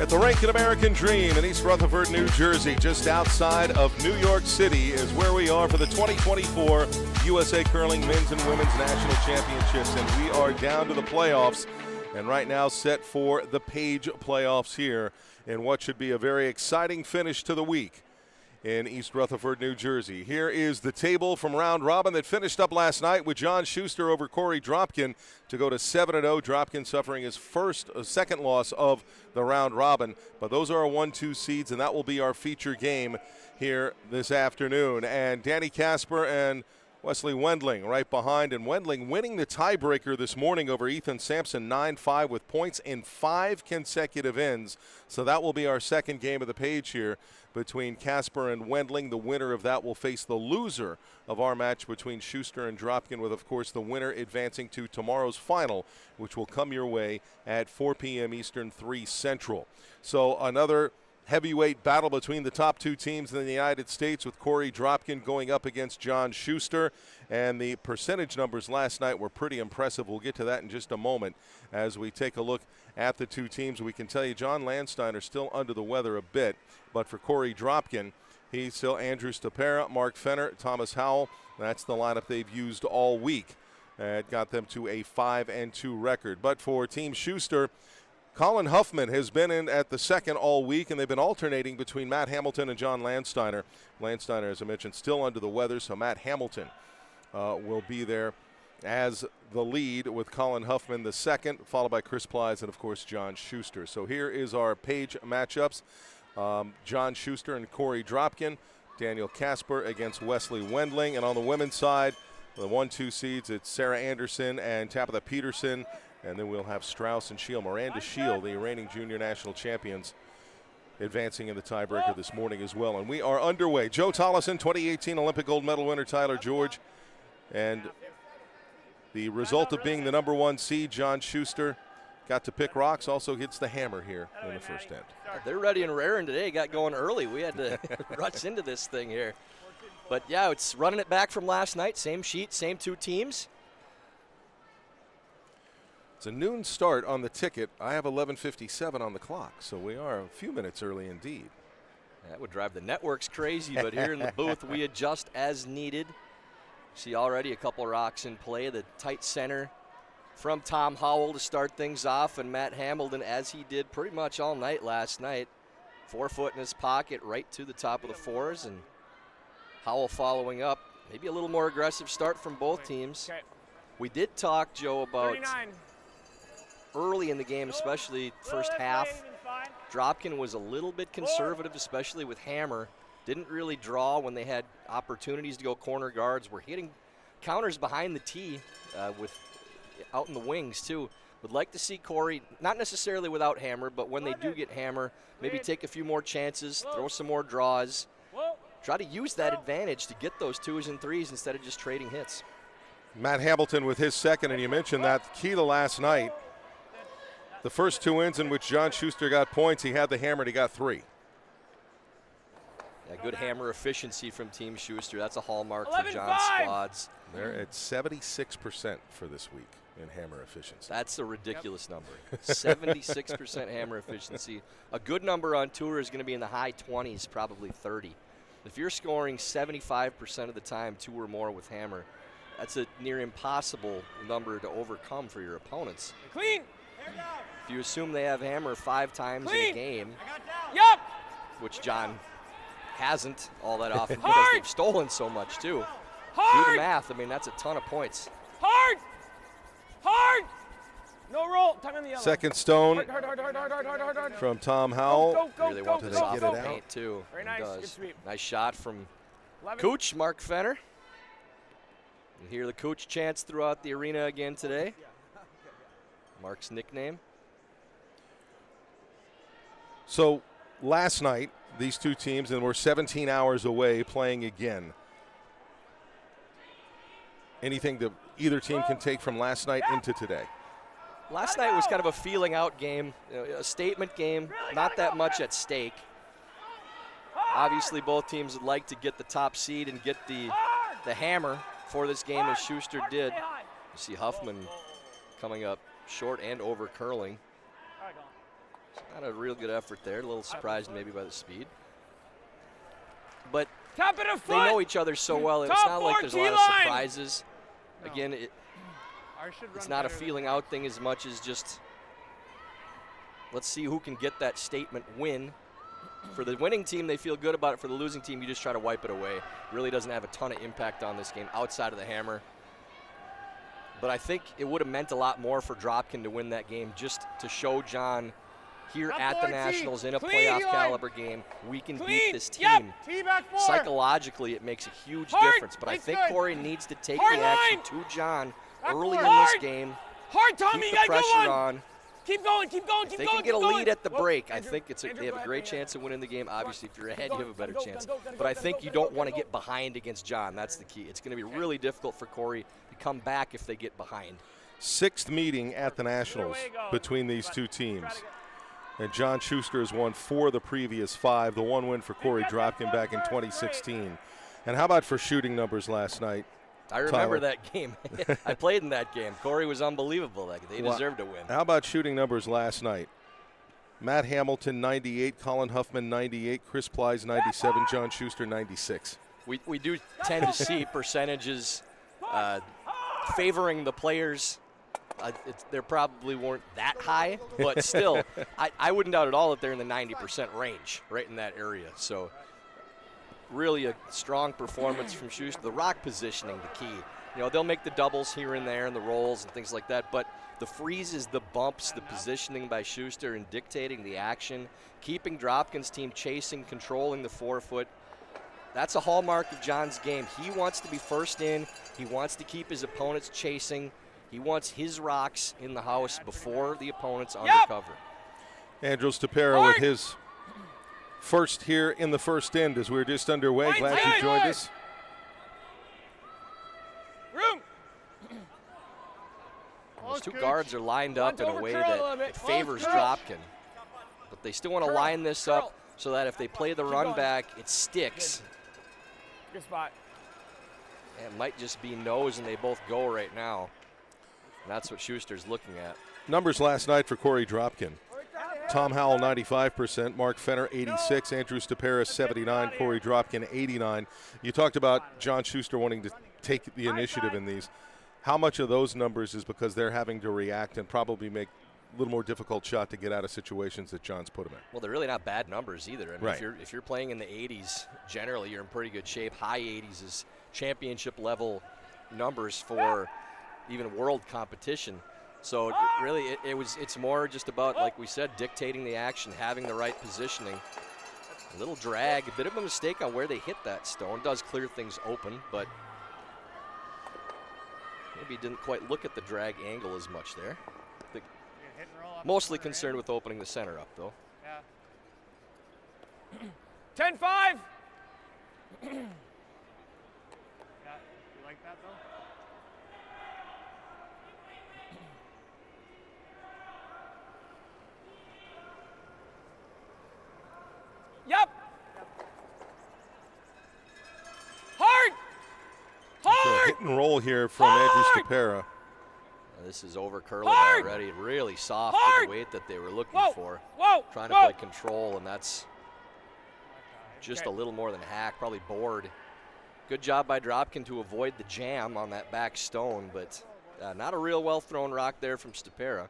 At the Rink, an American Dream in East Rutherford, New Jersey, just outside of New York City, is where we are for the 2024 USA Curling Men's and Women's National Championships. And we are down to the playoffs, and right now set for the Page playoffs here in what should be a very exciting finish to the week in East Rutherford, New Jersey. Here is the table from round robin that finished up last night with John Shuster over Korey Dropkin to go to 7-0. Dropkin suffering his second loss of the round robin. But those are our 1-2 seeds, and that will be our feature game here this afternoon. And Danny Casper and Wesley Wendling right behind, and Wendling winning the tiebreaker this morning over Ethan Sampson 9-5 with points in 5 consecutive ends. So that will be our second game of the Page here between Casper and Wendling. The winner of that will face the loser of our match between Shuster and Dropkin, with, of course, the winner advancing to tomorrow's final, which will come your way at 4 p.m. Eastern, 3 Central. So another heavyweight battle between the top two teams in the United States, with Korey Dropkin going up against John Shuster. And the percentage numbers last night were pretty impressive. We'll get to that in just a moment as we take a look at the two teams. We can tell you John Landsteiner still under the weather a bit, but for Korey Dropkin, he's still Andrew Stapera, Mark Fenner, Thomas Howell. That's the lineup they've used all week. It got them to a 5-2 record. But for Team Shuster, Colin Huffman has been in at the second all week, and they've been alternating between Matt Hamilton and John Landsteiner. Landsteiner, as I mentioned, still under the weather, so Matt Hamilton will be there as the lead, with Colin Huffman the second, followed by Chris Plies and, of course, John Shuster. So here is our Page matchups. John Shuster and Korey Dropkin, Daniel Casper against Wesley Wendling. And on the women's side, the 1-2 seeds, it's Sarah Anderson and Tabitha Peterson. And then we'll have Strauss and Shield. Miranda Shield, the reigning junior national champions, advancing in the tiebreaker this morning as well. And we are underway. Joe Tollison, 2018 Olympic gold medal winner Tyler George. And the result of being the number 1 seed, John Shuster, got to pick rocks, also hits the hammer here in the first end. They're ready and raring today. Got going early. We had to rush into this thing here. But, yeah, it's running it back from last night. Same sheet, same two teams. It's a noon start on the ticket. I have 11:57 on the clock, so we are a few minutes early indeed. That would drive the networks crazy, but here in the booth we adjust as needed. See already a couple rocks in play. The tight center from Tom Howell to start things off, and Matt Hamilton, as he did pretty much all night last night. 4 foot in his pocket right to the top of the fours, and Howell following up. Maybe a little more aggressive start from both teams. We did talk, Joe, about 39. Early in the game, especially first half, Dropkin was a little bit conservative, especially with hammer. Didn't really draw when they had opportunities to go corner guards. Were hitting counters behind the tee with out in the wings too. Would like to see Korey, not necessarily without hammer, but when they do get hammer, maybe take a few more chances, throw some more draws, try to use that advantage to get those 2s and 3s instead of just trading hits. Matt Hamilton with his second, and you mentioned that key to last night. The first 2 ends in which John Shuster got points, he had the hammer and he got 3. Yeah, good hammer efficiency from Team Shuster. That's a hallmark for John's squads. They're at 76% for this week in hammer efficiency. That's a ridiculous number. 76% hammer efficiency. A good number on tour is going to be in the high 20s, probably 30. If you're scoring 75% of the time 2 or more with hammer, that's a near impossible number to overcome for your opponents. Clean. If you assume they have hammer 5 times in a game, which John hasn't all that often because they've stolen so much too. Do the math. I mean, that's a ton of points. Hard. No roll. Tongue in the yellow. Second stone hard. from Tom Howell. Here they want to the get soft it out. paint too. Very nice. Good sweep. Nice shot from Cooch, Mark Fenner. You hear the Cooch chants throughout the arena again today. Mark's nickname. So last night, these two teams, and we're 17 hours away, playing again. Anything that either team can take from last night into today? Last night was kind of a feeling out game, a statement game, not that much at stake. Obviously, both teams would like to get the top seed and get the hammer for this game, as Shuster did. You see Huffman coming up short and over curling. Not a real good effort there. A little surprised maybe by the speed. But Tap it a foot. they know each other so well. It's Top not like there's a lot of T-line. surprises. Again, it's not a feeling out thing as much as just let's see who can get that statement win. For the winning team, they feel good about it. For the losing team, you just try to wipe it away. Really doesn't have a ton of impact on this game outside of the hammer. But I think it would have meant a lot more for Dropkin to win that game, just to show John here at the Nationals in a playoff caliber game, we can beat this team. Psychologically, it makes a huge difference. But I think Korey needs to take the action to John early in this game. Keep the pressure on. Keep going, keep going, keep They going. can get a lead at the break. I think they have a great chance of winning the game. Obviously, if you're ahead, you have a better chance. But I think you don't want to get behind against John. That's the key. It's going to be really difficult for Korey to come back if they get behind. 6th meeting at the Nationals between these two teams. And John Shuster has won 4 of the previous 5. The one win for Korey Dropkin back in 2016. And how about for shooting numbers last night? I remember Tyler? that game. I played in that game. Korey was unbelievable. They deserved to win. How about shooting numbers last night? Matt Hamilton, 98. Colin Huffman, 98. Chris Plies, 97. John Shuster, 96. We do tend to see percentages favoring the players. They probably weren't that high, but still, I wouldn't doubt at all that they're in the 90% range, right in that area. So really a strong performance from Shuster. The rock positioning, the key. You know, they'll make the doubles here and there and the rolls and things like that, but the freezes, the bumps, the positioning by Shuster and dictating the action, keeping Dropkin's team chasing, controlling the forefoot, that's a hallmark of John's game. He wants to be first in. He wants to keep his opponents chasing. He wants his rocks in the house before the opponent's undercover. Andros Tapera with his first here in the first end as we're just underway. Glad you joined us. Room. Those two guards are lined up in a way that favors Dropkin. But they still want to line this up so that if they play the run back, it sticks. Good spot. It might just be nose and they both go right now. And that's what Schuster's looking at. Numbers last night for Korey Dropkin. Tom Howell, 95%. Mark Fenner, 86. Andrew Tapera, 79. Korey Dropkin, 89. You talked about John Shuster wanting to take the initiative in these. How much of those numbers is because they're having to react and probably make a little more difficult shot to get out of situations that John's put them in? Well, they're really not bad numbers either. I mean, right. if you're playing in the 80s, generally you're in pretty good shape. High 80s is championship level numbers for even world competition. So really it's more just about, like we said, dictating the action, having the right positioning. A little drag, a bit of a mistake on where they hit that stone. Does clear things open, but maybe didn't quite look at the drag angle as much there. Mostly concerned with opening the center up, though. Yeah. 10-5. Yeah, you like that, though? Yep. Hard. So hit and roll here from Andrew Tapera. This is over curling already. Really soft for the weight that they were looking for. Trying to play control, and that's just a little more than hack, probably bored. Good job by Dropkin to avoid the jam on that back stone, but not a real well-thrown rock there from Tapera.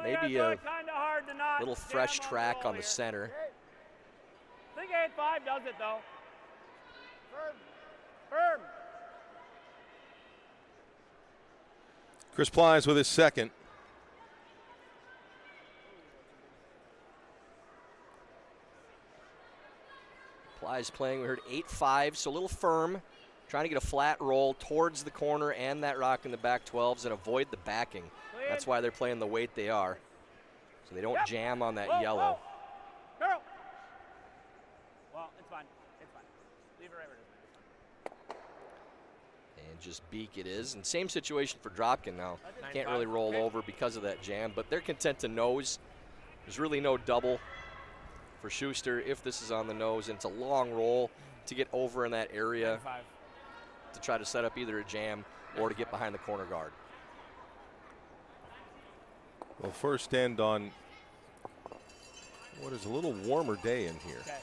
Maybe a little fresh track on the center. I think 8-5 does it, though. Firm. Chris Plies with his second. Plies playing, we heard 8-5, so a little firm. Trying to get a flat roll towards the corner and that rock in the back 12s and avoid the backing. That's why they're playing the weight they are. So they don't jam on that yellow. Girl. Well, it's fine. It's fine. Leave it right where it is. And just beak it is. And same situation for Dropkin now. Can't really roll over because of that jam, but they're content to nose. There's really no double for Shuster if this is on the nose, and it's a long roll to get over in that area to try to set up either a jam or to get behind the corner guard. Well, first end on what is a little warmer day in here. Okay.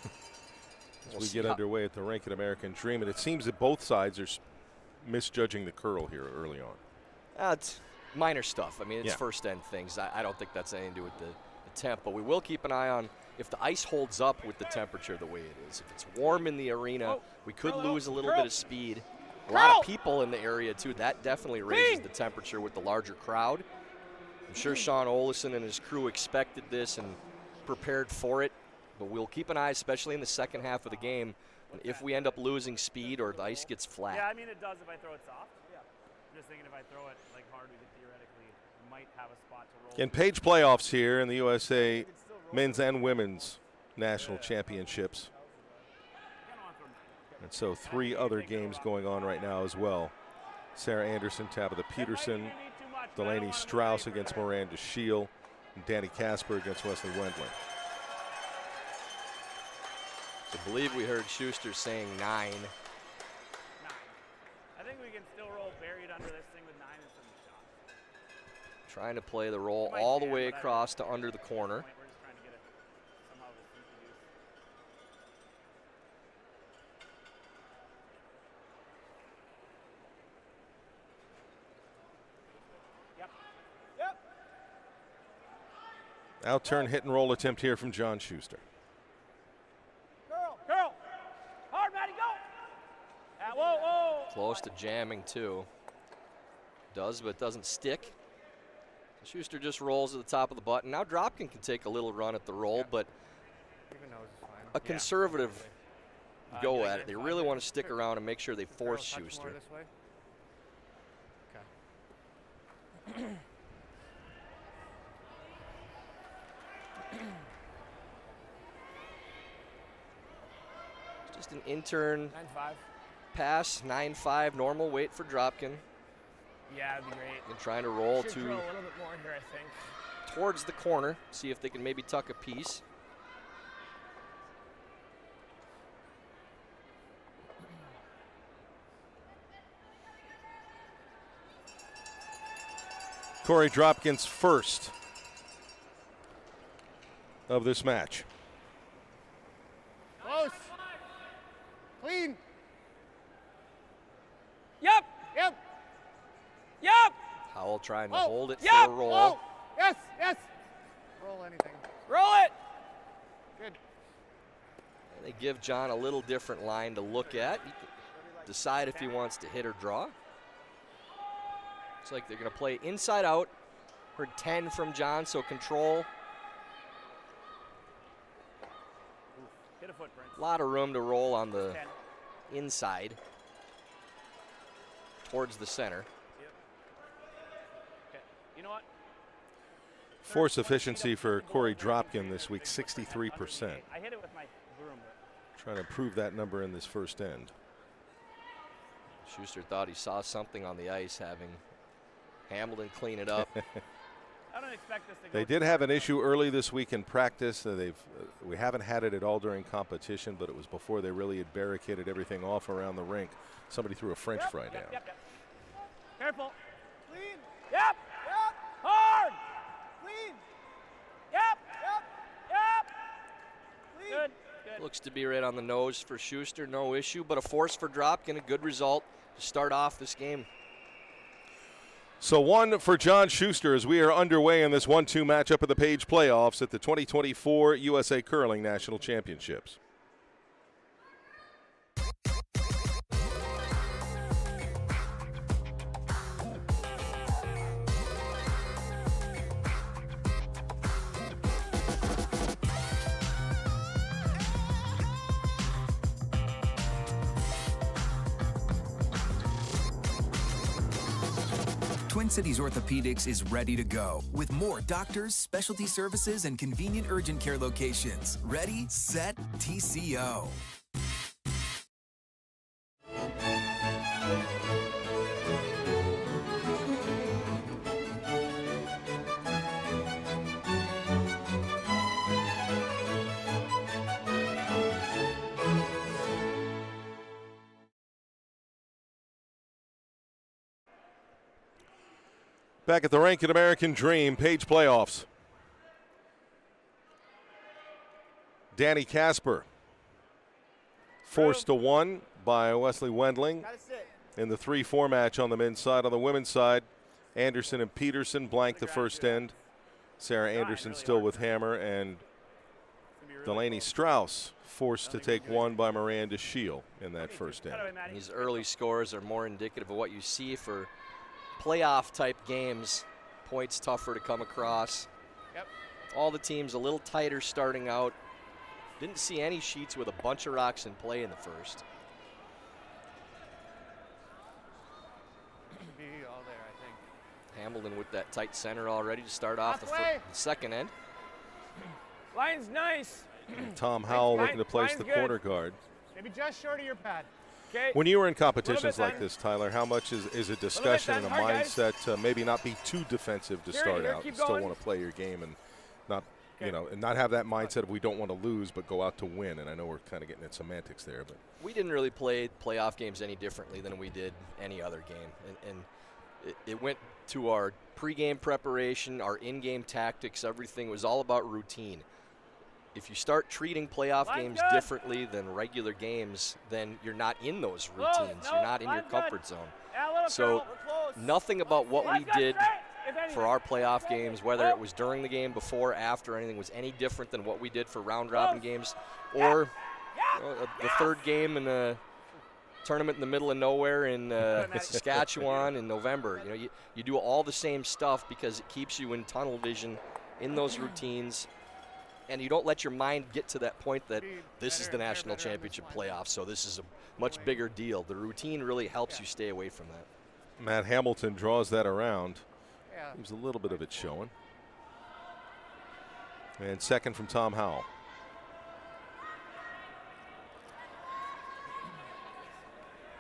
As we get underway at the Rink at American Dream, and it seems that both sides are misjudging the curl here early on. It's minor stuff. I mean, it's Yeah. first end things. I don't think that's anything to do with the temp, but we will keep an eye on if the ice holds up with the temperature the way it is. If it's warm in the arena, we could lose a little bit of speed. A lot of people in the area, too. That definitely raises the temperature with the larger crowd. I'm sure Sean Olesen and his crew expected this and prepared for it, but we'll keep an eye, especially in the second half of the game, if we end up losing speed or the ice gets flat. Yeah, I mean, it does if I throw it soft. Yeah. I'm just thinking if I throw it like hard, we could theoretically might have a spot to roll. In page playoffs here in the USA men's and women's national championships. And so 3 other games going on right now as well. Sarah Anderson, Tabitha Peterson, Delaney Strauss against Miranda Shield, and Danny Casper against Wesley Wendling. I believe we heard Schuster saying 9. 9. I think we can still roll buried under this thing with 9 and some shots. Trying to play the roll all the way across to under the corner. We're just trying to get it somehow to reduce. Yep. Yep. Out-turn hit and roll attempt here from John Schuster. Girl. Hard, Maddie, go. Whoa. Close to jamming, too. Does, but doesn't stick. Schuster just rolls at the top of the button. Now Dropkin can take a little run at the roll, but a conservative go at it. They really want to stick around and make sure they force Schuster. Just an intern 9-5. pass, 9-5, normal weight for Dropkin. Yeah, that'd be great. And trying to roll Should to throw a little bit more here, I think. towards the corner, see if they can maybe tuck a piece. Korey Dropkin's first of this match. Close. Clean. Yep. Howell trying to hold it Yep. for a roll. Oh. Yes. Roll anything. Roll it. Good. And they give John a little different line to look at. He can decide if he wants to hit or draw. Looks like they're going to play inside out. Heard 10 from John, so control. Hit a footprint. A lot of room to roll on the 10. inside towards the center. Okay. You know what? Force efficiency for Korey Dropkin this week, 63%. I hit it with my broom. Trying to improve that number in this first end. Schuster thought he saw something on the ice, having Hamilton clean it up. I don't expect this to go. They did have an issue early this week in practice. We haven't had it at all during competition, but it was before they really had barricaded everything off around the rink. Somebody threw a French fry down. Yep. Careful. Clean. Yep. Hard. Clean. Yep. Clean. Good. Looks to be right on the nose for Schuster, no issue, but a force for Dropkin, a good result to start off this game. So 1 for John Schuster as we are underway in this 1-2 matchup of the Page playoffs at the 2024 USA Curling National Championships. Twin Cities Orthopedics is ready to go with more doctors, specialty services, and convenient urgent care locations. Ready, set, TCO. Back at the Rink at American Dream, Page playoffs. Danny Casper forced to one by Wesley Wendling in the 3-4 match on the men's side. On the women's side, Anderson and Peterson blank the first end. Sarah Anderson still with hammer, and Delaney Strauss forced to take one by Miranda Shield in that first end. These early scores are more indicative of what you see for playoff type games. Points tougher to come across. All the teams a little tighter starting out. Didn't see any sheets with a bunch of rocks in play in the first. Hamilton with that tight center already to start off the second end. Line's nice. Tom Howell looking to place the corner guard. Maybe just short of your pad. Okay. When you were in competitions like this, Tyler, how much is a discussion and a mindset to maybe not be too defensive to start out? You still want to play your game and not, and not have that mindset of we don't want to lose but go out to win. And I know we're kind of getting at semantics there, but we didn't really play playoff games any differently than we did any other game, and it went to our pregame preparation, our in-game tactics. Everything was all about routine. If you start treating playoff games differently than regular games, then you're not in those routines. You're not in your comfort zone. So nothing about what we did for our playoff games, whether it was during the game, before, after, anything was any different than what we did for round-robin games or the third game in a tournament in the middle of nowhere in Saskatchewan in November. You do all the same stuff because it keeps you in tunnel vision in those routines. And you don't let your mind get to that point that this is the national championship playoff, so this is a much bigger deal. The routine really helps you stay away from that. Matt Hamilton draws that around. There's a little bit of it showing. And second from Tom Howell.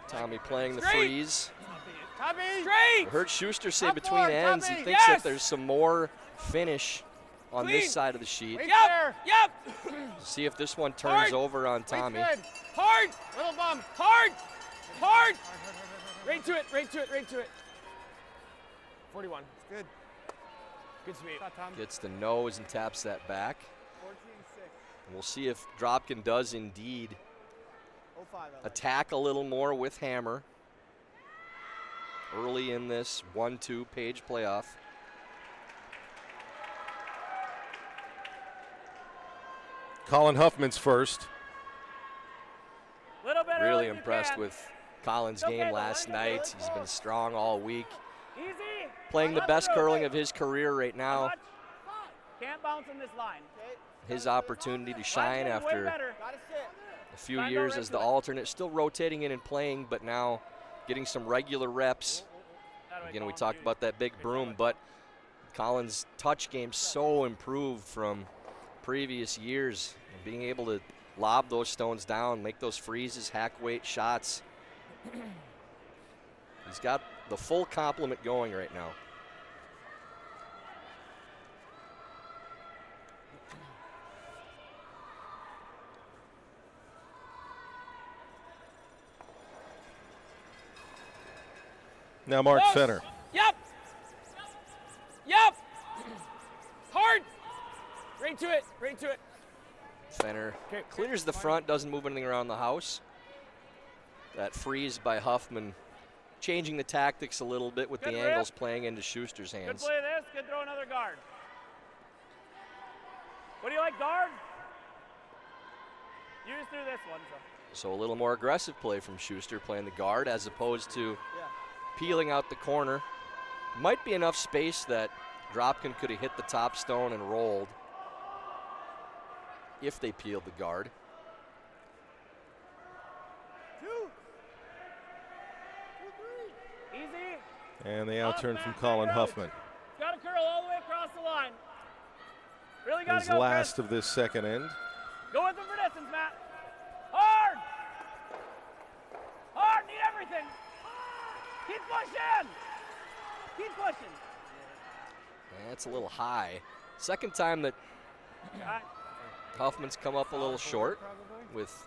Tommy playing the freeze. Straight. I heard Shuster say between ends he thinks that there's some more finish on this side of the sheet. Yep. See if this one turns over on Tommy. Hard. Little bump. Hard. Right to it. 41. Good. Good sweep. Gets the nose and taps that back. 14-6. And we'll see if Dropkin does indeed attack a little more with hammer early in this 1-2 page playoff. Colin Huffman's first. Really impressed with Colin's game last night. He's been strong all week. Playing the best curling of his career right now. Can't bounce on this line. His opportunity to shine after a few years as the alternate, still rotating in and playing, but now getting some regular reps. Again, we talked about that big broom, but Colin's touch game so improved from previous years, being able to lob those stones down, make those freezes, hack weight shots. He's got the full complement going right now. Now Mark Fenner. Yep. Hard. Right to it. Fenner clears the front, doesn't move anything around the house. That freeze by Huffman, changing the tactics a little bit with the angles playing into Schuster's hands. Good play this, good throw another guard. What do you like, guard? You just threw this one. So a little more aggressive play from Schuster, playing the guard as opposed to peeling out the corner. Might be enough space that Dropkin could have hit the top stone and rolled if they peeled the guard. Easy. And the outturn from Colin Huffman. Got to curl all the way across the line. Really got to His go, last Chris. of this second end. Go with them for distance, Matt. Hard, need everything. Keep pushing. That's a little high. Second time that Huffman's come up a little short with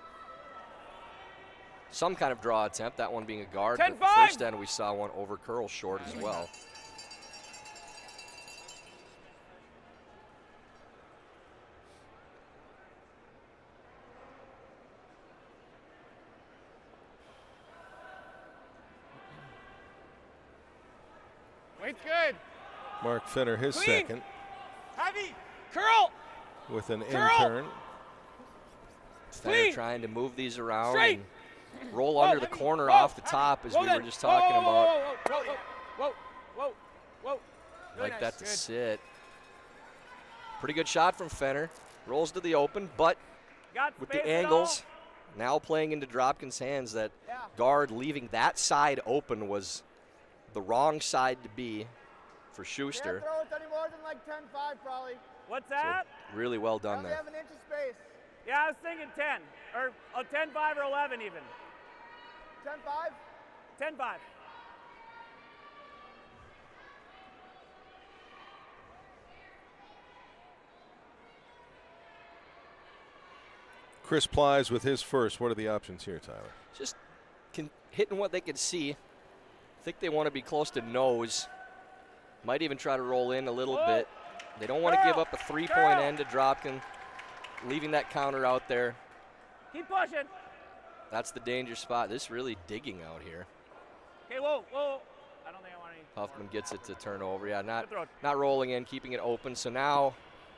some kind of draw attempt, that one being a guard. But first end we saw one over curl short as well. Weight's good. Mark Fenner, his Clean. second, Heavy. Curl. with an Curl. in-turn. Fenner trying to move these around Straight. and roll under the corner off the top, as we were just talking about. Whoa. Like that to sit. Pretty good shot from Fenner. Rolls to the open, but with the angles, now playing into Dropkin's hands, that guard leaving that side open was the wrong side to be for Shuster. Can't throw it any more than like 10-5 probably. What's that? So really well done Only there. have an inch of space. Yeah, I was thinking 10, or 10-5 or 11 even. 10-5? 10-5. Chris Plies with his first. What are the options here, Tyler? Just hitting what they could see. I think they want to be close to nose. Might even try to roll in a little bit. They don't want to give up a three-point end to Dropkin, leaving that counter out there. Keep pushing. That's the danger spot. This really digging out here. Okay, whoa. I don't think I want any. Huffman gets it to turn over. Yeah, Good throw. not rolling in, keeping it open. So now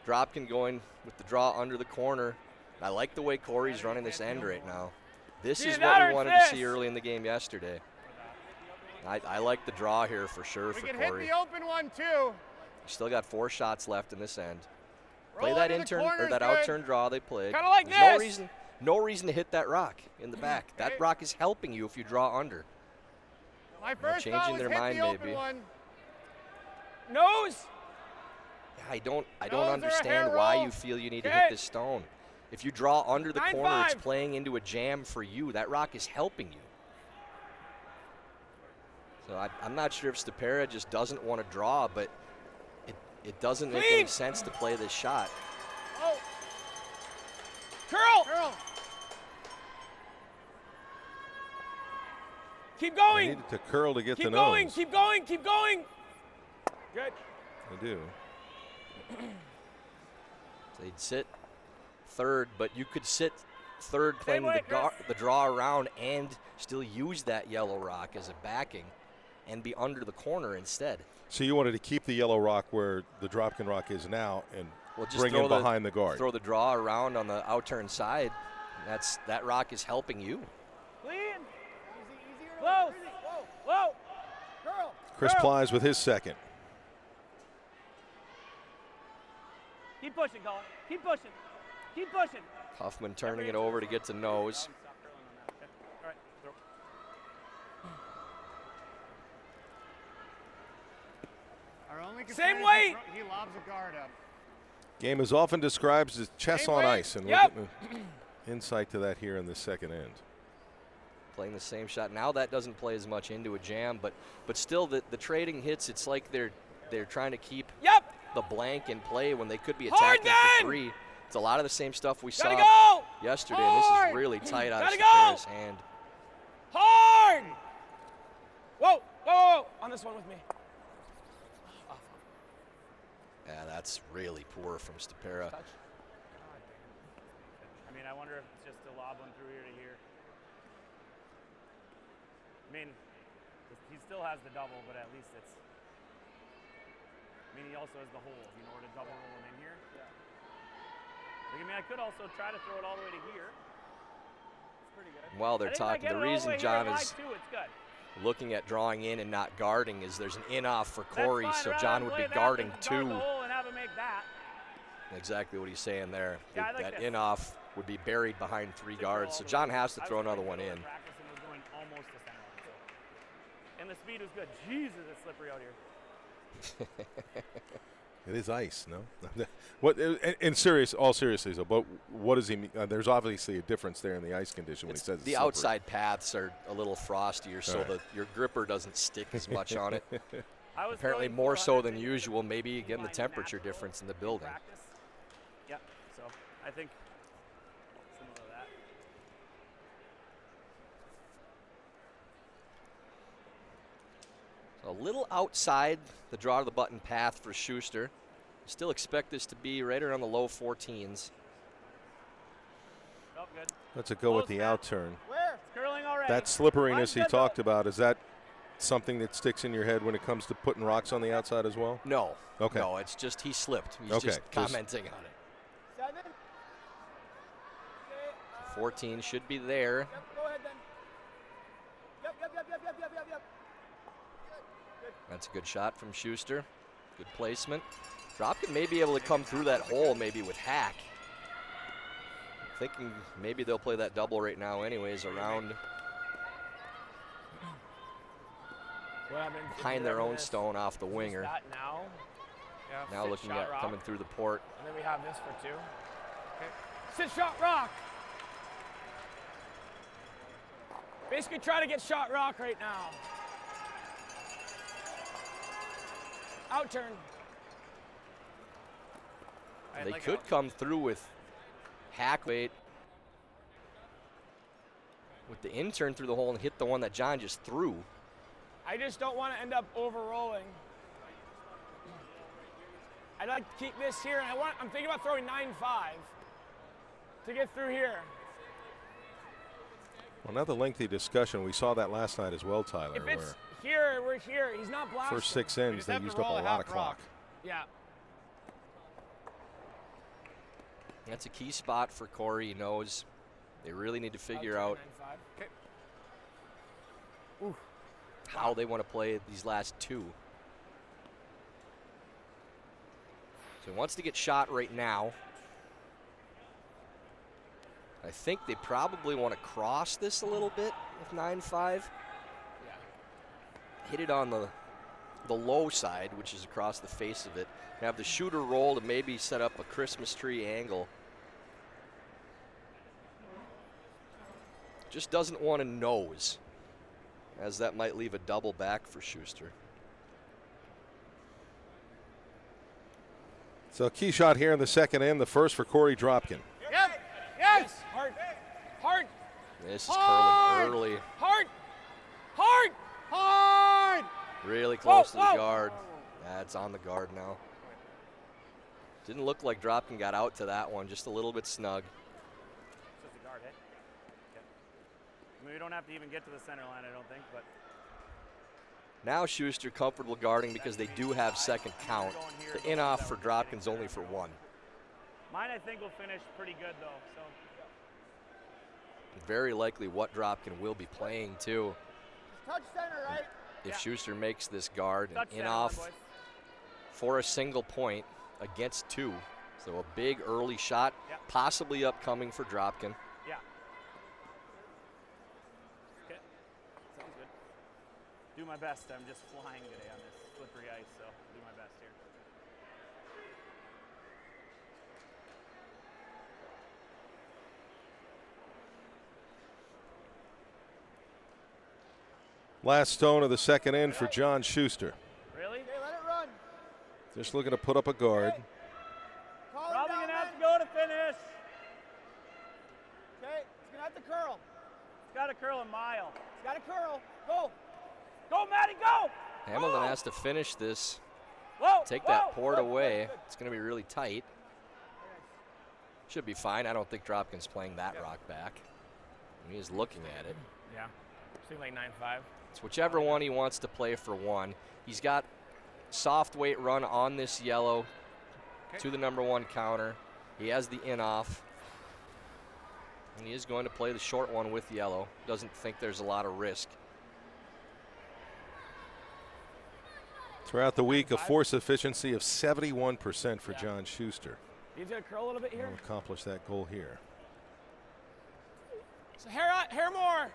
Dropkin going with the draw under the corner. I like the way Korey's running this end right now. This is what we wanted to see early in the game yesterday. I like the draw here for sure We for can Korey. hit the open one too. Still got 4 shots left in this end. Play Roll that into the intern or corner's that good. out-turn draw they played. Kinda like There's this. no reason to hit that rock in the back. Okay. That rock is helping you if you draw under. My first changing thought was their hit mind the open maybe. one. Nose. Yeah, I don't Nose or a understand hair why roll. you feel you need to Okay. hit this stone. If you draw under the corner, it's 9-5. playing into a jam for you. That rock is helping you. So I'm not sure if Stepera just doesn't want to draw, but it doesn't make any Clean. sense to play this shot. Oh, Curl. Keep They going. needed to curl to get the Keep going. nose. Keep going. Keep going. Good. They do. They'd sit third, but you could sit third playing way, the draw around and still use that yellow rock as a backing and be under the corner instead. So you wanted to keep the yellow rock where the Dropkin rock is now and Well, just bring throw him behind the guard. Throw the draw around on the out-turn side. That rock is helping you. Clean. Easier to Close. Whoa. Curl. Chris Plies with his second. Keep pushing, Colin. Keep pushing. Keep pushing. Huffman turning it over to get to nose. Stop curling on that. Okay. All right. Throw. Our only Same concern is weight. He lobs a guard up. Game is often described as chess Same on weight. ice, and Yep. we're getting insight to that here in the second end. Playing the same shot. Now that doesn't play as much into a jam, but still the trading hits, it's like they're trying to keep Yep. the blank in play when they could be Hard attacking then! for 3. It's a lot of the same stuff we Gotta saw go. yesterday, and this is Hard! really tight out Gotta of go! Stepera's hand. Hard. Whoa. On this one with me. Yeah, that's really poor from Stepera. I mean, I wonder if it's just a lob one through here to here. I mean, he still has the double, but at least it's. I mean, he also has the hole, you know, where to double roll him in here. Yeah. Like, I mean, I could also try to throw it all the way to here. It's pretty good. While they're I think if I talking, get the it all reason way John here, is wide too, it's good. looking at drawing in and not guarding is there's an in-off for That's Korey, fine, so rather John than would be play that guarding than guard 2. the hole and have him make that. Exactly what he's saying there. Yeah, I like that this. in-off would be buried behind 3 Should go guards, all so the John way. has to I throw was another playing one middle in. in practice and was going almost to center line, so. And the speed was good. Jesus, it's slippery out here. It is ice, no? What? In all seriousness, though, but what does he mean? There's obviously a difference there in the ice condition when he says it's The slippery. outside paths are a little frostier, so Right. your gripper doesn't stick as much on it. I was Apparently throwing more so 400 than and usual, maybe again the line temperature natural difference in the in building. practice. Yeah, so I think similar to that. A little outside the draw to the button path for Shuster. Still expect this to be right around the low 14s. Felt good. Let's go with Close the now. out turn. Where? It's curling already. That slipperiness Mine's he good, talked though. about, is that something that sticks in your head when it comes to putting rocks on the outside as well? No. Okay. No, it's just he slipped. He's Okay, just commenting on it. 7. 14 should be there. Yep, go ahead then. Yep. That's a good shot from Shuster. Good placement. Dropkin may be able to come through that hole maybe with hack. Thinking maybe they'll play that double right now anyways around behind their own stone off the winger. Now. Yeah, Now looking at rock. coming through the port. And then we have this for 2. Okay. Sit shot rock. Basically try to get shot rock right now. Out turn. They could come through with hack weight with the in turn through the hole and hit the one that John just threw. I just don't want to end up over rolling. I'd like to keep this here, and I'm thinking about throwing 9-5 to get through here. Well, another lengthy discussion. We saw that last night as well, Tyler. If it's here, we're here. He's not blasting. First 6 ends, they used up a lot of clock. Yeah. That's a key spot for Korey. He knows they really need to figure out how they want to play these last 2. So he wants to get shot right now. I think they probably want to cross this a little bit with 9-5. Hit it on the low side, which is across the face of it. Have the shooter roll to maybe set up a Christmas tree angle. Just doesn't want to nose, as that might leave a double back for Shuster. So key shot here in the second end, the first for Korey Dropkin. Yep. Yes. Hard. Hard. This is curling early. Hard. Hard. Hard. Really close to the guard. That's on the guard now. Didn't look like Dropkin got out to that one, just a little bit snug. It's just a guard hit. Yep. I mean, we don't have to even get to the center line, I don't think, but. Now Shuster comfortable guarding because they do have second count. The in-off for Dropkin's only for 1. Mine, I think, will finish pretty good, though. So. Very likely what Dropkin will be playing, too. Touch center, right? If Shuster makes this guard Touch and center, in-off boys. for a single point against 2. So a big early shot, possibly upcoming for Dropkin. Yeah. Okay. Sounds good. Do my best. I'm just flying today on this slippery ice, so do my best here. Last stone of the second end for John Shuster. Really? Okay, let it run. Just looking to put up a guard. Call him Probably down, going to have man. to go to finish. Okay, it's going to have to curl. It's got to curl a mile. It's got to curl. Go. Go, Maddie, go! Hamilton has to finish this. Whoa! Take that port away. It's going to be really tight. Should be fine. I don't think Dropkin's playing that rock back. He is looking at it. Yeah. Seems like 9-5. It's whichever one he wants to play for 1. He's got soft weight run on this yellow to the number 1 counter. He has the in-off. And he is going to play the short one with yellow. Doesn't think there's a lot of risk. Throughout the week, a force efficiency of 71% for John Shuster. He's going to curl a little bit here. He'll accomplish that goal here. So hair more.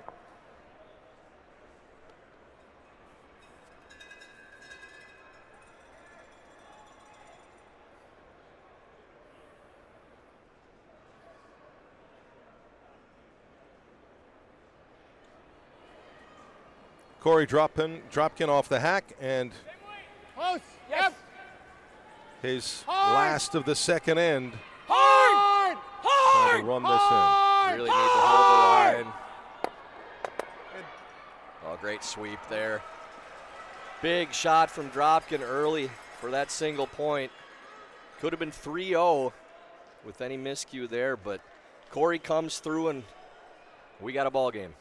Korey Dropkin off the hack, and Close. Yes. his last of the second end. Hard. Hard. Trying to run this in. Really need to hold the line. Oh, great sweep there. Big shot from Dropkin early for that single point. Could have been 3-0 with any miscue there, but Korey comes through and we got a ball game.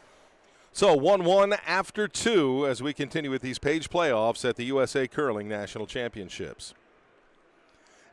So 1-1 after 2 as we continue with these page playoffs at the USA Curling National Championships.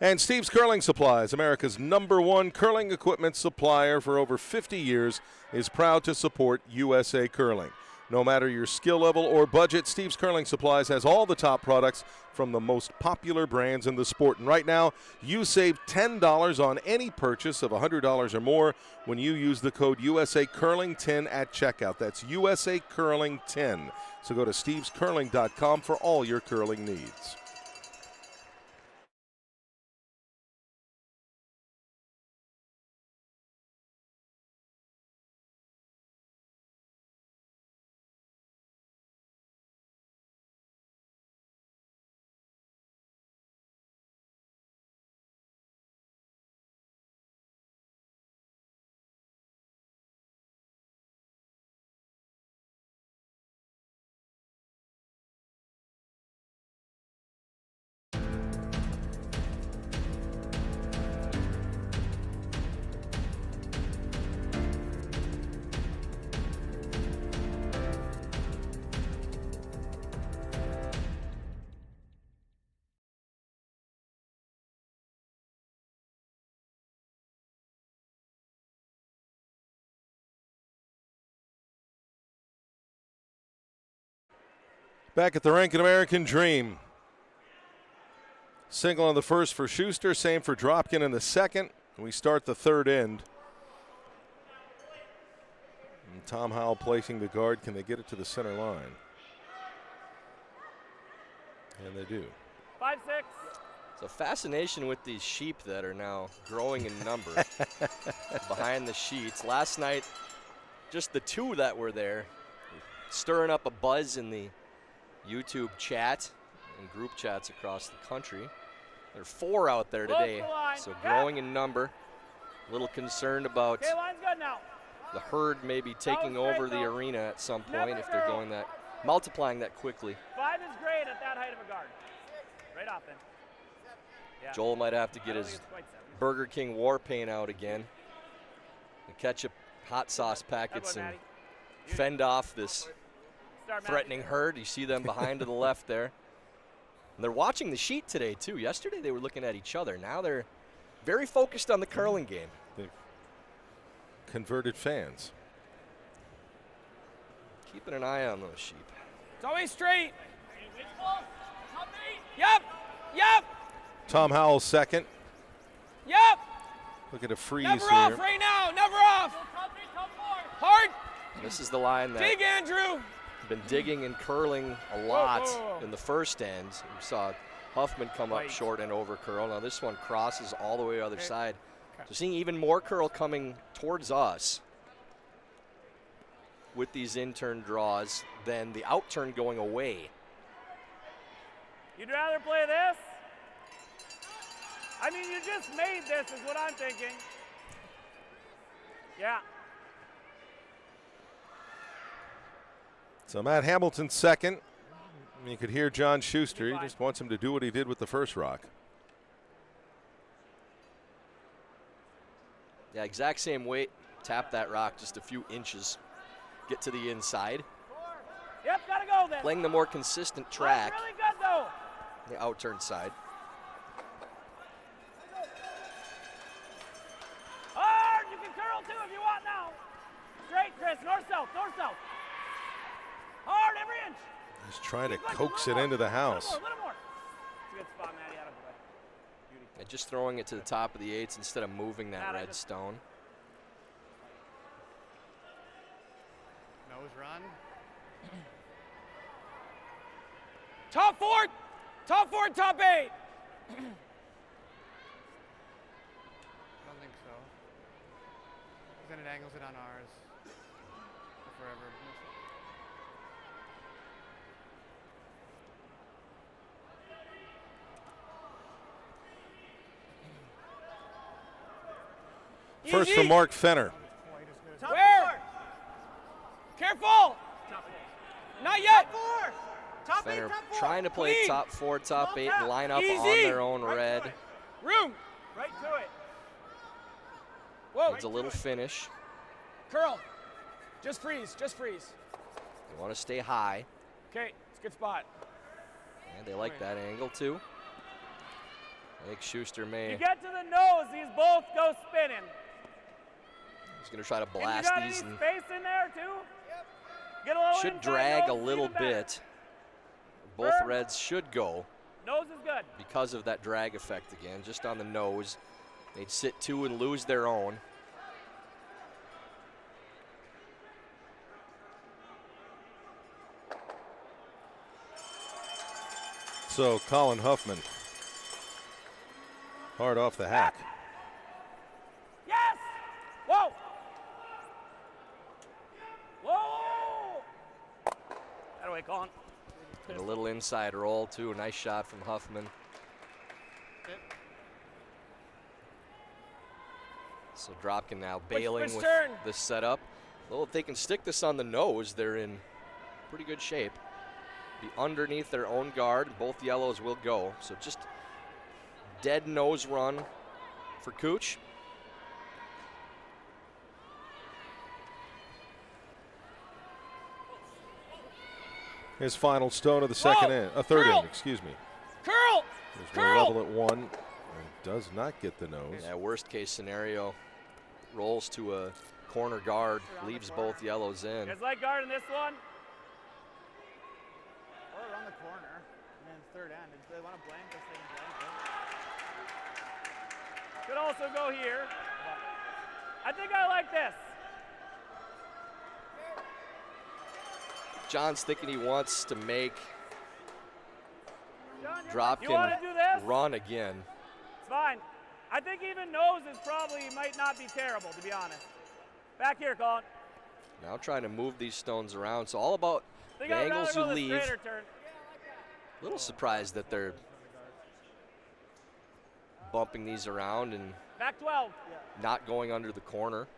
And Steve's Curling Supplies, America's #1 curling equipment supplier for over 50 years, is proud to support USA Curling. No matter your skill level or budget, Steve's Curling Supplies has all the top products from the most popular brands in the sport. And right now, you save $10 on any purchase of $100 or more when you use the code USA Curling 10 at checkout. That's USA Curling 10. So go to stevescurling.com for all your curling needs. Back at the rink, an American Dream. Single on the first for Shuster, same for Dropkin in the second. We start the third end. And Tom Howell placing the guard. Can they get it to the center line? And they do. 5-6. So fascination with these sheep that are now growing in number behind the sheets. Last night, just the two that were there, stirring up a buzz in the YouTube chat and group chats across the country. There are 4 out there today, so growing in number. A little concerned about the herd maybe taking over the arena at some point if they're going that, multiplying that quickly. 5 is great at that height of a guard. Right off then. Yeah. Joel might have to get his Burger King war paint out again. The ketchup hot sauce packets and fend off this threatening herd. You see them behind to the left there. And they're watching the sheet today, too. Yesterday they were looking at each other. Now they're very focused on the curling game. They've converted fans. Keeping an eye on those sheep. It's always straight. Yep. Yep. Tom Howell second. Yep. Look at a freeze Never here. off right now. Never off. Hard. This is the line that Dig, Andrew. been digging and curling a lot in the first end. We saw Huffman come up short and over curl. Now this one crosses all the way to the other side. So seeing even more curl coming towards us with these in-turn draws than the out-turn going away. You'd rather play this? I mean, you just made this is what I'm thinking. Yeah. So Matt Hamilton second. You could hear John Shuster. He just wants him to do what he did with the first rock. Yeah, exact same weight. Tap that rock just a few inches. Get to the inside. Yep, gotta go then. Playing the more consistent track. That's really good though. The out-turn side. Hard, you can curl too if you want now. Straight, Chris, north-south, north-south. Hard, every inch. He's trying to coax it into the house. A little more. It's a good spot, Maddie, out of the way. Beauty. And just throwing it to the top of the eights instead of moving that red stone. Nose run. Top four, top 8. I don't think so. Then it angles it on ours. Forever. First for Mark Fenner. Where? Careful! Not yet! Top Fenner 8, top 4. trying to play Clean. top 4, top 8, and line up Easy. on their own Right red. to it. Room! Right to it. Whoa. Needs a little finish. Curl. Just freeze, just freeze. You want to stay high. Okay, it's a good spot. And they like that angle too. I think Shuster may. You get to the nose, these both go spinning. He's going to try to And you blast got these. any And space in there too? Get a little should inside drag a nose, little even better. bit. Both Burn. Reds should go Nose is good. because of that drag effect again, just on the nose. They'd sit 2 and lose their own. So Colin Huffman, hard off the hack. Yes! Whoa! Whoa! That way, Colin. And a little inside roll too. A nice shot from Huffman. So Dropkin now bailing which with turn? this setup. Well, if they can stick this on the nose, they're in pretty good shape. Be underneath their own guard. Both yellows will go. So just dead nose run for Cooch. His final stone of the second Whoa! third Curl! inning, excuse me. Curl! There's one level at 1 and does not get the nose. Yeah, worst case scenario, rolls to a corner guard, leaves both yellows in. You guys like guarding this one? Or around the corner. And then third end. If they want to blank, they can blank. Could also go here. I think I like this. John's thinking he wants to make John, you want to Dropkin do this? run again. It's fine. I think even nose is probably might not be terrible, to be honest. Back here, Colin. Now trying to move these stones around. So all about I think the I'd rather angles you go the leave. straighter turn. A little surprised that they're bumping these around and Back 12. not going under the corner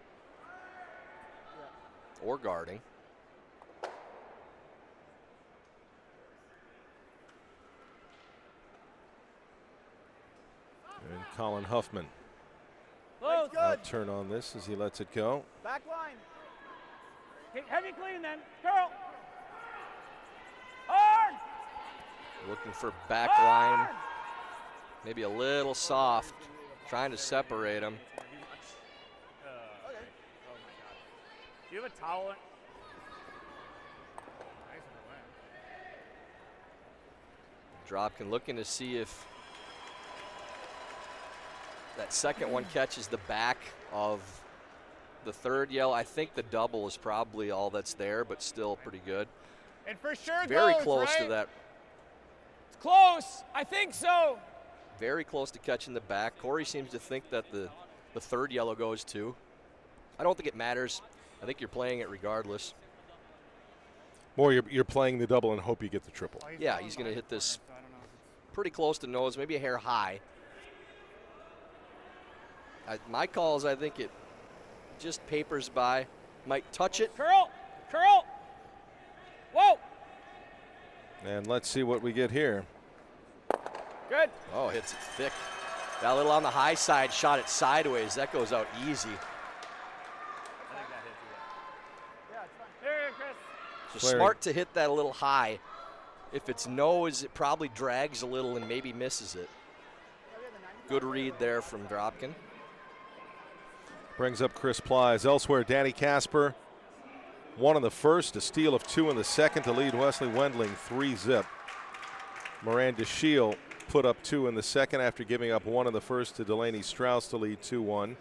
or guarding. And Colin Huffman Close. Good. turn on this as he lets it go. Back line. Okay, heavy clean then. Curl. Hard. Looking for back line. Maybe a little soft. Trying to separate them. Do you have a towel? Dropkin looking to see if that second one catches the back of the third yellow. I think the double is probably all that's there, but still pretty good. And for sure Very goes, close right? to that. It's close. I think so. Very close to catching the back. Korey seems to think that the third yellow goes too. I don't think it matters. I think you're playing it regardless. More, you're playing the double and hope you get the triple. Yeah, he's going to hit this pretty close to nose, maybe a hair high. My call is I think it just papers by. Might touch it. Curl. Curl. Whoa. And let's see what we get here. Good. Oh, hits it thick. Got a little on the high side, shot it sideways. That goes out easy. I think that hits you. Yeah, it's fine. Here you go, Chris. So smart to hit that a little high. If it's nose, it probably drags a little and maybe misses it. Good read there from Dropkin. Brings up Chris Plies. Elsewhere, Danny Casper, 1 in the first, a steal of 2 in the second to lead Wesley Wendling 3-zip. Miranda Shield put up 2 in the second after giving up 1 in the first to Delaney Strauss to lead 2-1.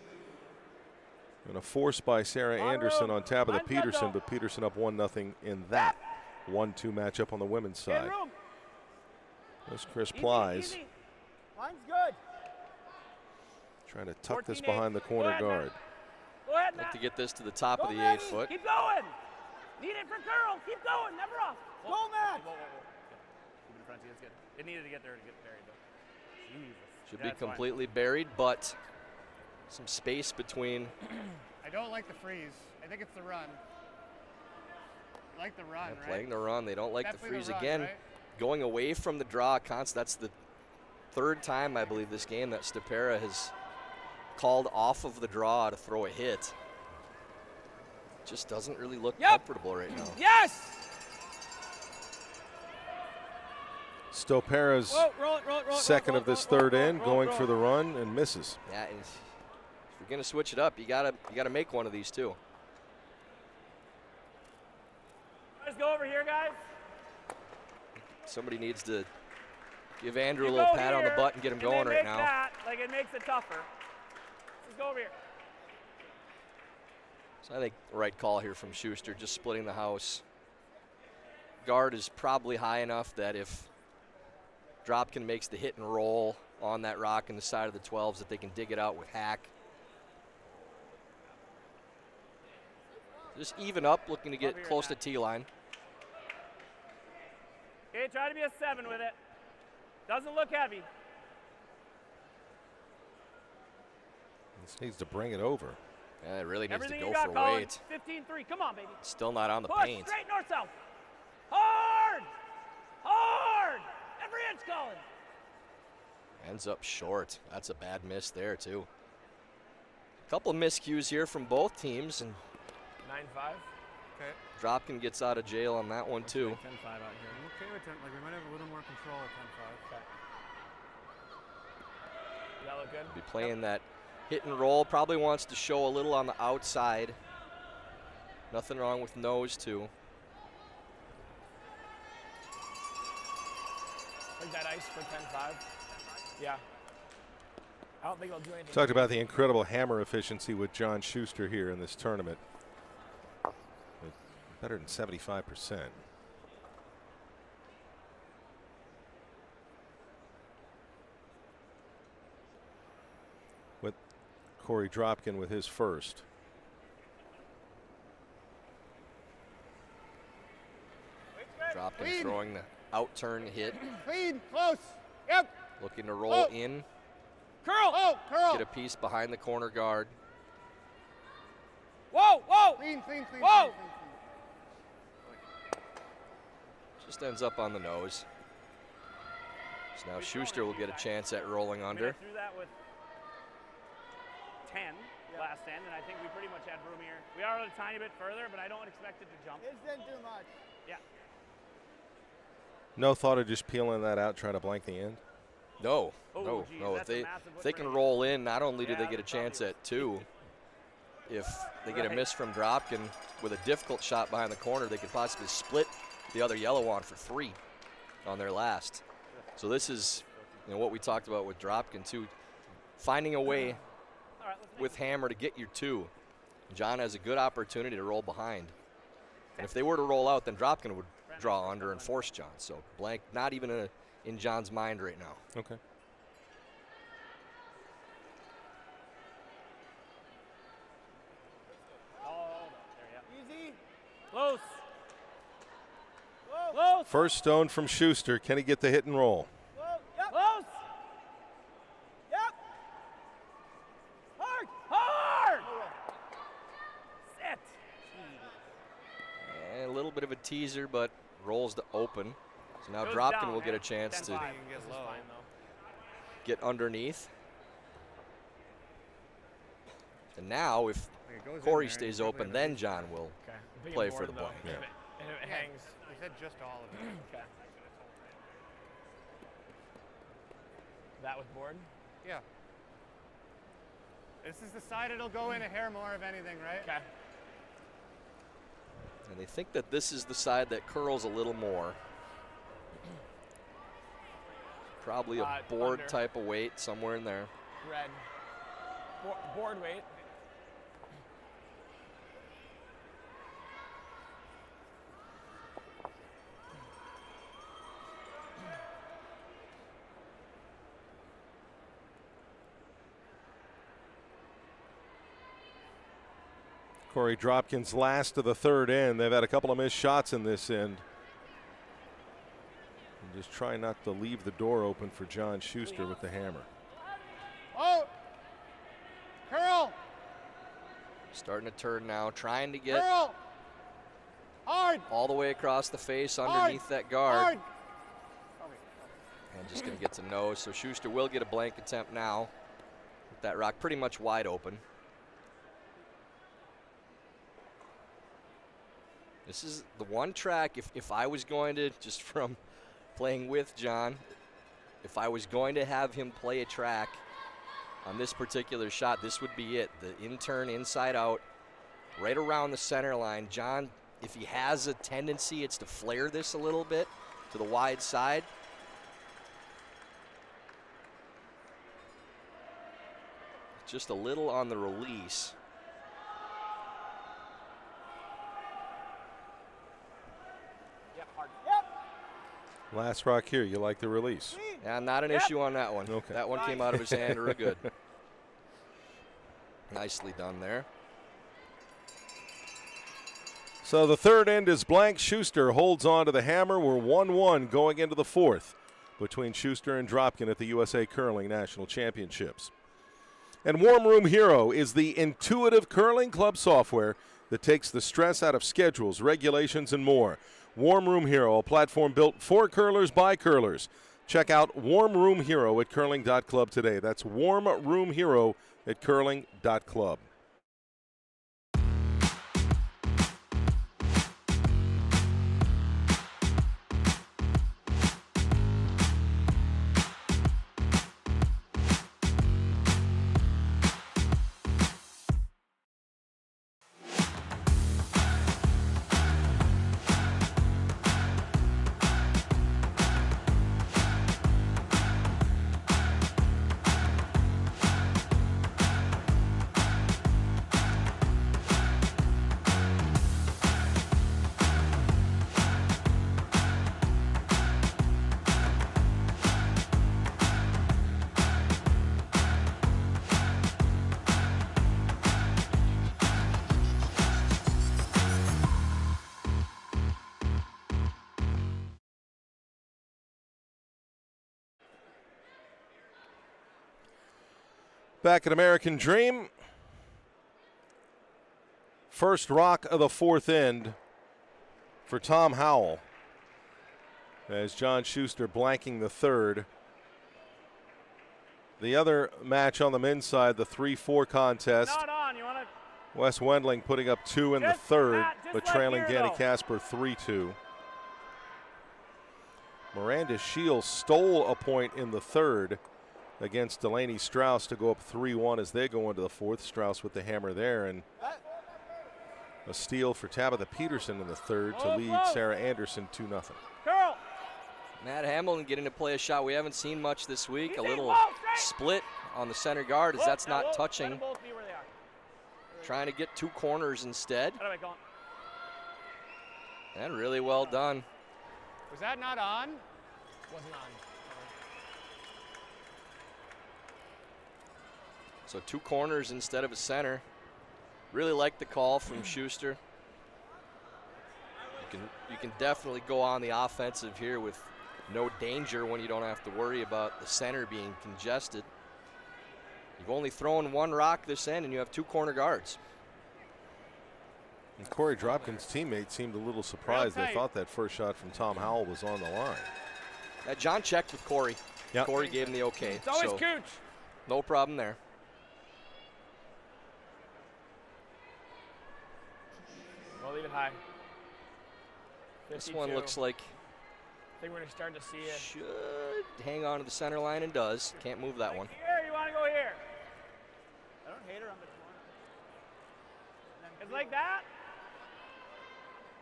And a force by Sarah Anderson on Tabitha Line's good, Peterson, though. but Peterson up 1-0 in that 1-2 matchup on the women's Get side. room. There's Chris Easy, Plies easy. Line's good. trying to tuck this 14-8. behind the corner Go ahead, guard. Matt. Go ahead, Like Matt. to get this to the top of Go, the Maddie. 8-foot. Keep going. Need it for curl. Keep going. Never off. Go, Matt. Whoa, whoa, whoa. Keep it in front of you. That's good. It needed to get there to get buried, though. Jesus. Should Yeah, be it's fine. completely buried, but some space between. I don't like the freeze. I think it's the run. You like the run, They're right? playing the run. They don't like Definitely the freeze run, again. right? Going away from the draw. That's the third time, I believe, this game that Stepera has called off of the draw to throw a hit. Just doesn't really look Yep. comfortable right now. Yes. Stopera's second of this third in, going for the run and misses. Yeah, and if you're going to switch it up, you gotta make one of these too. Let's go over here, guys. Somebody needs to give Andrew a little pat on the butt and get him going right now. That, like it makes it tougher. Let's go over here. So I think the right call here from Shuster, just splitting the house. Guard is probably high enough that if Dropkin makes the hit and roll on that rock in the side of the 12s, that they can dig it out with hack. Just even up, looking to get close to T-line. Okay, try to be a 7 with it. Doesn't look heavy. This needs to bring it over. Yeah, it really needs Everything to you go got, for Colin. weight. 15-3, come on, baby. Still not on the Push, paint. straight north-south. Hard! Hard! Every inch, Colin. Ends up short. That's a bad miss there, too. A couple of miscues here from both teams, and 9-5. Okay. Dropkin gets out of jail on that one, too. 10-5 out here. I'm okay with 10. Like we might have a little more control at 10-5. Okay. Does that look good? Be playing that hit and roll. Probably wants to show a little on the outside. Nothing wrong with nose, too. Like that ice for 10-5. Yeah. I don't think it'll do anything. Talked about the incredible hammer efficiency with John Shuster here in this tournament. Better than 75%. With Korey Dropkin with his first. Dropkin throwing the out-turn hit. Clean, close. Yep. Looking to roll in. Curl. Oh, curl. Get a piece behind the corner guard. Whoa, whoa! Clean, clean, clean. Whoa! Clean, clean, Just ends up on the nose. So now Shuster will get a chance at rolling I under. threw that with 10 last end, and I think we pretty much had room here. We are a tiny bit further, but I don't expect it to jump. It didn't do much. Yeah. No thought of just peeling that out, trying to blank the end? No, Oh, geez, no. that's a massive If they can footprint. roll in, not only do Yeah, they get a that's probably chance at 2, if they get a Right. miss from Dropkin with a difficult shot behind the corner, they could possibly split the other yellow on for 3 on their last. So this is, what we talked about with Dropkin too, finding a way All right, let's make with hammer to get your 2. John has a good opportunity to roll behind. And if they were to roll out, then Dropkin would draw under and force John. So blank, not even in John's mind right now. Okay. Easy. Close. Close. First stone from Shuster. Can he get the hit and roll? Yep. Close. Yep. Hard. Hard. Sit. And a little bit of a teaser, but rolls to open. So now Goes Dropkin down, will get a 10-5. chance to This is low. fine, though. get underneath. And now if Like it goes in Korey there, stays and open, probably then have a- John will Big play and for the board, blank. though. Yeah. And it Yeah. hangs. They said just all of it. Okay. That with board? Yeah. This is the side it'll go in a hair more of anything, right? Okay. And they think that this is the side that curls a little more. Probably a board under. type of weight somewhere in there. Red. Board weight. Korey Dropkin's last of the third end. They've had a couple of missed shots in this end. And just try not to leave the door open for John Shuster with the hammer. Oh! Curl! Starting to turn now, trying to get Curl! Hard! all the way across the face underneath that guard. Hard! And just going to get to nose. So Shuster will get a blank attempt now with that rock pretty much wide open. This is the one track, if I was going to, just from playing with John. If I was going to have him play a track on this particular shot, this would be it. The in-turn, inside out, right around the center line. John, if he has a tendency, it's to flare this a little bit to the wide side. Just a little on the release. Last rock here, you like the release? Yeah, not an issue on that one. Okay. That one came out of his hand real good. Nicely done there. So the third end is blank. Shuster holds on to the hammer. We're 1-1 going into the fourth between Shuster and Dropkin at the USA Curling National Championships. And Warm Room Hero is the intuitive curling club software that takes the stress out of schedules, regulations, and more. Warm Room Hero, a platform built for curlers by curlers. Check out Warm Room Hero at curling.club today. That's Warm Room Hero at curling.club. Back at American Dream. First rock of the fourth end for Tom Howell, as John Shuster blanking the third. The other match on the men's side, the 3-4 contest. Not on. You want to? Wes Wendling putting up 2 in the third, Matt, just but like trailing here, Danny though. Casper 3-2. Miranda Shields stole a point in the third against Delaney Strauss to go up 3-1 as they go into the fourth. Strauss with the hammer there, and a steal for Tabitha Peterson in the third to lead Sarah Anderson 2-0. Curl. Matt Hamilton getting to play a shot we haven't seen much this week. Easy, A little ball, straight. split on the center guard as Whoa, that's now, not whoa, let touching. them both be where they are. Trying to get 2 corners instead. How do I go? And really well done. Was that not on? Wasn't on. So 2 corners instead of a center. Really like the call from Shuster. You can definitely go on the offensive here with no danger when you don't have to worry about the center being congested. You've only thrown 1 rock this end and you have 2 corner guards. And Korey Dropkin's teammates seemed a little surprised. They thought that first shot from Tom Howell was on the line. John checked with Korey. Yep. Korey gave him the okay. It's always so Cooch. no problem there. We'll leave it high. This one 52. looks like I think we're gonna start to see it. should hang on to the center line and does. Can't move that one. Here, you want to go here? I don't hate her on the corner. It's like that.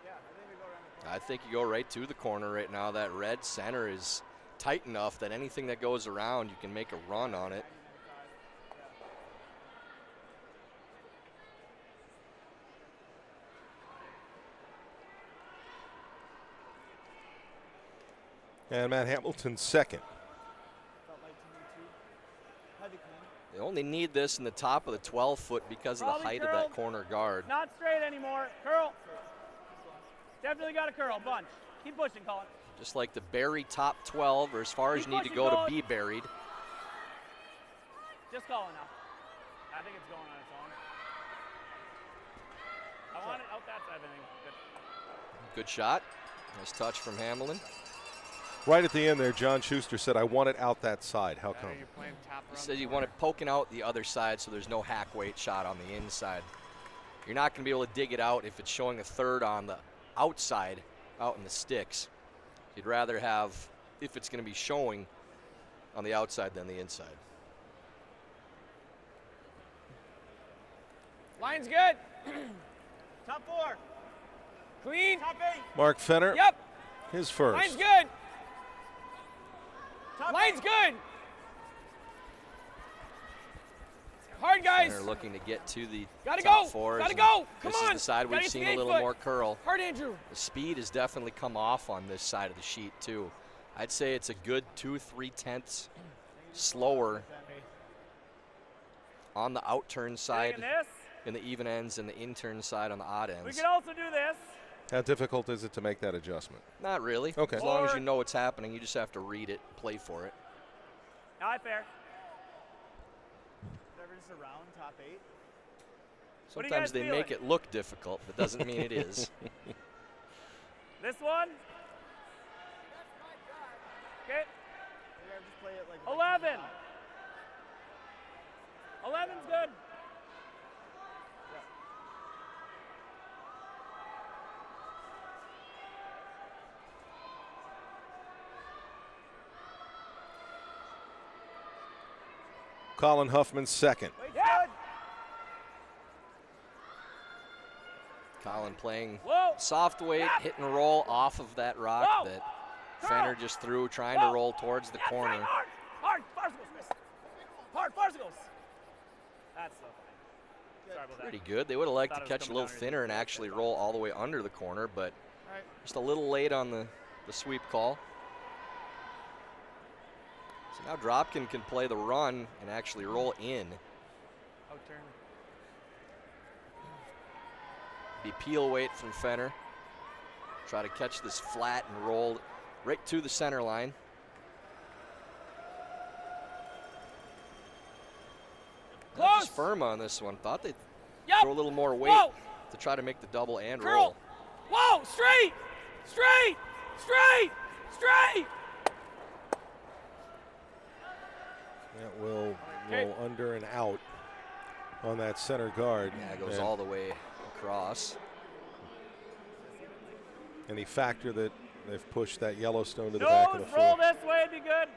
Yeah, I think we go around the corner. I think you go right to the corner right now. That red center is tight enough that anything that goes around, you can make a run on it. And Matt Hamilton second. Felt like to me too. Heavy clean. They only need this in the top of the 12-foot because of the Probably height of that corner guard. Not straight anymore. Curl. Definitely got to curl. Bunch. Keep pushing, Colin. Just like the bury top 12 or as far as you need to go to be buried. Just call enough. I think it's going on its own. I want it out that side, I think. Good shot. Nice touch from Hamilton. Right at the end there, John Shuster said, I want it out that side. How come? You're playing top He around said the you want corner. it poking out the other side so there's no hack weight shot on the inside. You're not going to be able to dig it out if it's showing a third on the outside, out in the sticks. You'd rather have if it's going to be showing on the outside than the inside. Line's good. Top 4. Clean. Top 8. Mark Fenner, Yep. his first. Line's good. Top Line's 8. good. Hard, guys. They're looking to get to the Gotta top go. fours. Gotta and go. Come this on. is the side Gotta we've get seen the a little 8 foot. more curl. Hard, Andrew. The speed has definitely come off on this side of the sheet too. I'd say it's a good 2-3 slower on the outturn side Taking this. in the even ends and the in-turn side on the odd We ends. can also do this. How difficult is it to make that adjustment? Not really. Okay. As long as Or- you know what's happening, you just have to read it, play for it. Aye, fair. Whatever, just around top 8. What are you Sometimes guys they feeling? make it look difficult, but doesn't mean it is. This one. Okay. Just play it like 11. 11's good. Colin Huffman second. Yeah. Colin playing Whoa. soft weight, hit and roll off of that rock Whoa. that Girl. Fenner just threw, trying Whoa. to roll towards the That's right, corner. hard. Hard. Farcicles, Chris. Hard. Farcicles. That's so fine. Sorry about Pretty that. good. They would have liked Thought to it was catch a coming little down thinner and underneath. actually roll all the way under the corner, but All right. just a little late on the sweep call. So now Dropkin can play the run and actually roll in. Outturn. Be peel weight from Fenner. Try to catch this flat and roll right to the center line. Not Close. just firm on this one. Thought they'd Yep. throw a little more weight Whoa. to try to make the double and Curl. roll. Whoa. Straight. Straight. Straight. Straight. That will Okay. roll under and out on that center guard. Yeah, it goes and all the way across. Any factor that they've pushed that Yellowstone to the back of the Nose, roll floor. this way, it'd be good.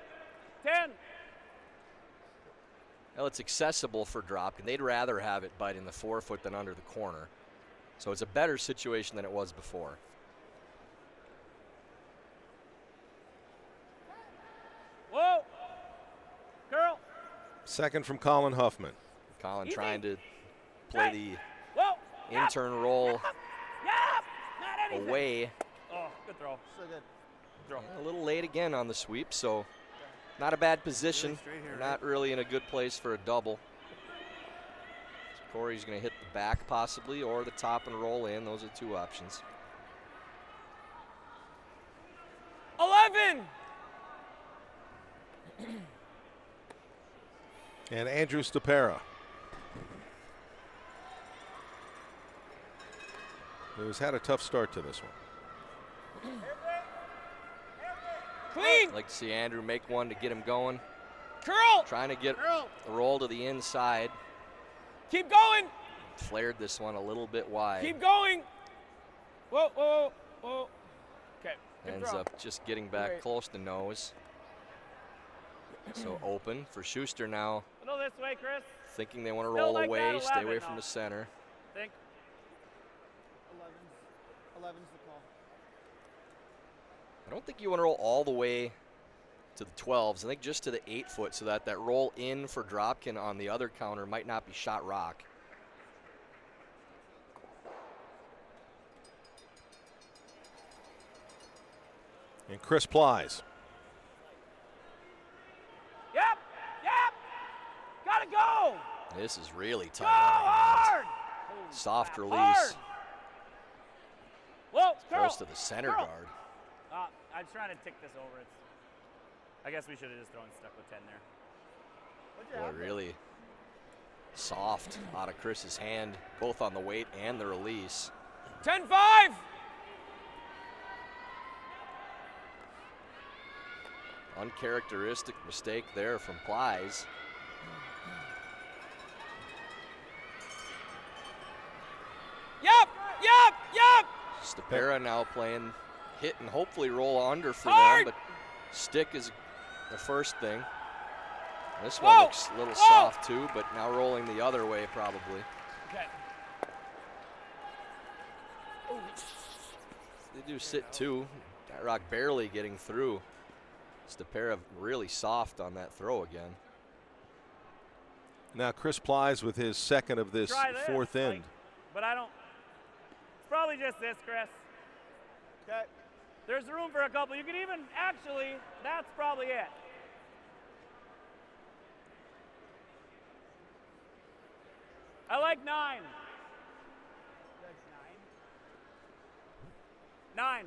10. Well, it's accessible for Dropkin. They'd rather have it bite in the forefoot than under the corner. So it's a better situation than it was before. Whoa. Curl. Second from Colin Huffman. Colin Easy. trying to play Hey. the Whoa. in-turn roll Yep. Not anything. away. Oh, good throw. So good. Throw. A little late again on the sweep, so not a bad position. straight here, They're not really in a good place for a double. So Korey's going to hit the back possibly or the top and roll in. Those are two options. 11. And Andrew Stapera. Who's had a tough start to this one. Clean. I'd like to see Andrew make one to get him going. Curl. Trying to get Curl. the roll to the inside. Keep going. Flared this one a little bit wide. Keep going. Whoa, whoa, whoa. Okay. Good Ends throw. up just getting back Great. close to nose. So open for Shuster now, A little this way, Chris. thinking they want to Still roll like away, that, stay 11 away from now. the center. Think. 11's the call. I don't think you want to roll all the way to the 12s. I think just to the 8 foot so that that roll in for Dropkin on the other counter might not be shot rock. And Chris Plies. Yep. Yep. Gotta go. This is really Go tight. on the hands. hard. Soft crap, release. hard. Whoa. Curl. Close to the center Curl. guard. I'm trying to tick this over. I guess we should have just thrown stuck with 10 there. What'd you Boy, have there? really soft out of Chris's hand, both on the weight and the release. 10-5. Uncharacteristic mistake there from Plies. Yep. Yep. Yep. Stapera now playing hit and hopefully roll under for Hard. them, but Stick is the first thing. This one looks a little soft too, but now rolling the other way probably. Okay. They do sit too. That rock barely getting through. Just a pair of really soft on that throw again. Now Chris Plies with his second of this fourth end. But I don't. It's probably just this, Chris. Okay. There's room for a couple. You can even actually. That's probably it. I like 9. That's 9. 9.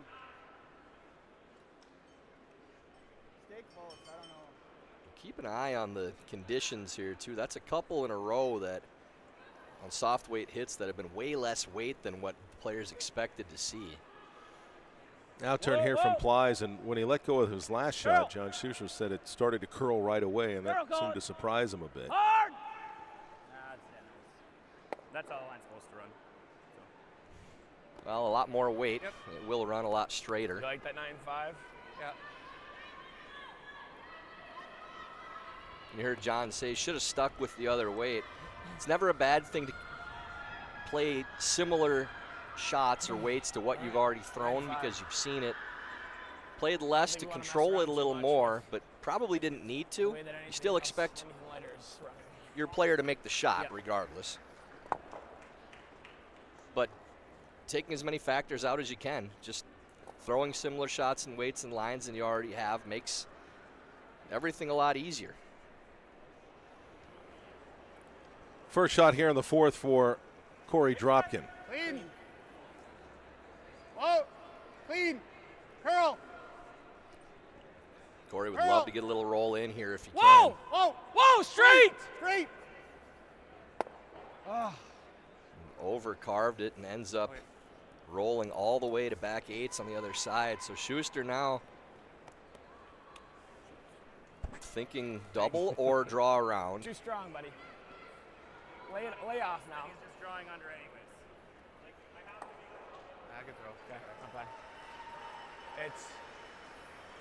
Stay close. I don't know. Keep an eye on the conditions here too. That's a couple in a row that on soft weight hits that have been way less weight than what players expected to see. Now turn here from Plies, and when he let go of his last shot, John Schuster said it started to curl right away, and that seemed to surprise him a bit. Hard! That's how the line's supposed to run. Well, a lot more weight. It will run a lot straighter. You like that 9.5? Yeah. You heard John say should have stuck with the other weight. It's never a bad thing to play similar shots or weights to what you've already thrown because you've seen it. Played less to control it a little more, but probably didn't need to. You still expect your player to make the shot regardless. But taking as many factors out as you can, just throwing similar shots and weights and lines than you already have makes everything a lot easier. First shot here in the fourth for Korey Dropkin. Clean. Whoa. Clean. Curl. Korey would love to get a little roll in here if you Whoa! can. Whoa. Whoa, straight! Straight. Over carved it and ends up rolling all the way to back eights on the other side. So Schuster now thinking double or draw around. Too strong, buddy. Lay off now. He's just drawing under anyways. Like, I have to be. I can throw. Okay, not bad. It's.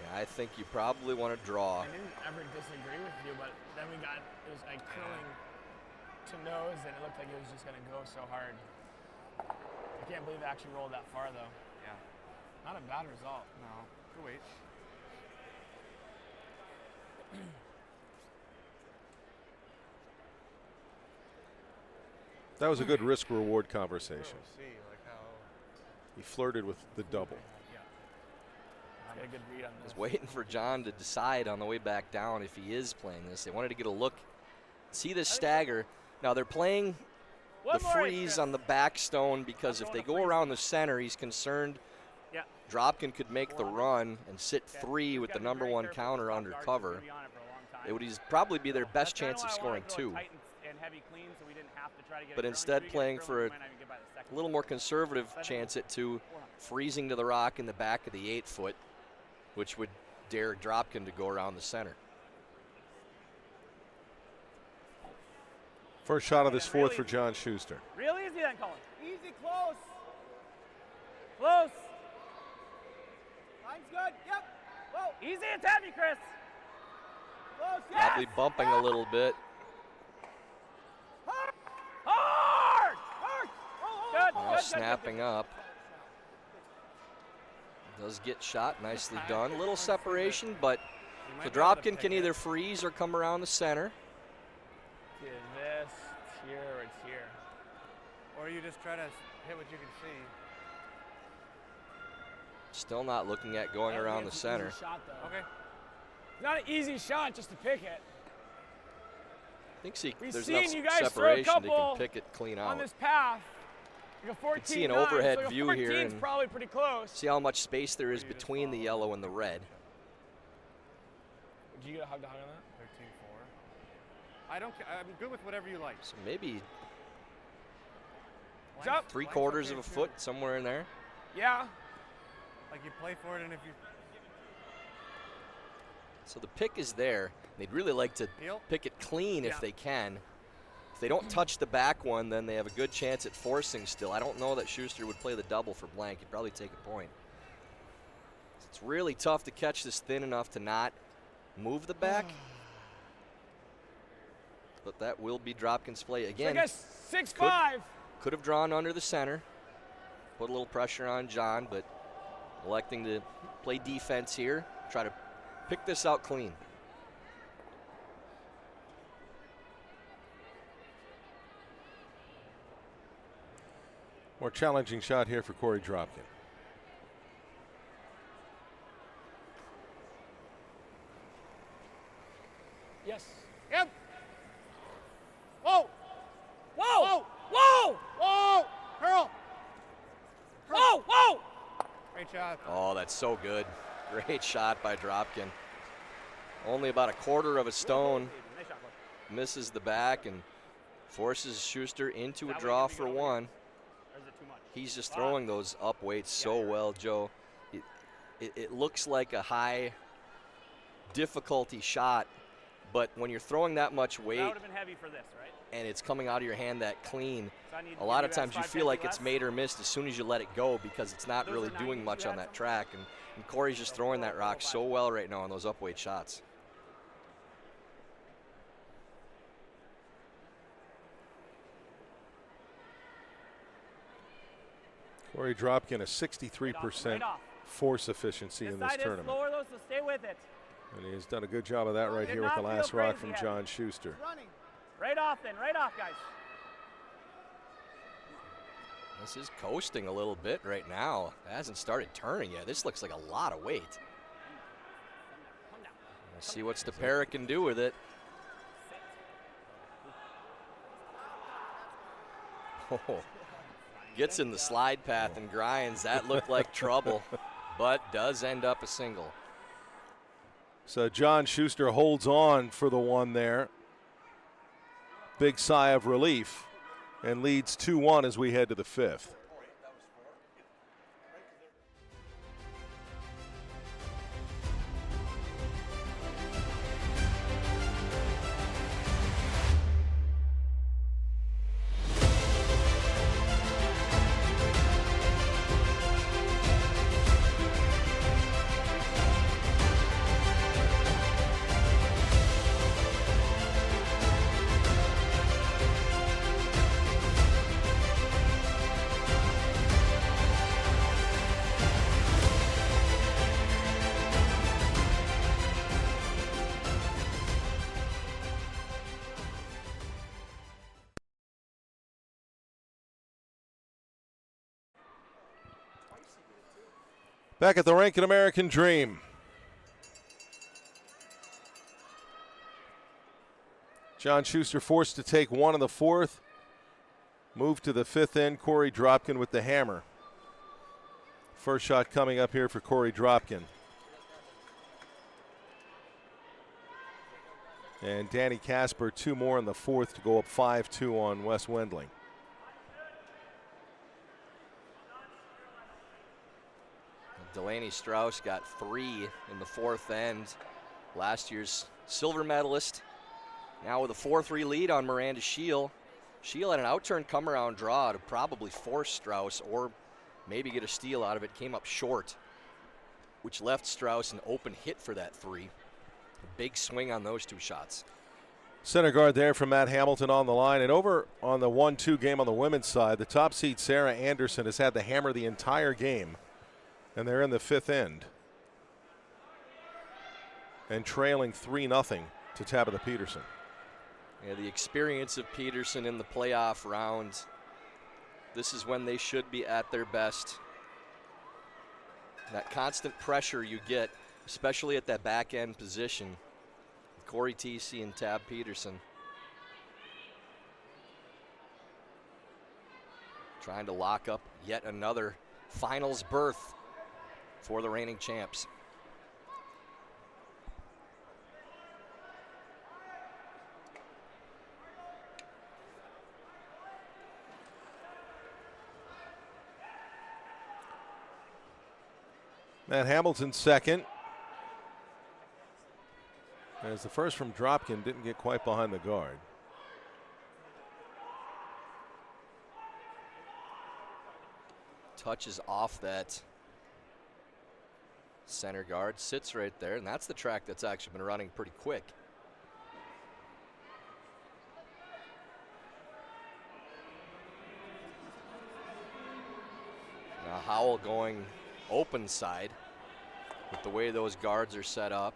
Yeah, I think you probably want to draw. I didn't ever disagree with you, but then it was like curling to nose, and it looked like it was just gonna go so hard. I can't believe it actually rolled that far though. Yeah. Not a bad result. No. Good weight. That was a good risk-reward conversation. See, like how. He flirted with the double. Got a good read on I this. was waiting for John to decide on the way back down if he is playing this. They wanted to get a look, see this stagger. Now they're playing the freeze on the back stone because if they go around the center, he's concerned Dropkin could make the run and sit 3 with the #1 counter under cover. It would probably be their best chance of scoring 2. But instead playing for a little more conservative chance at 2, freezing to the rock in the back of the 8-foot, which would dare Dropkin to go around the center. First shot of this fourth for John Schuster. Real easy then, Colin. Easy. Close. Close. Line's good. Yep. Whoa. Easy. It's heavy, Chris. Close. Probably bumping a little bit. Hard. Hard. Good. Now Good. snapping up. Does get shot, nicely done. A little separation, but so Dropkin can either freeze or come around the center. Is this here or it's here? Or you just try to hit what you can see. Still not looking at going around the center. Shot, though. Okay. Not an easy shot just to pick it. I think We've there's seen enough you guys throw a separation that he couple can pick it clean on out. this path. Like a 14, see an overhead so view here 14's and probably pretty close. See how much space there is between the yellow and the red. Did you get a hug to hug on that? 13-4. I don't. I'm good with whatever you like. So maybe Up. 3/4 of a foot, somewhere in there. Yeah. Like you play for it, and if you. So the pick is there. They'd really like to pick it clean if they can. If they don't touch the back one, then they have a good chance at forcing still. I don't know that Schuster would play the double for blank. He'd probably take a point. It's really tough to catch this thin enough to not move the back. But that will be Dropkin's play again. I guess 6-5. Could have drawn under the center, put a little pressure on John, but electing to play defense here, try to pick this out clean. More challenging shot here for Korey Dropkin. Yes. Yep. Whoa. Whoa! Whoa. Whoa! Whoa. Curl. Whoa! Whoa! Great shot. Oh, that's so good. Great shot by Dropkin. Only about a quarter of a stone. Nice shot, Coach. Misses the back and forces Shuster into a That way draw can we for get over one. Or is it too much? He's just throwing those up weights so you're well, Joe. It looks like a high difficulty shot, but when you're throwing that much That weight would have been heavy for this, right? and it's coming out of your hand that clean, So I need a lot to of give times you guys feel like 550 it's less. made or missed as soon as you let it go because it's not Those really are doing 90s. much You on had that some? track. And Corey's just throwing that rock so well right now on those up weight shots. Korey Dropkin, a 63% Right off. force efficiency This in this side is tournament. slower though, so stay with it. And he's done a good job of that right Did here with the not last feel rock crazy from yet. John Shuster. Running. Right off then, right off, guys. This is coasting a little bit right now. It hasn't started turning yet. This looks like a lot of weight. Come down. Let's see what Stepera can do with it. Oh, gets in the slide path and grinds. That looked like trouble, but does end up a single. So John Shuster holds on for the one there. Big sigh of relief and leads 2-1 as we head to the fifth. Back at the Rink and American Dream. John Shuster forced to take one in the fourth. Move to the fifth end. Korey Dropkin with the hammer. First shot coming up here for Korey Dropkin. And Danny Casper, two more in the fourth to go up 5-2 on Wes Wendling. Delaney Strauss got 3 in the fourth end. Last year's silver medalist. Now with a 4-3 lead on Miranda Scheel. Scheel had an outturn come around draw to probably force Strauss or maybe get a steal out of it. Came up short, which left Strauss an open hit for that 3. A big swing on those 2 shots. Center guard there from Matt Hamilton on the line. And over on the 1-2 game on the women's side, the top seed Sarah Anderson has had the hammer the entire game. And they're in the fifth end. And trailing 3-0 to Tabitha Peterson. Yeah, the experience of Peterson in the playoff round. This is when they should be at their best. That constant pressure you get, especially at that back end position. Corey TC and Tab Peterson. Trying to lock up yet another finals berth for the reigning champs. Matt Hamilton second. As the first from Dropkin didn't get quite behind the guard. Touches off that Center guard sits right there, and that's the track that's actually been running pretty quick. Now Howell going open side with the way those guards are set up.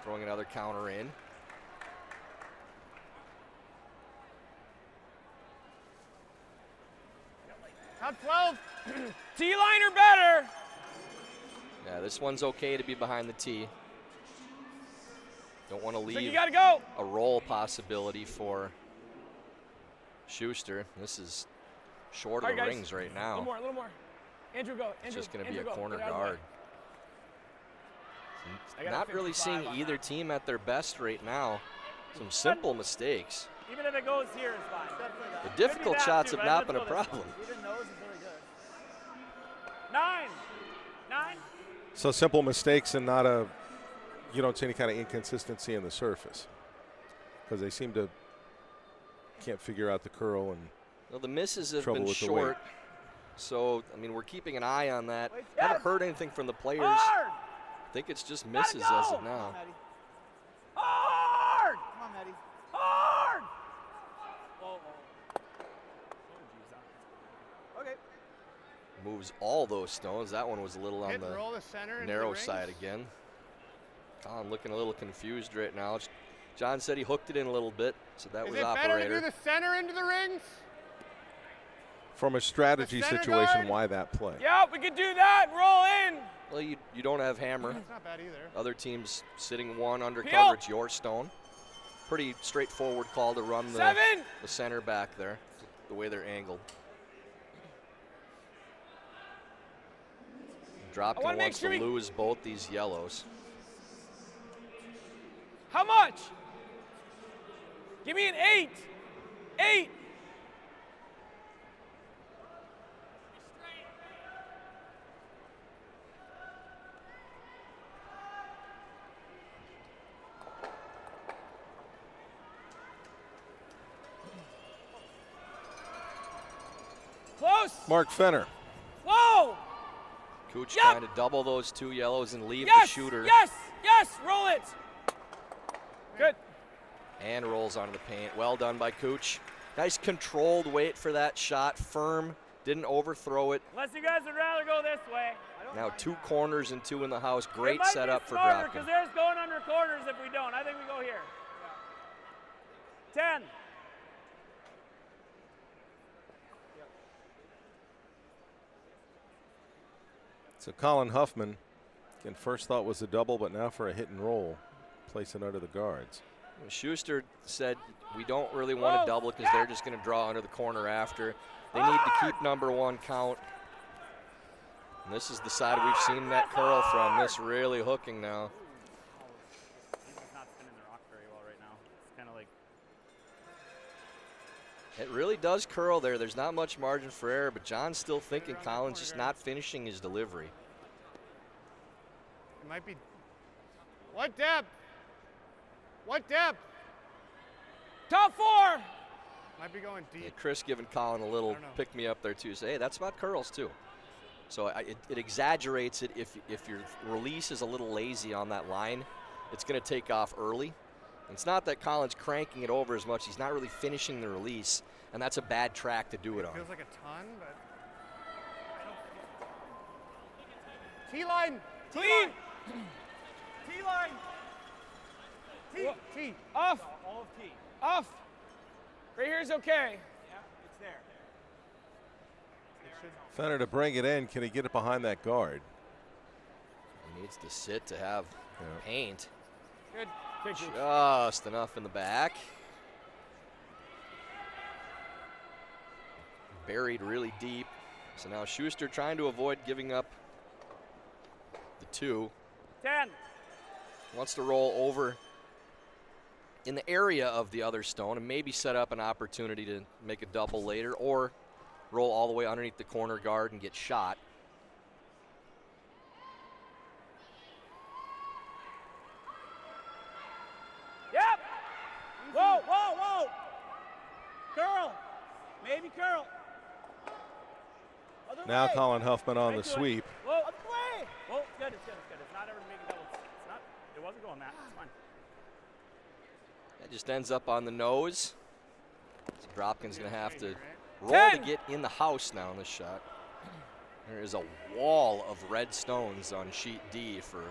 Throwing another counter in. Top 12. T-line or better. Yeah, this one's okay to be behind the tee. Don't want to leave You gotta go. a roll possibility for Shuster. This is short of the guys. rings right A now. little more. Andrew, go. It's Andrew, just going to be Andrew, a go. corner Get out of the way. guard. I got a Not really 55 seeing on either that. team at their best right now. Some simple mistakes. Even if it goes here, it's fine. Definitely The that. difficult that shots too, have but not let's been a go this problem. Even nose is really good. 9. 9. So simple mistakes and not a, you don't see any kind of inconsistency in the surface. Because they seem to can't figure out the curl and Well, the misses have Trouble been with the short. So, I mean, we're keeping an eye on that. Wait, Haven't heard anything from the players. Hard. I think it's just misses as of Come now. on, Maddie. Hard. Come on, Maddie. Hard. Okay. Moves all those stones. That one was a little on Hit and the roll the center into narrow the side rings. again. Colin looking a little confused right now. John said he hooked it in a little bit, so that Is was it better to operator. do the center into the rings? from a strategy The center situation, guard? why that play? Yeah, we could do that. Roll in. Well, you don't have hammer. It's not bad either. Other teams sitting one under Peel. cover. It's your stone. Pretty straightforward call to run the 7. center back there, the way they're angled. Dropkin wanna make wants sure to we- lose both these yellows. How much? Give me an 8. 8. Close. Mark Fenner. Whoa. Cooch Yep. trying to double those two yellows and leave the Yes. shooter. Yes. Yes. Roll it. Good. And rolls onto the paint. Well done by Cooch. Nice controlled wait for that shot. Firm. Didn't overthrow it. Unless you guys would rather go this way. Now 2 corners and 2 in the house. It Great might be setup for smarter Dropkin. because there's going under corners if we don't. I think we go here. 10. So Colin Huffman, again, first thought was a double, but now for a hit and roll, place it under the guards. Schuster said we don't really want to double because they're just going to draw under the corner after. They need to keep number 1 count. And this is the side we've seen that curl from. This really hooking now. He's just not spinning the rock very well right now. It's kind of like It really does curl there. There's not much margin for error, but John's still thinking Colin's just not finishing his delivery. It might be. What depth? What depth? Top 4. Might be going Yeah, deep. Chris giving Colin a little don't know. pick me up there too. Say, hey, that's about curls too. So it exaggerates it if your release is a little lazy on that line. It's going to take off early. It's not that Colin's cranking it over as much. He's not really finishing the release, and that's a bad track to do it on. Feels like a ton, but. T-line. Clean. T-line. T. T. Off. All of T. Off. Right here is okay. Yeah, it's there. Fenner to bring it in. Can he get it behind that guard? He needs to sit to have paint. Good. Good. Just enough in the back. Buried really deep. So now Schuster trying to avoid giving up the 2. 10. Wants to roll over in the area of the other stone and maybe set up an opportunity to make a double later or roll all the way underneath the corner guard and get shot. Yep. Whoa, whoa, whoa. Curl. Maybe curl. Other Now way. Colin Huffman on the Right to it. sweep. Whoa, other way. Whoa, wasn't going that. It's fine. That just ends up on the nose. So Dropkin's going to have to roll 10. to get in the house now in this shot. There is a wall of red stones on sheet D for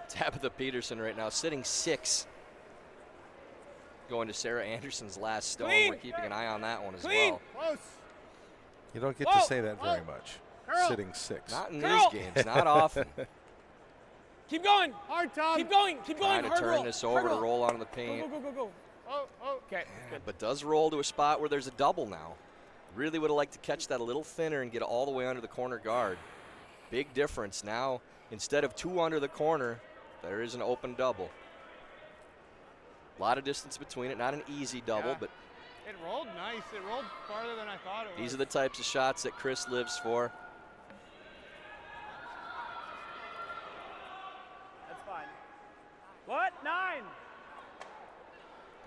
Tabitha Peterson right now, sitting 6. Going to Sarah Anderson's last stone. Clean. We're keeping an eye on that one as Clean. well. Close. You don't get Whoa. to say that very much. Girl. Sitting 6. Not in Girl. these games, not often. Keep going. Hard, Tom. Keep going. Keep going. Trying to Hard turn roll. this Hard over to roll onto the paint. Go, go, go, go, go. Oh, oh. Okay. But does roll to a spot where there's a double now. Really would have liked to catch that a little thinner and get it all the way under the corner guard. Big difference now. Instead of 2 under the corner, there is an open double. A lot of distance between it. Not an easy double, Yeah. but It rolled nice. It rolled farther than I thought it was. these are the types of shots that Chris lives for. That's fine. What? 9.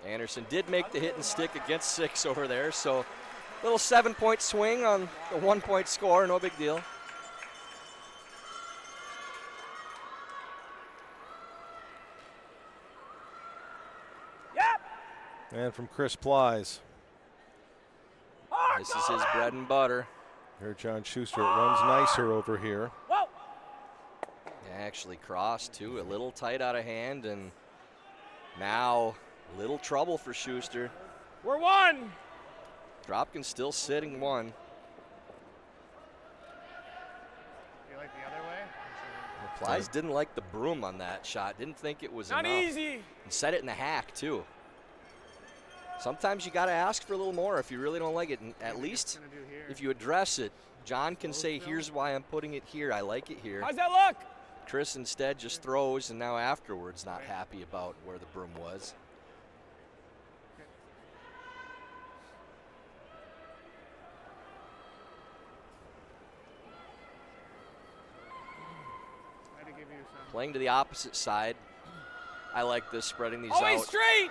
Anderson did make the hit and stick against 6 over there, so little 7-point swing on the 1-point score, no big deal. Yep. And from Chris Plies. This is his bread and butter. Here, John Shuster. It runs nicer over here. Whoa. Actually crossed too, a little tight out of hand, and now a little trouble for Schuster. We're 1. Dropkin still sitting 1. You like the other way? Plies didn't like the broom on that shot. Didn't think it was Not enough. easy. And set it in the hack too. Sometimes you got to ask for a little more if you really don't like it. And at least Gonna do here. if you address it, John can say, here's why I'm putting it here. I like it here. How's that look? Chris instead just throws, and now afterwards not happy about where the broom was. Try to give you some. Playing to the opposite side. I like this, spreading these Always out. straight.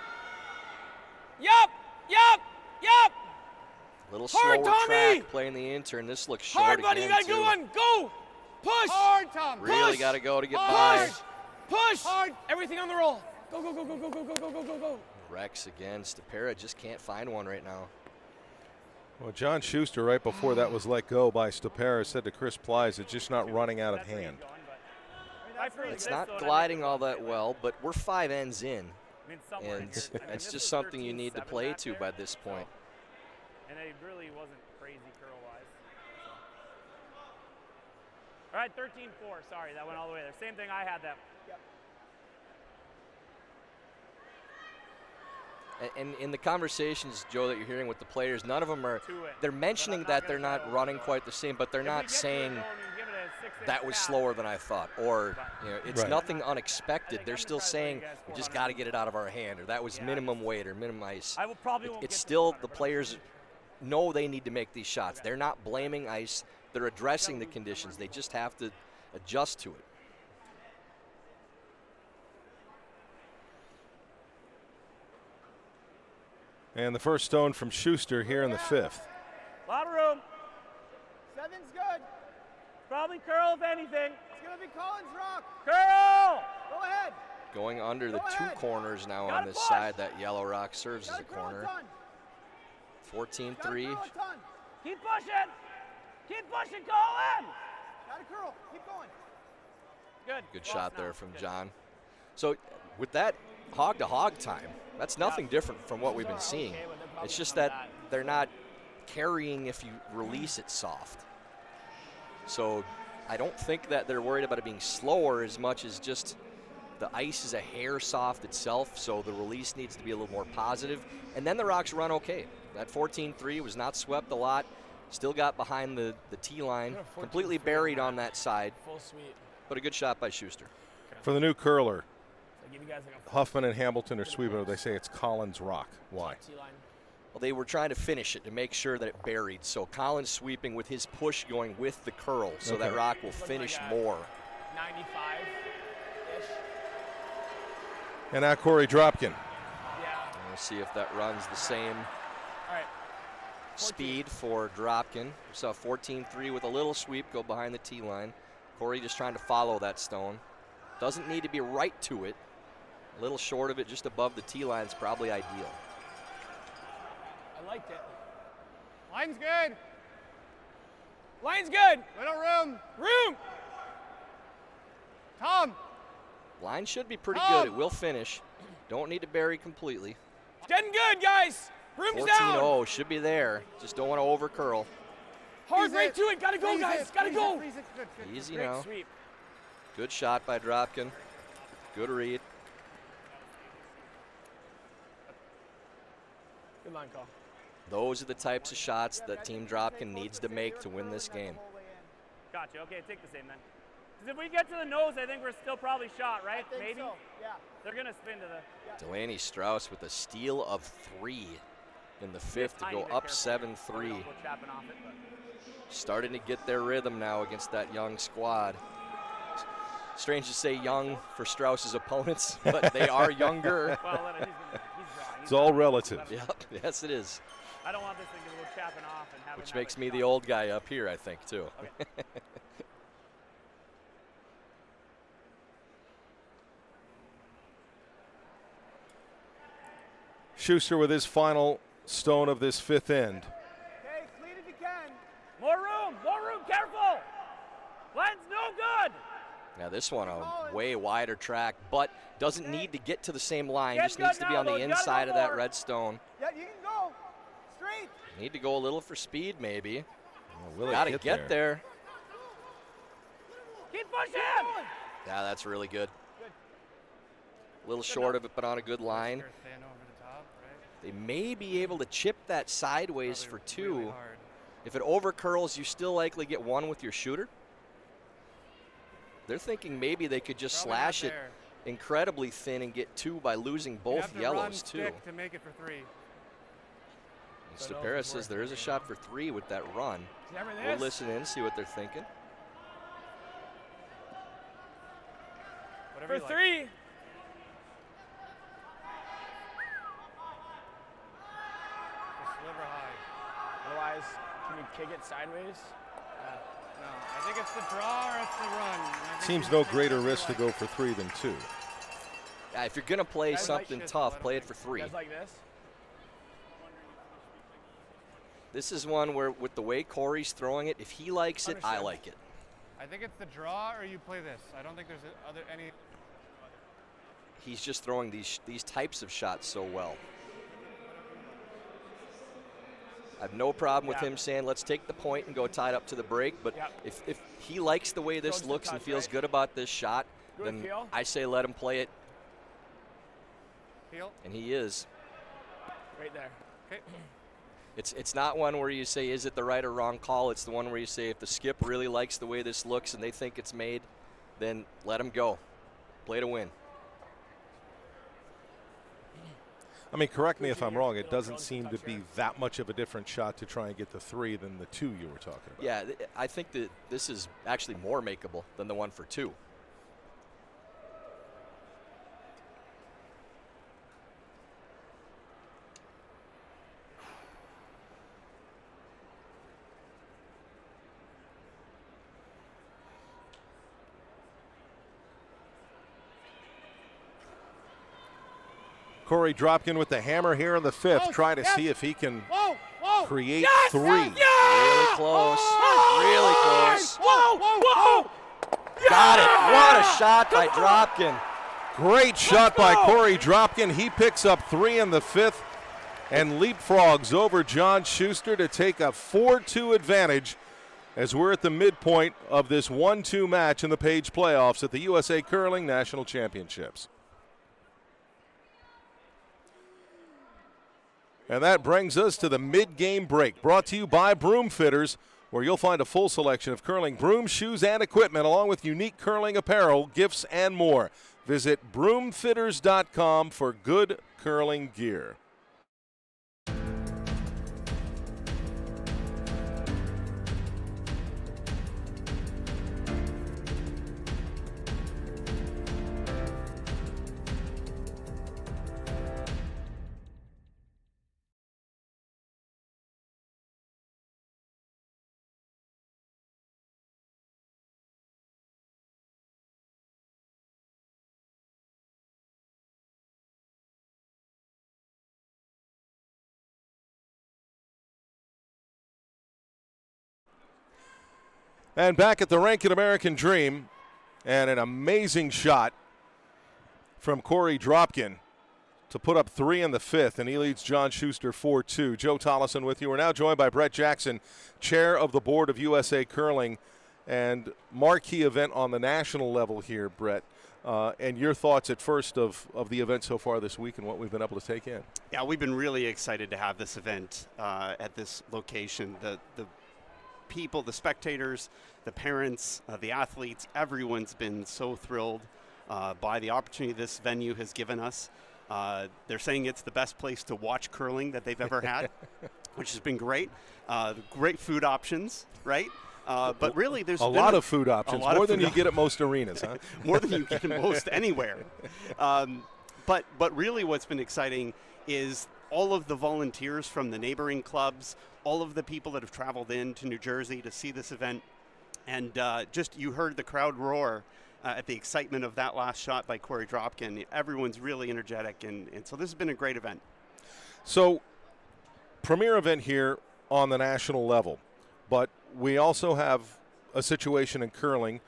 Yup. Yup. Yup. Little Hard, slower Tommy! track, playing the intern. This looks short Hard, buddy. You again, got to go too. on. Go. Push. Hard, Tom. Really Push. got to go to get Hard. by. Push. Hard. Everything on the roll. Go, go, go, go, go, go, go, go, go, go, go. Rex again. Stapera just can't find one right now. Well, John Schuster, right before that was let go by Stapera, said to Chris Plies, it's just not running out of That's where hand. he's going, but I freeze It's this, not so it gliding makes all it that well, but we're 5 ends in. I mean, somewhere in And here. I mean, it's this just is something you need to 13-7 play back to there, by this point. And it really wasn't crazy curl-wise. So. All right, 13-4. Sorry, that went all the way there. Same thing I had that. And in the conversations, Joe, that you're hearing with the players, none of them are, To it. they're mentioning But I'm not that they're gonna not try to running overdo it. quite the same, but they're If we not get to it, saying though, and you give it a 6-inch that was tap, slower than I thought, or you know, it's Right. nothing I unexpected. think They're I'm still gonna try to play saying you guys we just 400. got to get it out of our hand, or that was Yeah, I minimum weight or minimum ice. I will probably won't It's get to still 400, the but I'm players saying- know they need to make these shots. They're not blaming ice. They're addressing the conditions. They just have to adjust to it. And the first stone from Schuster here in the 5th. A lot of room. 7's good. Probably curl if anything. It's going to be Collins Rock. Curl! Go ahead. Going under the Go 2 ahead. corners now on Gotta this push. side, that yellow rock serves as Gotta a curl corner. a ton. 14-3. Gotta curl a ton. Keep pushing! Keep pushing, Colin! Gotta curl. Keep going. Good. Good Cross shot now. there from Good. John. So with that hog-to-hog time, that's nothing different from what we've been seeing. Okay, but they're probably It's just coming that back. they're not carrying if you release it soft. So I don't think that they're worried about it being slower as much as just the ice is a hair soft itself, so the release needs to be a little more positive. And then the rocks run okay. That 14-3 was not swept a lot. Still got behind the tee line, Yeah, 14-3 completely buried on that side, Full sweep. but a good shot by Schuster. For the new curler, So give you guys like a Huffman and Hamilton are sweeping. They say it's Collins Rock. Why? T-line. Well, they were trying to finish it to make sure that it buried. So Collins sweeping with his push going with the curl, so that Okay. rock will Looks like finish a more. 95-ish. And now Korey Dropkin. Yeah. We'll see if that runs the same All right. 14. speed for Dropkin. We saw 14-3 with a little sweep go behind the tee line. Korey just trying to follow that stone. Doesn't need to be right to it. A little short of it, just above the tee line is probably ideal. I liked it. Line's good. Line's good. Little room. Room. Tom. Line should be pretty Tom. good. It will finish. Don't need to bury completely. It's getting good, guys. Room's down. 14-0 should be there. Just don't want to over curl. Hard Freeze right it. to it. Gotta go, Freeze guys. it. Gotta Freeze go. it. Freeze it. Good, good. Easy Great now. sweep. Good shot by Dropkin. Good read. Good line call. Those are the types of shots that Team Dropkin needs to make to win this game. Gotcha. Okay, take the same then. Because if we get to the nose, I think we're still probably shot, right? Maybe. So, yeah. They're gonna spin to the. Delaney Strauss with a steal of 3 in the 5th to Tiny go bit up careful. 7-3. Don't go chapping off it, but. Starting to get their rhythm now against that young squad. Strange to say young for Strauss's opponents, but they are younger. Well, he's drawing. It's all relative. Yep, yes it is. I don't want this thing to go chapping off and having. Which makes me the old guy up here, I think, too. Okay. Shuster with his final stone of this 5th end. Okay, clean if you can. More room, careful. Line's no good. Now this one a way wider track, but doesn't need to get to the same line. Get Just needs good to be now, on the though. You gotta inside go of that more. red stone. Yeah, you can go. Straight. Need to go a little for speed, maybe. Will it Got to get there. Keep pushing. Yeah, that's really good. A little short of it, but on a good line. You're thin over the top, right? They may be able to chip that sideways Probably for 2. really hard. If it over curls, you still likely get 1 with your shooter. They're thinking maybe they could just Probably not slash it there. incredibly thin and get 2 by losing You both have to yellows run too. stick to make it for 3. Stapera says there is a shot for 3 with that run. Never We'll this. listen in, see what they're thinking. Whatever For you like. 3. Just sliver high. Otherwise, can we kick it sideways? No, I think it's the draw or it's the run. And I think Seems you no take greater what you risk to like. go for 3 than 2. Yeah, if you're gonna play Guys like something shit, tough, let 'em play it make for it. 3. Guys like this? This is one where, with the way Corey's throwing it, if he likes it, I Understood. like it. I think it's the draw or you play this. I don't think there's any. He's just throwing these types of shots so well. I have no problem with Yeah. him saying, let's take the point and go tied up to the break. But Yep. if he likes the way this Throws the looks and touch, feels right? good about this shot, Good then feel. I say let him play it, Peel. and he is. Right there. Okay. It's not one where you say, is it the right or wrong call? It's the one where you say, if the skip really likes the way this looks and they think it's made, then let him go. Play to win. I mean, correct me if I'm wrong, it doesn't seem to be that much of a different shot to try and get the 3 than the 2 you were talking about. Yeah, I think that this is actually more makeable than the one for 2. Korey Dropkin with the hammer here in the 5th, Oh, trying to yes. see if he can Whoa, whoa. create Yes, 3. yes, Really close. Really close. Whoa, whoa, whoa. Got it. What a shot by Dropkin. Great shot by Korey Dropkin. He picks up 3 in the 5th and leapfrogs over John Shuster to take a 4-2 advantage as we're at the midpoint of this 1-2 match in the Page playoffs at the USA Curling National Championships. And that brings us to the mid-game break, brought to you by Broom Fitters, where you'll find a full selection of curling brooms, shoes, and equipment, along with unique curling apparel, gifts, and more. Visit broomfitters.com for good curling gear. And back at the Rink at American Dream, and an amazing shot from Korey Dropkin to put up 3 in the 5th, and he leads John Shuster 4-2. Joe Tollison with you. We're now joined by Brett Jackson, chair of the board of USA Curling, and marquee event on the national level here, Brett. And your thoughts at first of the event so far this week and what we've been able to take in. Yeah, we've been really excited to have this event at this location. The people, the spectators, the parents, the athletes, everyone's been so thrilled by the opportunity this venue has given us. They're saying it's the best place to watch curling that they've ever had, which has been great. Great food options, right? But really, there's a lot of food options, more than you get at most arenas, huh? More than you get in most anywhere. But really what's been exciting is all of the volunteers from the neighboring clubs, all of the people that have traveled in to New Jersey to see this event. And just you heard the crowd roar at the excitement of that last shot by Korey Dropkin. Everyone's really energetic, and so this has been a great event. So, premier event here on the national level, but we also have a situation in curling.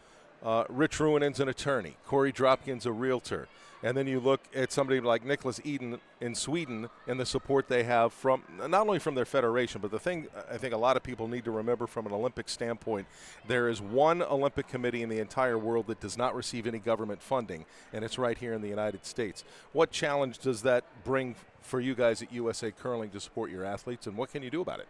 Rich Ruinen's an attorney. Korey Dropkin's a realtor. And then you look at somebody like Nicholas Eden in Sweden and the support they have from not only from their federation, but the thing I think a lot of people need to remember from an Olympic standpoint, there is one Olympic committee in the entire world that does not receive any government funding, and it's right here in the United States. What challenge does that bring for you guys at USA Curling to support your athletes, and what can you do about it?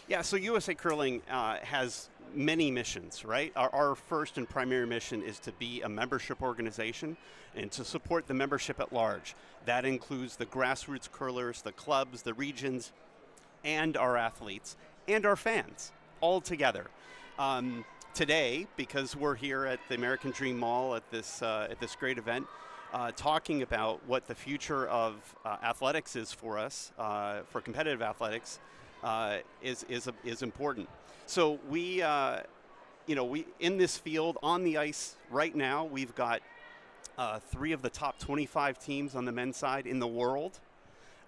Yeah, so USA Curling has many missions, right? Our first and primary mission is to be a membership organization and to support the membership at large. That includes the grassroots curlers, the clubs, the regions, and our athletes, and our fans, all together. Today, because we're here at the American Dream Mall at this great event, talking about what the future of athletics is for us, for competitive athletics, is important. So we in this field on the ice right now, we've got 3 of the top 25 teams on the men's side in the world.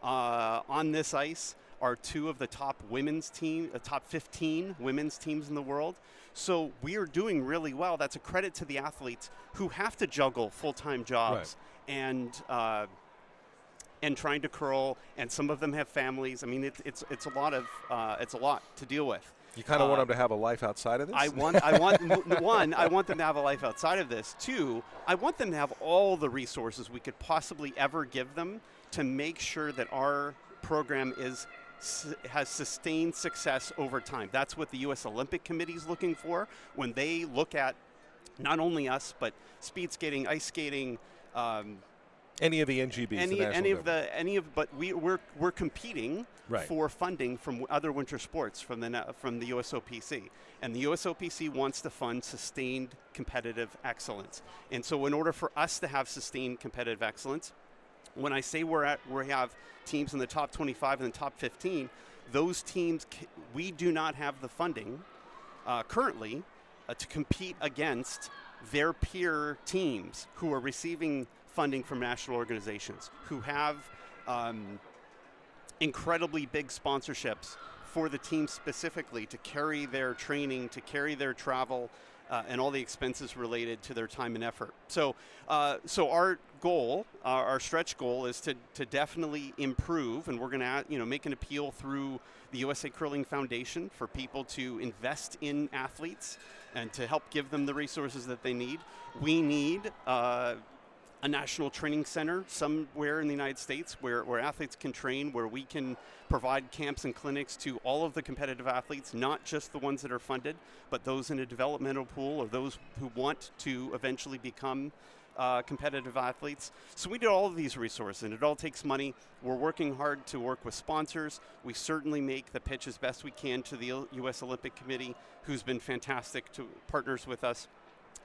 On this ice are 2 of the top women's team, top 15 women's teams in the world. So we are doing really well. That's a credit to the athletes who have to juggle full-time jobs and trying to curl, and some of them have families. I mean, it's a lot to deal with. You kind of want them to have a life outside of this? I want one, I want them to have a life outside of this. 2, I want them to have all the resources we could possibly ever give them to make sure that our program has sustained success over time. That's what the U.S. Olympic Committee is looking for when they look at not only us, but speed skating, ice skating, any of the NGBs, but we're competing for funding from other winter sports from the USOPC, and the USOPC wants to fund sustained competitive excellence. And so, in order for us to have sustained competitive excellence, when I say we have teams in the top 25 and the top 15, those teams we do not have the funding currently to compete against their peer teams who are receiving funding from national organizations, who have incredibly big sponsorships for the team specifically to carry their training, to carry their travel, and all the expenses related to their time and effort. So our goal, our stretch goal, is to definitely improve, and we're going to make an appeal through the USA Curling Foundation for people to invest in athletes and to help give them the resources that they need. We need a national training center somewhere in the United States where athletes can train, where we can provide camps and clinics to all of the competitive athletes, not just the ones that are funded, but those in a developmental pool or those who want to eventually become competitive athletes. So we do all of these resources, and it all takes money. We're working hard to work with sponsors. We certainly make the pitch as best we can to the U.S. Olympic Committee, who's been fantastic to partners with us.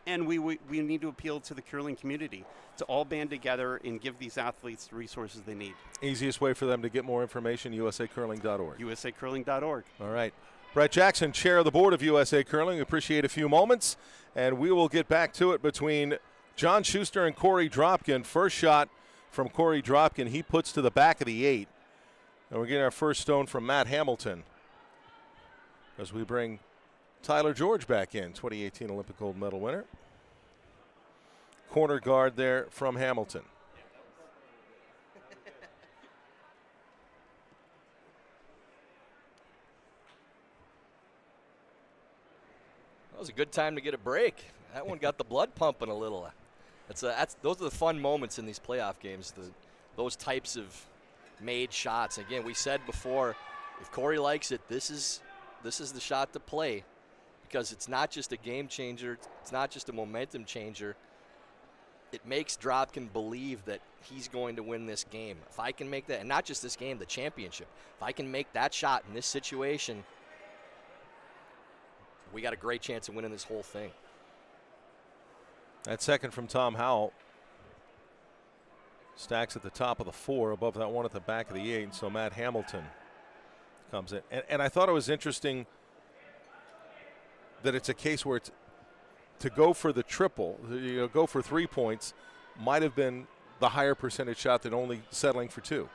And we need to appeal to the curling community to all band together and give these athletes the resources they need. Easiest way for them to get more information, usacurling.org. usacurling.org. All right. Brett Jackson, chair of the board of USA Curling. We appreciate a few moments, and we will get back to it between John Shuster and Korey Dropkin. First shot from Korey Dropkin. He puts to the back of the 8. And we're getting our first stone from Matt Hamilton as we bring Tyler George back in, 2018 Olympic gold medal winner. Corner guard there from Hamilton. That was a good time to get a break. That one got the blood pumping a little. Those are the fun moments in these playoff games, those types of made shots. Again, we said before, if Korey likes it, this is the shot to play, because it's not just a game changer, it's not just a momentum changer. It makes Dropkin believe that he's going to win this game. If I can make that, and not just this game, the championship, if I can make that shot in this situation, we got a great chance of winning this whole thing. That second from Tom Howell stacks at the top of the 4, above that one at the back of the 8. And so Matt Hamilton comes in. And I thought it was interesting that it's a case where it's to go for the triple, go for 3 points, might have been the higher percentage shot than only settling for 2.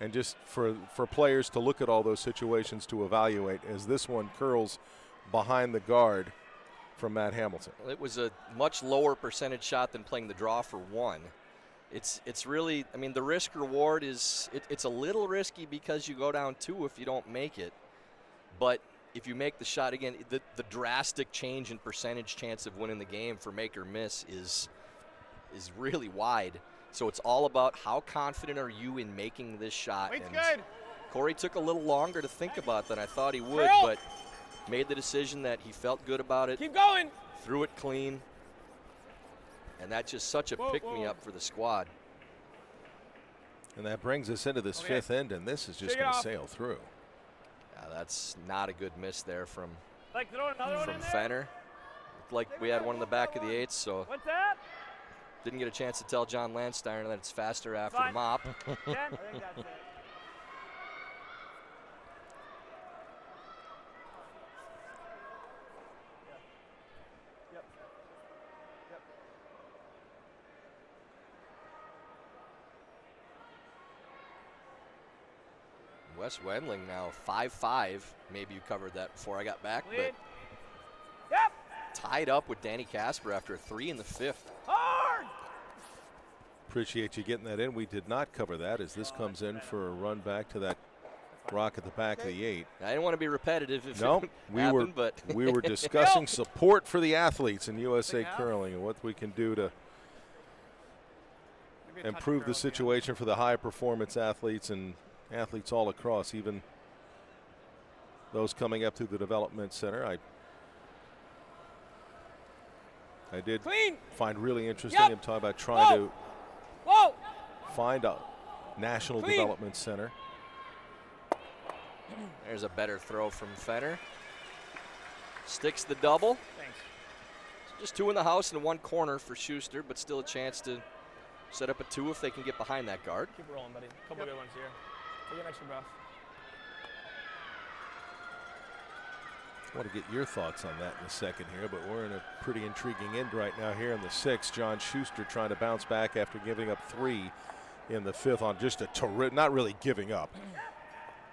And just for players to look at all those situations to evaluate, as this one curls behind the guard from Matt Hamilton. It was a much lower percentage shot than playing the draw for 1. It's really, I mean, the risk reward is, it's a little risky because you go down 2 if you don't make it. But if you make the shot again, the drastic change in percentage chance of winning the game for make or miss is really wide. So it's all about how confident are you in making this shot. Wait's and good. Korey took a little longer to think about than I thought he would, but made the decision that he felt good about it. Keep going. Threw it clean. And that's just such a pick-me-up for the squad. And that brings us into this 5th end, and this is just going to sail through. Yeah, that's not a good miss there from Throw another one in there. Fenner. Looked like we had one in the back of the 8s, so What's that? didn't get a chance to tell John Landsteiner that it's faster after the Fine. mop. 10. I think that's it. Wes Wendling now 5-5. Maybe you covered that before I got back, Lead. but Yep. tied up with Danny Casper after a 3 in the 5th. Hard. Appreciate you getting that in. We did not cover that, as this comes in for a run back to that rock at the back of the 8. I didn't want to be repetitive if No, it we happened, but we were discussing support for the athletes in USA curling and what we can do to improve the situation for the high performance athletes and athletes all across, even those coming up through the development center. I did find really interesting him talking about trying to find a national development center. There's a better throw from Fenner. Sticks the double. Thanks. Just 2 in the house and 1 corner for Shuster, but still a chance to set up a 2 if they can get behind that guard. Keep rolling, buddy. Couple good ones here. Take an extra breath. I want to get your thoughts on that in a second here, but we're in a pretty intriguing end right now here in the 6th. John Shuster trying to bounce back after giving up 3 in the 5th on just a not really giving up.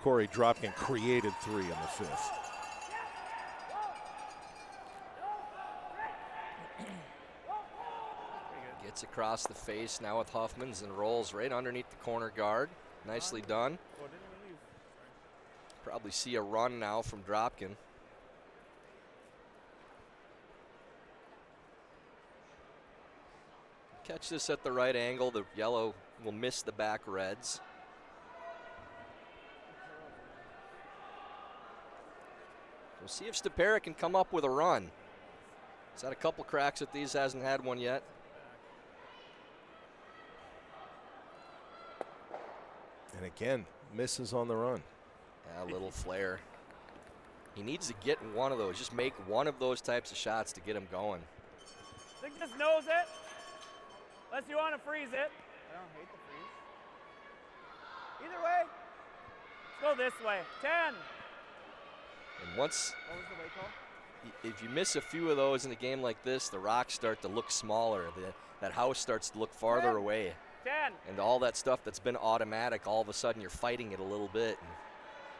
Korey Dropkin created 3 in the 5th. Gets across the face now with Huffmans and rolls right underneath the corner guard. Nicely done. Probably see a run now from Dropkin. Catch this at the right angle. The yellow will miss the back reds. We'll see if Stepera can come up with a run. He's had a couple cracks at these, hasn't had one yet. And again, misses on the run. Yeah, a little flare. He needs to get one of those. Just make one of those types of shots to get him going. I think just knows it. Unless you want to freeze it. I don't hate the freeze. Either way. Let's go this way. 10. And once, What was the way call? if you miss a few of those in a game like this, the rocks start to look smaller. That house starts to look farther 10. away. 10. And all that stuff that's been automatic, all of a sudden you're fighting it a little bit.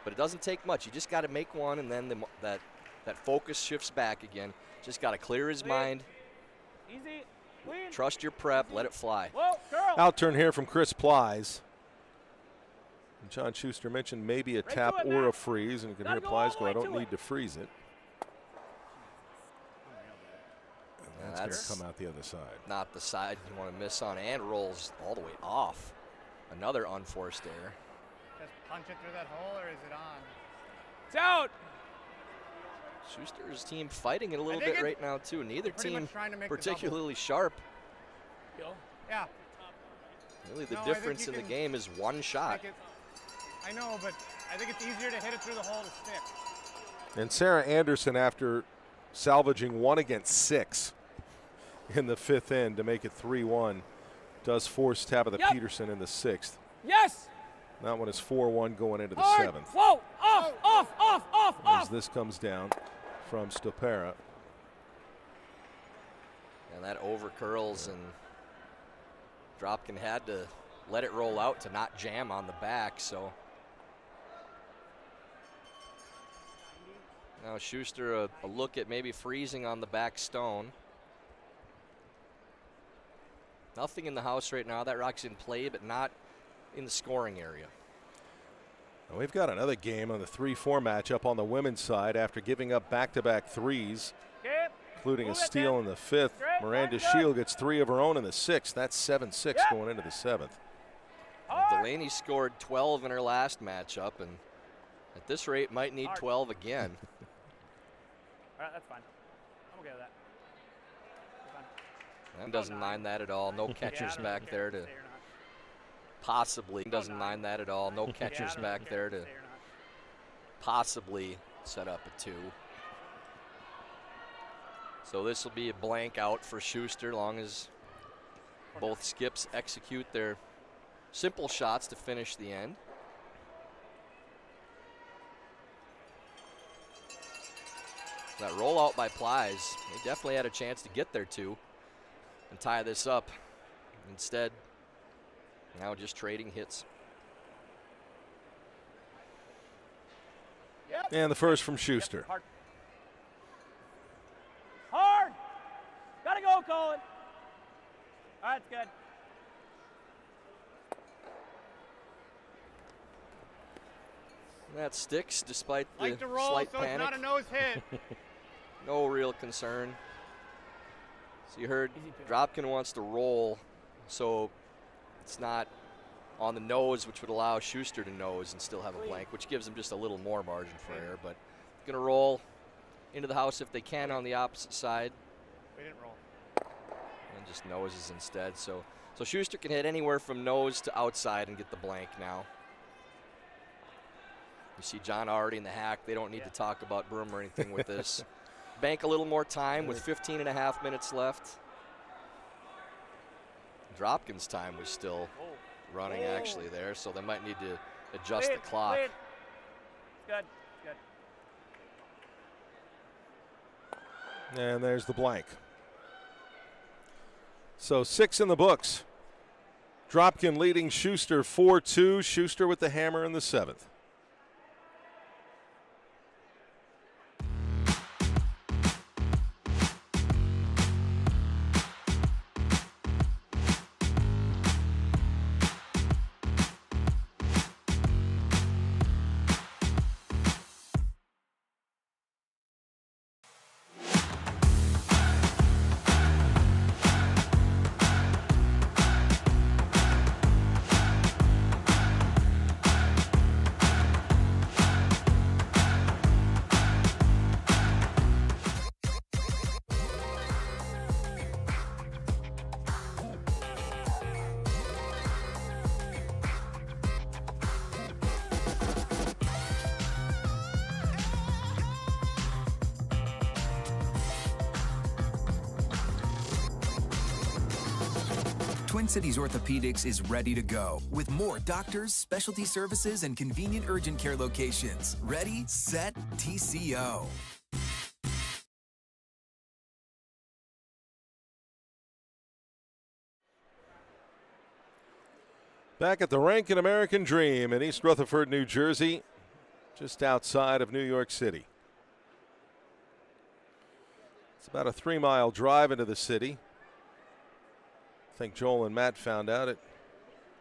But it doesn't take much. You just got to make one, and then that that focus shifts back again. Just got to clear his mind. Easy. Clean. Trust your prep. Let it fly. Whoa, girl. Out turn here from Chris Plies. And John Shuster mentioned maybe a tap to it, or Matt. a freeze, and you can Gotta hear go Plies all the go, way I don't to need it." to freeze it. And that's That's going to come out the other side. not the side you want to miss on, and rolls all the way off. Another unforced error. Just punch it through that hole, or is it on? It's out. Schuster's team fighting it a little think bit it- right now, too. Neither pretty team much trying to make the double. particularly sharp. Yeah. Really, the No, I think difference you in the can game is one shot. Make it, I know, but I think it's easier to hit it through the hole to stick. And Sarah Anderson, after salvaging 1 against 6 in the 5th end to make it 3-1, does force Tabitha Yep. Peterson in the 6th. Yes. That one is 4-1 going into the Hard. 7th. Whoa. Off. As this comes down from Stopera. And that over curls, and Dropkin had to let it roll out to not jam on the back. So now Schuster a look at maybe freezing on the back stone. Nothing in the house right now. That rock's in play, but not in the scoring area. Now we've got another game on the 3-4 matchup on the women's side after giving up back-to-back threes, Okay. including a Move it, steal man. in the 5th. Straight, Miranda line good. Shield gets 3 of her own in the 6th. That's 7-6 Yep. going into the 7th. Hard. Delaney scored 12 in her last matchup, and at this rate might need Hard. 12 again. All right, that's fine. I'm okay with that. That's fine. And doesn't mind that at all. No Yeah, I catchers don't back care there if to you say or not. possibly doesn't mind that at all. No Yeah, I catchers don't back care there if to you say or not. possibly set up a 2. So this will be a blank out for Schuster, long as both skips execute their simple shots to finish the end. That rollout by Plies, they definitely had a chance to get there 2 and tie this up. Instead, now just trading hits. Yep. And the first from Schuster. Hard. Hard. Gotta go, Colin. All right, it's good. That sticks despite the Like to roll, slight so panic. it's not a nose hit. No real concern. So you heard Dropkin wants to roll, so it's not on the nose, which would allow Schuster to nose and still have a blank, which gives them just a little more margin for error. But going to roll into the house if they can on the opposite side, We didn't roll. and just noses instead. So Schuster can hit anywhere from nose to outside and get the blank now. You see John already in the hack. They don't need to talk about broom or anything with this. Bank a little more time with 15.5 minutes left. Dropkin's time was still running actually there, so they might need to adjust the clock. It's good. It's good. And there's the blank. So 6 in the books. Dropkin leading Schuster 4-2. Schuster with the hammer in the 7th. Twin Cities Orthopedics is ready to go with more doctors, specialty services, and convenient urgent care locations. Ready, set, TCO. Back at the Rink and American Dream in East Rutherford, New Jersey, just outside of New York City. It's about a 3-mile drive into the city. I think Joel and Matt found out it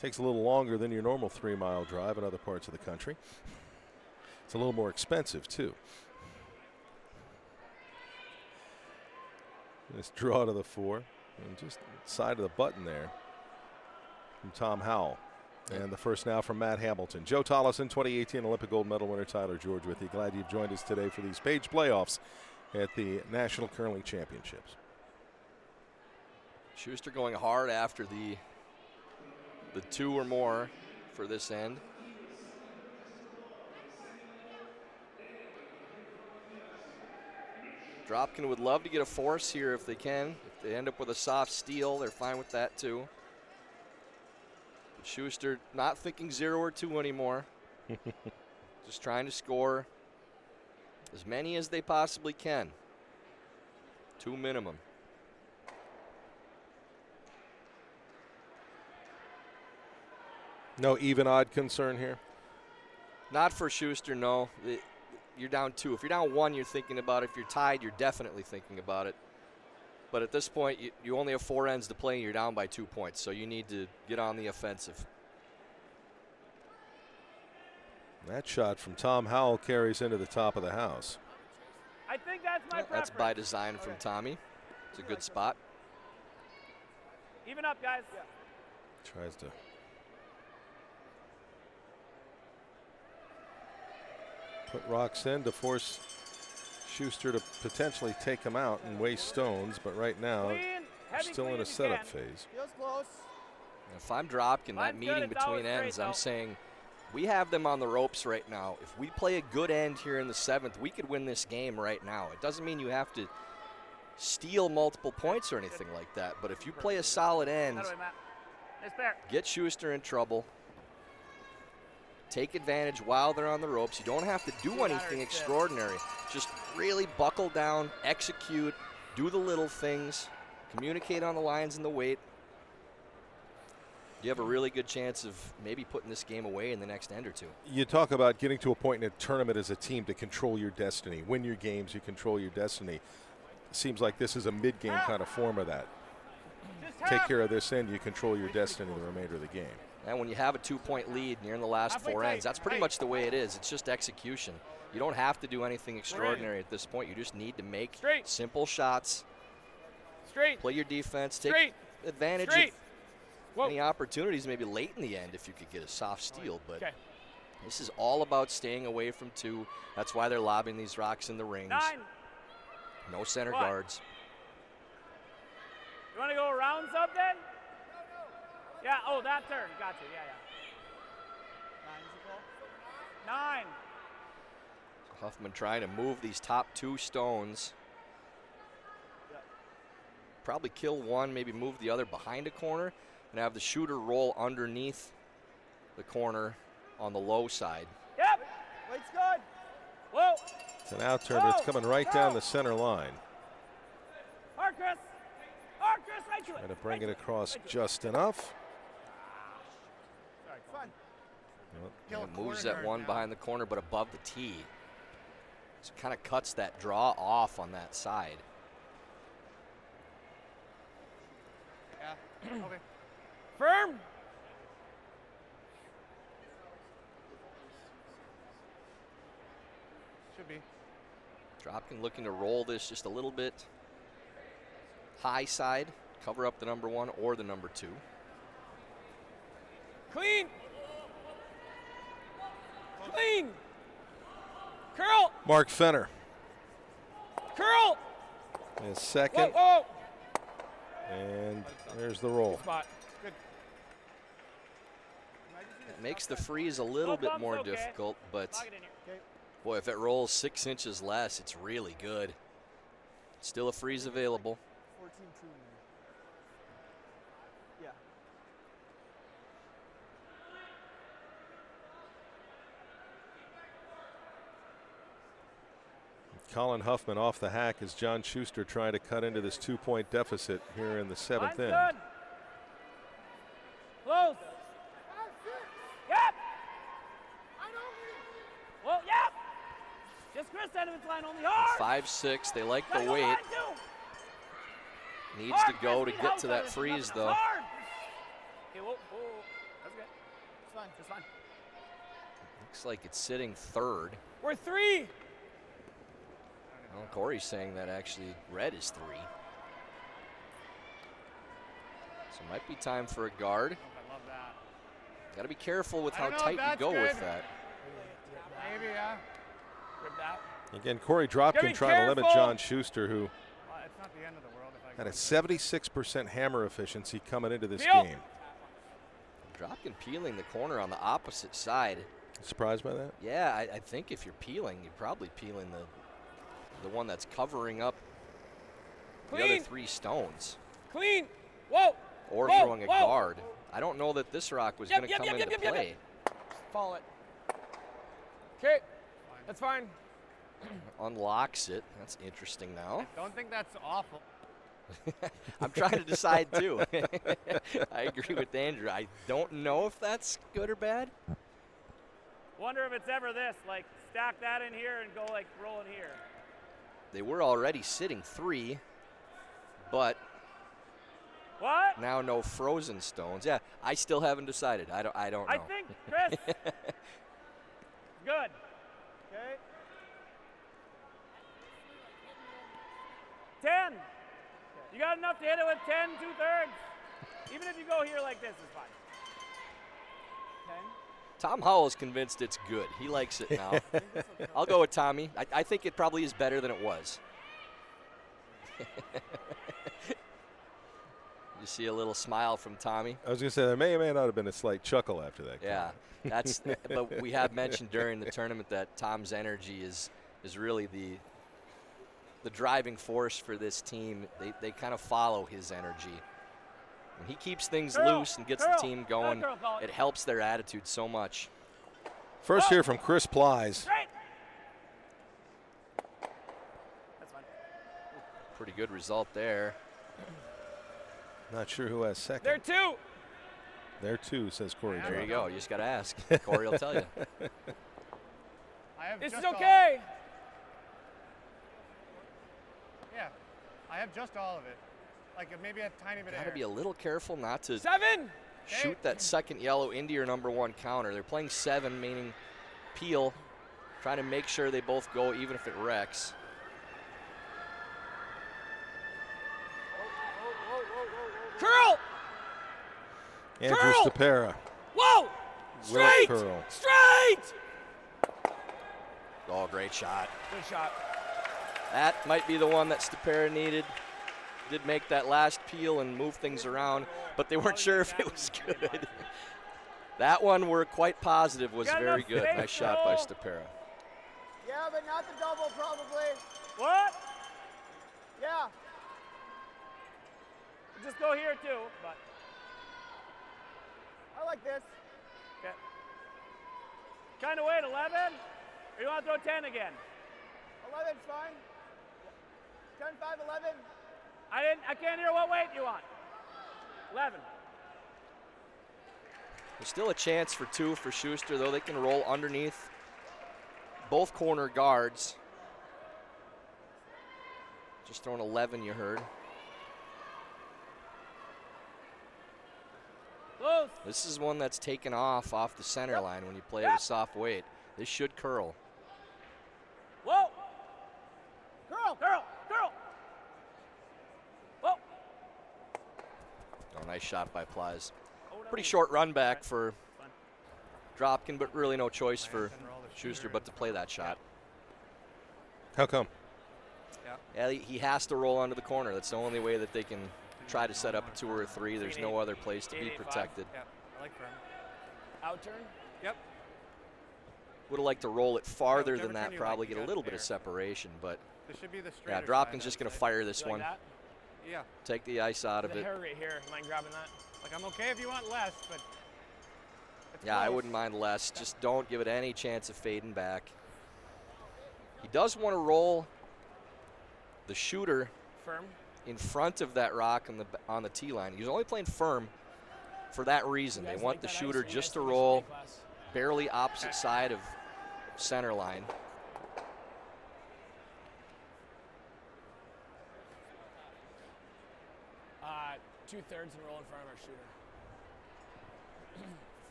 takes a little longer than your normal 3-mile drive in other parts of the country. It's a little more expensive, too. This draw to the 4, and just side of the button there from Tom Howell. And the first now from Matt Hamilton. Joe Tollison, 2018 Olympic gold medal winner Tyler George with you. Glad you've joined us today for these Page playoffs at the National Curling Championships. Shuster going hard after the 2 or more for this end. Dropkin would love to get a force here if they can. If they end up with a soft steal, they're fine with that too. But Shuster not thinking 0 or 2 anymore. Just trying to score as many as they possibly can. 2 minimum. No even odd concern here? Not for Shuster, no. You're down 2. If you're down 1, you're thinking about it. If you're tied, you're definitely thinking about it. But at this point, you only have 4 ends to play, and you're down by 2 points. So you need to get on the offensive. That shot from Tom Howell carries into the top of the house. I think that's my preference. That's by design from Tommy. It's a good spot. Even up, guys. Tries to put rocks in to force Shuster to potentially take him out and waste stones, but right now we're still in a setup phase. Feels close. If I'm Dropkin, that Mine's meeting good, it's between always straight, ends, I'm though. saying we have them on the ropes right now. If we play a good end here in the 7th, we could win this game right now. It doesn't mean you have to steal multiple points or anything like that, but if you play a solid end, That way, Matt. It's fair. get Shuster in trouble. Take advantage while they're on the ropes. You don't have to do anything extraordinary. Just really buckle down, execute, do the little things, communicate on the lines and the weight. You have a really good chance of maybe putting this game away in the next end or 2. You talk about getting to a point in a tournament as a team to control your destiny. Win your games, you control your destiny. Seems like this is a mid-game kind of form of that. Take care of this end, you control your destiny the remainder of the game. And when you have a 2-point lead and you're in the last 4 ends, that's pretty much the way it is. It's just execution. You don't have to do anything extraordinary at this point. You just need to make simple shots. Play your defense. Take advantage of any opportunities maybe late in the end if you could get a soft steal. But this is all about staying away from 2. That's why they're lobbing these rocks in the rings. 9. No center guards. You want to go around something? Yeah, oh, that turn. Got you. Yeah. 9. Huffman trying to move these top 2 stones. Probably kill one, maybe move the other behind a corner, and have the shooter roll underneath the corner on the low side. Yep. Weight's good. Whoa. It's an out turn, but it's coming right down the center line. Hard, Chris, right to it. Trying to bring it across just enough. Fun. And it moves that one behind the corner, but above the tee. So it kind of cuts that draw off on that side. Yeah. Okay. Firm. Should be. Dropkin looking to roll this just a little bit high side, cover up the number 1 or the number 2. Clean. Clean. Curl. Mark Fenner, Curl. his second, Whoa. and there's the roll. Spot. Good. It makes the freeze a little bit more difficult, but boy, if it rolls 6 inches less, it's really good. Still a freeze available. 14-2 in there. Yeah. Colin Huffman off the hack as John Shuster trying to cut into this 2-point deficit here in the 7th Mine's end. good. Close. Yep. Well, yep. Just Chris this end of its line only. Hard. 5'6", they like Gotta the go weight. line two. Needs Hard, to go to Chris, get help to on that this. freeze, Enough, though. hard. Okay, whoa. That's good. It's fine. It's fine. Looks like it's sitting third. We're 3. Well, Corey's saying that actually red is 3. So it might be time for a guard. I love that. Got to be careful with I how don't know if tight you that's go with good. that. Maybe, yeah. Rip that. Again, Korey Gotta Dropkin be trying to limit careful. John Schuster, who Well, it's not the end of the world if I had a go 76% hammer efficiency coming into this Peel. game. Dropkin peeling the corner on the opposite side. Surprised by that? Yeah, I think if you're peeling, you're probably peeling the one that's covering up the other Clean. 3 stones. Clean. Whoa. Or Whoa, throwing a whoa. guard. I don't know that this rock was Yep, going to yep, come yep, into yep, yep, play. Follow it. Okay. That's fine. Unlocks it. That's interesting now. Don't think that's awful. I'm trying to decide too. I agree with Andrew. I don't know if that's good or bad. Wonder if it's ever this, like stack that in here and go like roll in here. They were already sitting 3, but What? now no frozen stones. Yeah, I still haven't decided. I don't know. I think, Chris. Good. Okay. 10. You got enough to hit it with 10 2/3. Even if you go here like this, it's fine. 10. Tom Howell's convinced it's good. He likes it now. I'll go with Tommy. I think it probably is better than it was. You see a little smile from Tommy. I was going to say there may or may not have been a slight chuckle after that. Yeah, that's. But we have mentioned during the tournament that Tom's energy is really the driving force for this team. They kind of follow his energy. When he keeps things loose and gets the team going, it helps their attitude so much. First here from Chris Plies. Straight. That's fine. Pretty good result there. Not sure who has second. There 2. There too, says Korey There you Dropkin. go. You just got to ask. Corey will tell you. I have This just is all- okay. Yeah. I have just all of it. Like maybe a tiny bit of Got air. to be a little careful not to 7. shoot that second yellow into your number 1 counter. They're playing 7, meaning peel, trying to make sure they both go even if it wrecks. Curl. Andrew Curl! Stapera. Whoa. Will Straight. curl. Straight. Oh, great shot. Good shot. That might be the one that Stapera needed. Did make that last peel and move things around, but they weren't sure if it was good. That one we're quite positive was Got very enough good. space, Nice shot by Joel. Stapera. Yeah, but not the double, probably. What? Yeah. Just go here too, but I like this. okay. Kind of wait, 11? Or you want to throw 10 again? 11's fine. 10, 5, 11. I can't hear what weight you want. 11. There's still a chance for 2 for Schuster, though. They can roll underneath both corner guards. Just throwing 11, you heard. Close. This is one that's taken off the center line when you play it with soft weight. This should curl. Whoa. Girl. Girl. Girl. Whoa. Oh, nice shot by Plies. Pretty short run back for Dropkin, but really no choice for Schuster but to play that shot. How come? Yeah, he has to roll onto the corner. That's the only way that they can try to set up a 2 or a 3. There's no other place to be protected. Yeah, I like firm. Out turn. Yep. Would have liked to roll it farther whichever than turn that, you probably like, you get a got little bit of air. separation, but This should be the yeah, straighter Dropkin's side, just I'd going to say. fire this You like one. that? Yeah. Take the ice out of The it. hair right here. Mind grabbing that? Like I'm okay if you want less, but it's Yeah, I close. wouldn't mind less. Just don't give it any chance of fading back. He does want to roll the shooter Firm. in front of that rock on the tee line. He's only playing firm for that reason. You They guys want like the that shooter ice? You just guys to finish roll the class? barely opposite side of center line. got 2/3 and roll in front of our shooter.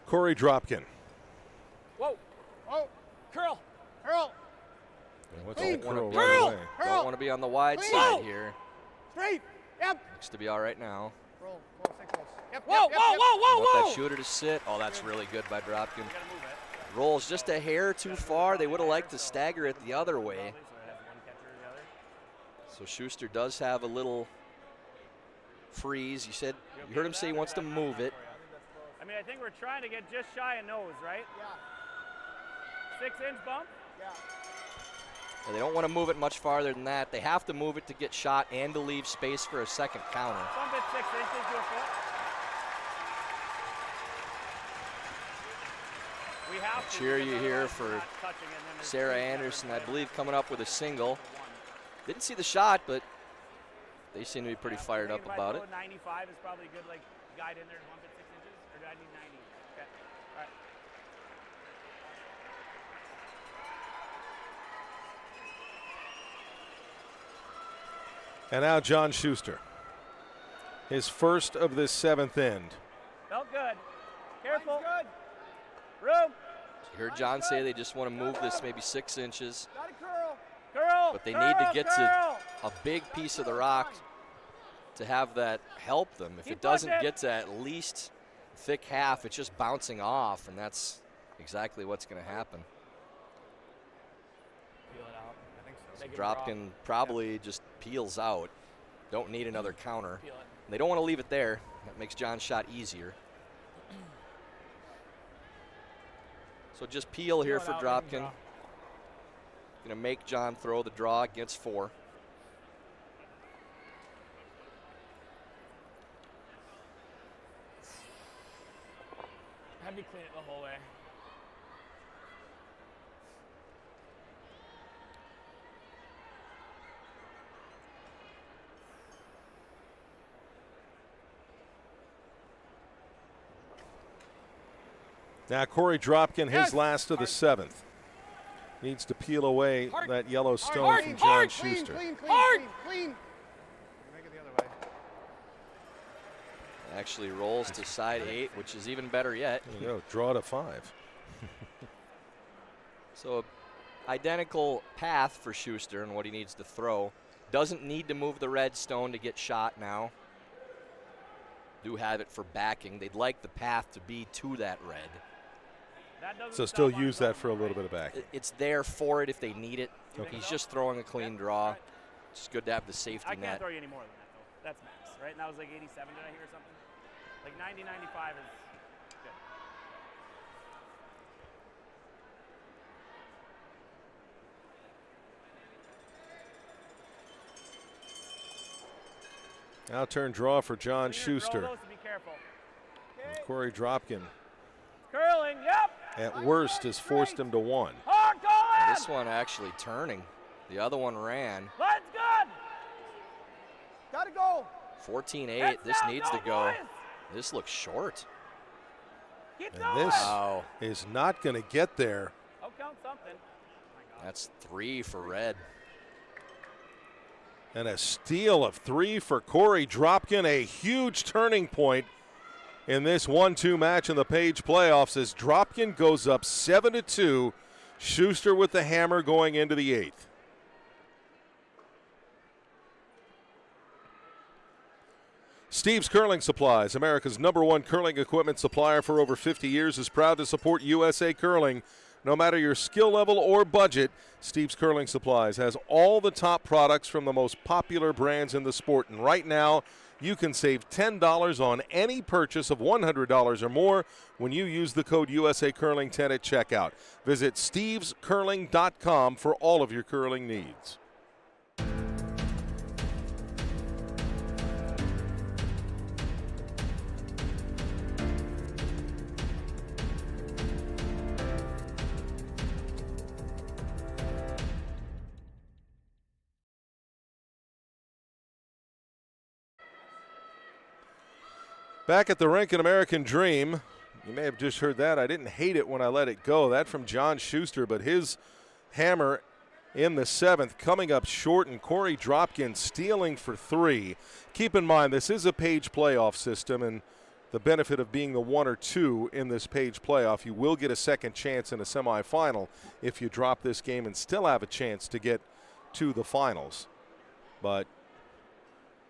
Korey Dropkin. Whoa. Oh. Curl. Curl. What's Clean. the curl Curl. right away? Don't want to be on the wide Clean. side Whoa. here. Straight. Yep. Looks to be all right now. Roll. Whoa, stay close. Yep. Whoa, yep, whoa, yep, yep. whoa, whoa, Want whoa. that shooter to sit. Oh, that's really good by Dropkin. You gotta move it. Rolls just a hair too far. They would have liked to stagger it the other way. So it has one catcher or the other. So Shuster does have a little freeze. You heard him say he wants to move it. I mean, I think we're trying to get just shy of nose, right? Yeah. 6-inch bump. Yeah. And they don't want to move it much farther than that. They have to move it to get shot and to leave space for a second counter. Bump it 6 inches to a foot. We have to. Cheer because you here otherwise for we're not touching it, and then there's Sarah 3 catchers Anderson, I right believe, over coming up with a single. one. Didn't see the shot, but they seem to be pretty Yeah, fired I up think if I about it. throw 95 is probably a good guide in there to bump it 6 inches, or do I need 90? Okay. All right. And now John Shuster. His first of this 7th end. Felt good. Careful. Good. Room. You heard John say they just want to move this maybe 6 inches, Got to curl. Curl. but they curl, need to get to curl. a big piece of the rock to have that help them. If Keep it doesn't pushing. get to at least thick half, it's just bouncing off, and that's exactly what's going to happen. Peel it out. I think so. Dropkin probably just peels out. Don't need another counter. Peel it. They don't want to leave it there. That makes John's shot easier. So just peel here Peel for it out, let him Dropkin. draw. Going to make John throw the draw against 4. Have you clean it the whole way. Now Korey Dropkin, his Yes. last of the 7th. Needs to peel away Hard. that yellow stone Hard. from Hard. John Clean, Shuster. clean, clean, Hard. clean, clean. Make it the other way. Actually rolls to side 8, which is even better yet. There you go, draw to 5. So identical path for Shuster and what he needs to throw. Doesn't need to move the red stone to get shot now. Do have it for backing. They'd like the path to be to that red. That doesn't So stop still on use its that own, for a little right? bit of back. It's there for it if they need it. Okay. He's just throwing a clean draw. It's good to have the safety I can't net. throw you any more than that, though. That's max, right? And that was like 87, did I hear something? Like 90, 95 is good. Now turn draw for John When you're Shuster. throw those, be careful. And Korey Dropkin, Curling, yep. at worst, has forced him to 1. Hard going. This one actually turning. The other one ran. Line's good. Got to go. 14-8. Heads This down, needs to go, go. boys. This looks short. Keep And going. this Wow. is not going to get there. I'll count something. That's 3 for red. And a steal of 3 for Korey Dropkin, a huge turning point in this 1-2 match in the Page playoffs as Dropkin goes up 7-2. Shuster with the hammer going into the 8th. Steve's Curling Supplies, America's #1 curling equipment supplier for over 50 years, is proud to support USA Curling. No matter your skill level or budget, Steve's Curling Supplies has all the top products from the most popular brands in the sport. And right now, you can save $10 on any purchase of $100 or more when you use the code USA Curling 10 at checkout. Visit stevescurling.com for all of your curling needs. Back at the Rink, an American Dream. You may have just heard that. I didn't hate it when I let it go. That from John Shuster, but his hammer in the 7th coming up short, and Korey Dropkin stealing for 3. Keep in mind, this is a page playoff system, and the benefit of being the 1 or 2 in this page playoff, you will get a second chance in a semifinal if you drop this game and still have a chance to get to the finals. But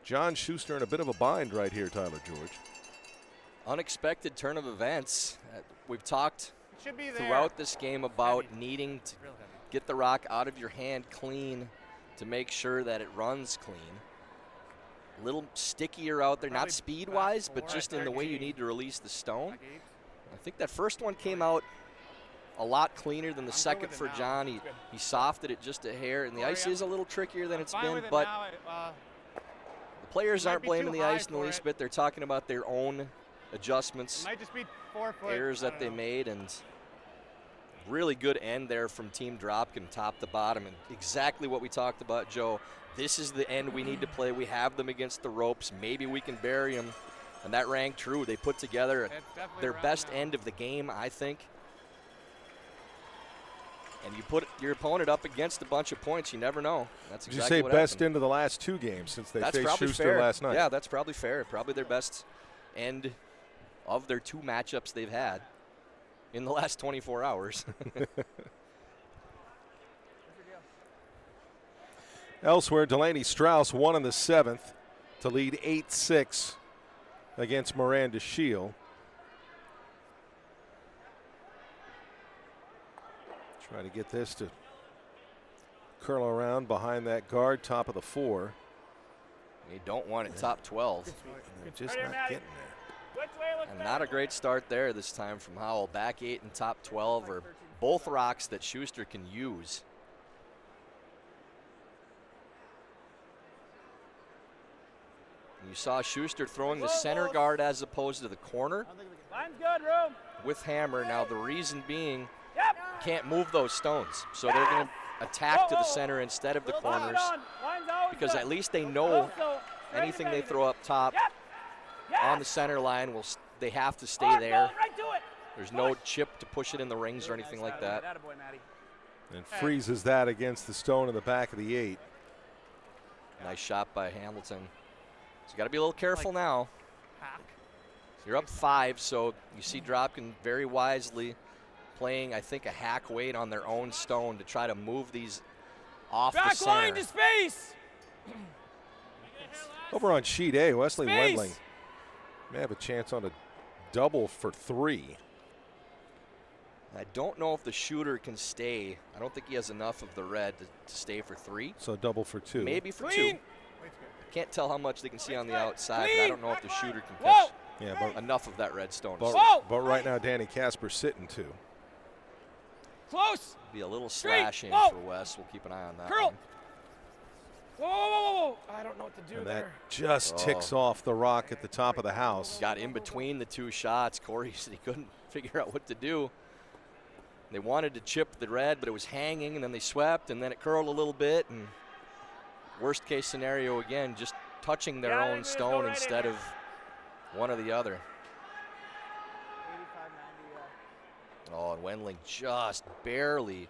John Shuster in a bit of a bind right here, Tyler George. Unexpected turn of events. We've talked Should be there. throughout this game about needing to get the rock out of your hand clean to make sure that it runs clean. A little stickier out there, not speed-wise, but just in the way you need to release the stone. I think that first one came out a lot cleaner than the second for John. He softed it just a hair, and the ice is a little trickier than it's been, but the players aren't blaming the ice in the least bit. They're talking about their own adjustments, Might just be 4 foot. errors that they made, and really good end there from Team Dropkin, top to bottom, and exactly what we talked about, Joe. This is the end we need to play. We have them against the ropes. Maybe we can bury them, and that rang true. They put together their best end of the game, I think. And you put your opponent up against a bunch of points, you never know. That's exactly Did you say what best happened. into the last 2 games since they That's faced probably Shuster fair. last night? Yeah, that's probably fair. Probably their best end of their 2 matchups they've had in the last 24 hours. Elsewhere, Delaney Strauss won in the 7th to lead 8-6 against Miranda Shield. Try to get this to curl around behind that guard, top of the 4. You don't want it top 12. They're just not getting there. And not a great start there this time from Howell. Back 8 and top 12 are both rocks that Shuster can use. And you saw Shuster throwing the center guard as opposed to the corner Line's good, room. with hammer. Now the reason being, can't move those stones. So they're going to attack to the center instead of the corners, because at least they know anything they throw up top on the center line, they have to stay there. There's no chip to push it in the rings or anything like that. And freezes that against the stone in the back of the 8. Nice shot by Hamilton. So you got to be a little careful now. You're up 5, so you see Dropkin very wisely playing, I think, a hack weight on their own stone to try to move these off the center. Back line to space. Over on sheet A, Wesley Space. Wendling may have a chance on a double for 3. I don't know if the shooter can stay. I don't think he has enough of the red to stay for 3. So double for 2. Maybe for Clean. 2. Can't tell how much they can see on the outside, but I Clean. don't know if the shooter can Whoa. catch Yeah, enough of that red stone. but right now Danny Casper sitting 2. Close. Be a little Straight. slashing Whoa. for Wes. We'll keep an eye on that Curl. one. Whoa, whoa, whoa, whoa. I don't know what to do And there. that just ticks off the rock at the top of the house. Got in between the 2 shots. Korey said he couldn't figure out what to do. They wanted to chip the red, but it was hanging, and then they swept, and then it curled a little bit. And worst case scenario again, just touching their own stone instead of one or the other. 85, 90, Oh, and Wendling just barely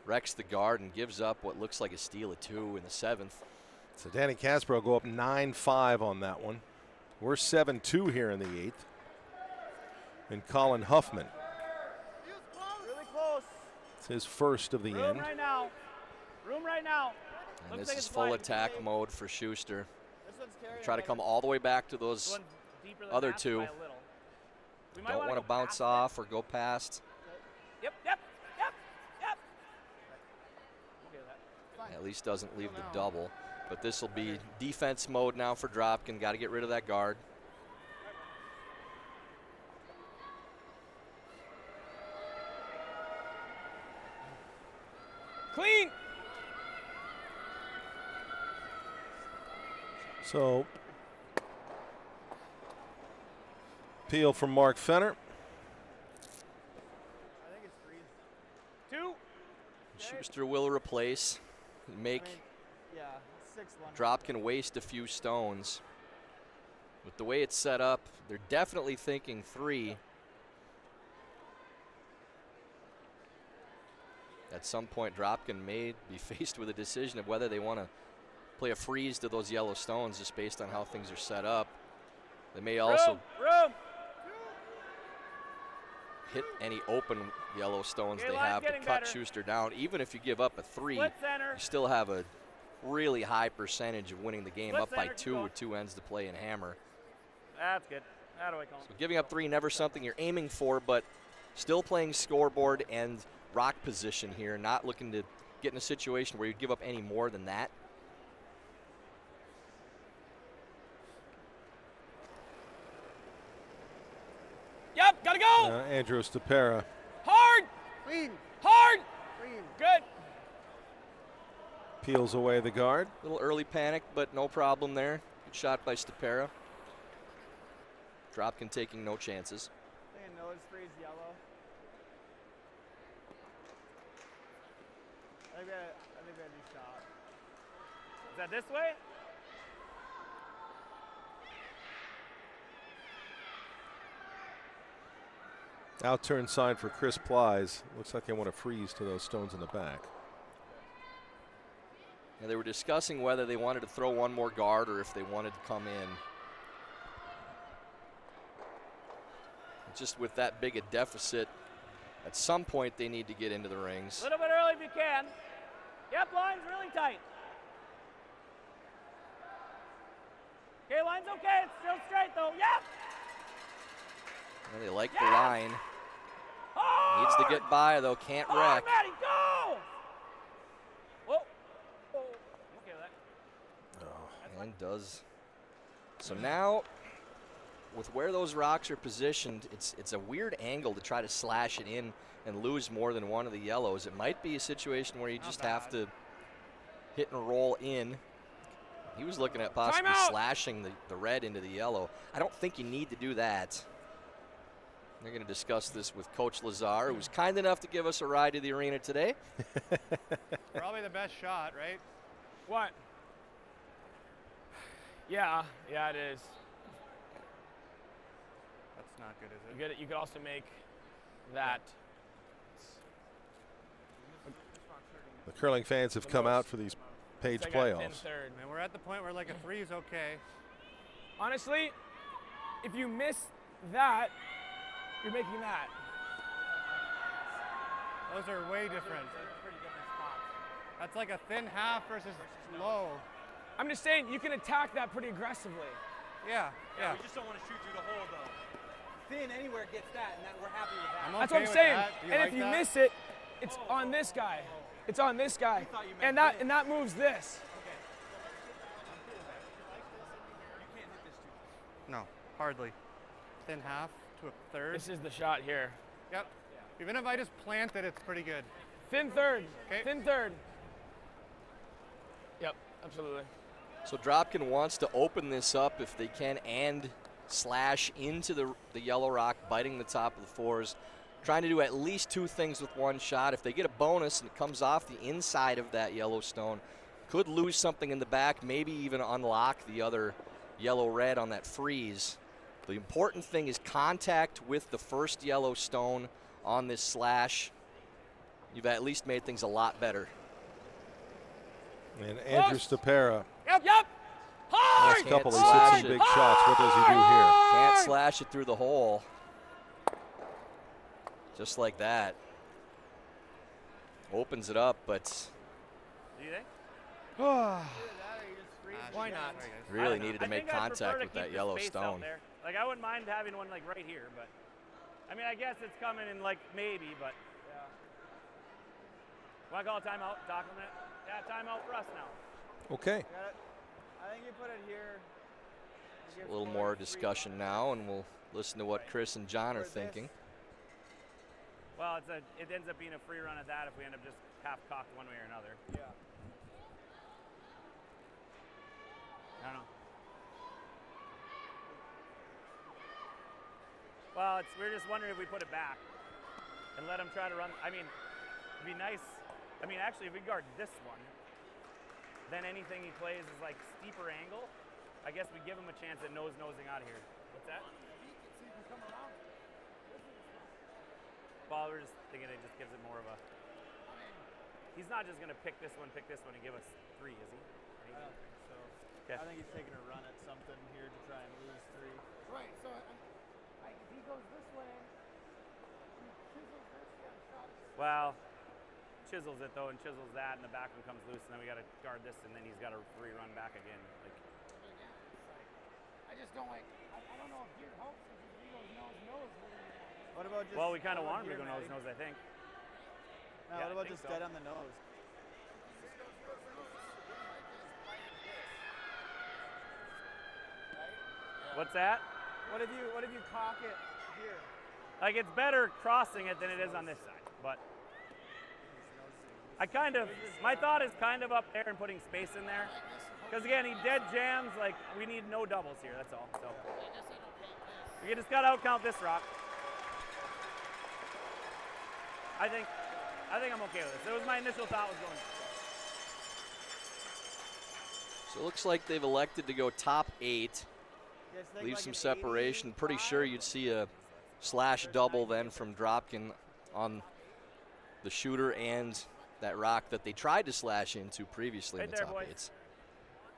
wrecks the guard and gives up what looks like a steal of 2 in the 7th. So Danny Casper will go up 9-5 on that one. We're 7-2 here in the 8th. And Colin Huffman, really close. it's his first of the Room end. right now. Room right now. And Looks this like is it's full wide. attack mode for Shuster. This one's carrying. Try to come all the way back to those This one's deeper than other that 2. by a little. We might Don't wanna want to go bounce past it. off or go past. Yep, yep, yep, yep. Okay with that. At least doesn't leave the double. But this will be defense mode now for Dropkin. Got to get rid of that guard. Clean. So, appeal from Mark Fenner. I think it's 3. 2. Shuster will replace, make Yeah, 6 1. Dropkin waste a few stones. With the way it's set up, they're definitely thinking 3. at some point Dropkin may be faced with a decision of whether they want to play a freeze to those yellow stones just based on how things are set up. They may also hit any open yellow stones they have to cut Shuster down. Even if you give up a 3, you still have a really high percentage of winning the game up by 2 with 2 ends to play and hammer. That's good. How do I call So giving up 3, never something you're aiming for, but still playing scoreboard and rock position here, not looking to get in a situation where you give up any more than that. Yep, gotta go. Andrew Stapera. Hard. Clean. Hard. Clean. Good. Peels away the guard. Little early panic, but no problem there. Good shot by Stapera. Dropkin taking no chances. I think a nose freeze yellow. I think we had a new shot. Is that this way? Out-turn sign for Chris Plies. Looks like they want to freeze to those stones in the back. And they were discussing whether they wanted to throw one more guard or if they wanted to come in. Just with that big a deficit, at some point they need to get into the rings. A little bit early if you can. Yep, line's really tight. Okay, line's okay. It's still straight though. Yep. And they like the line. Needs to get by though, can't wreck. Matty, go! Whoa. Oh. Okay with that. And does. So now, with where those rocks are positioned, it's a weird angle to try to slash it in and lose more than one of the yellows. It might be a situation where you just have to hit and roll in. He was looking at possibly slashing the red into the yellow. I don't think you need to do that. They're going to discuss this with Coach Lazar, who's kind enough to give us a ride to the arena today. Probably the best shot, right? What? Yeah, it is. That's not good, is it? You could also make that. The curling fans have come out for these Page playoffs. I mean, we're at the point where like a 3 is okay. Honestly, if you miss that, you're making that. Those are way different. That's like a thin half versus low. I'm just saying you can attack that pretty aggressively. Yeah. We just don't want to shoot through the hole though. Thin anywhere gets that, and we're happy with that. That's what I'm saying. And if you miss it, it's on this guy. It's on this guy. And that moves this. No, hardly. Thin half to a third. This is the shot here. Yep. Even if I just plant it, it's pretty good. Thin third. Okay. Thin third. Yep, absolutely. So Dropkin wants to open this up if they can and slash into the yellow rock, biting the top of the fours. Trying to do at least 2 things with one shot. If they get a bonus and it comes off the inside of that yellow stone, could lose something in the back, maybe even unlock the other yellow-red on that freeze. The important thing is contact with the first yellow stone on this slash. You've at least made things a lot better. And Andrew Stapera. Yep. Hard! Last couple, he's hit some big shots. What does he do here? Can't slash it through the hole. Just like that. Opens it up, but Do you think? Why not? really needed to make contact with that yellow stone. Like, I wouldn't mind having one like right here, but I mean, I guess it's coming in like maybe, but yeah. Want to call a timeout? Doc a minute? Yeah, timeout for us now. Okay. I think you put it here. A little more discussion now, and we'll listen to what Chris and John are thinking. Well, it ends up being a free run at that if we end up just half-cocked one way or another. Yeah. I don't know. Well, we're just wondering if we put it back and let him try to run. I mean, it'd be nice. I mean, actually, if we guard this one, then anything he plays is like steeper angle. I guess we give him a chance at nosing out of here. What's that? Well, we're just thinking it just gives it more of a. he's not just going to pick this one, and give us 3, is he? I don't think so. Okay. I think he's taking a run at something here to try and lose 3. Right. So if he goes this way, he chisels this, yeah, shot it. Well, chisels it though, and chisels that, and the back one comes loose, and then we got to guard this, and then he's got to rerun back again. Like, Again, it's like, I just don't like. I don't know if here helps because if he goes nose. What about just? well, we kind of want him here, to go Matty? nose, I think. No, Yeah, what I about think just so. dead on the nose? What's that? What if you cock it here? Like, it's better crossing it than it is on this side, but my thought is kind of up there and putting space in there. Because again, he dead jams, like, we need no doubles here, that's all. So you just gotta outcount this rock. I think I'm okay with this. It was my initial thought was going. So it looks like they've elected to go top 8, leave some separation. Pretty sure you'd see a slash double then from Dropkin on the shooter and that rock that they tried to slash into previously Right in the there, top boys. 8s.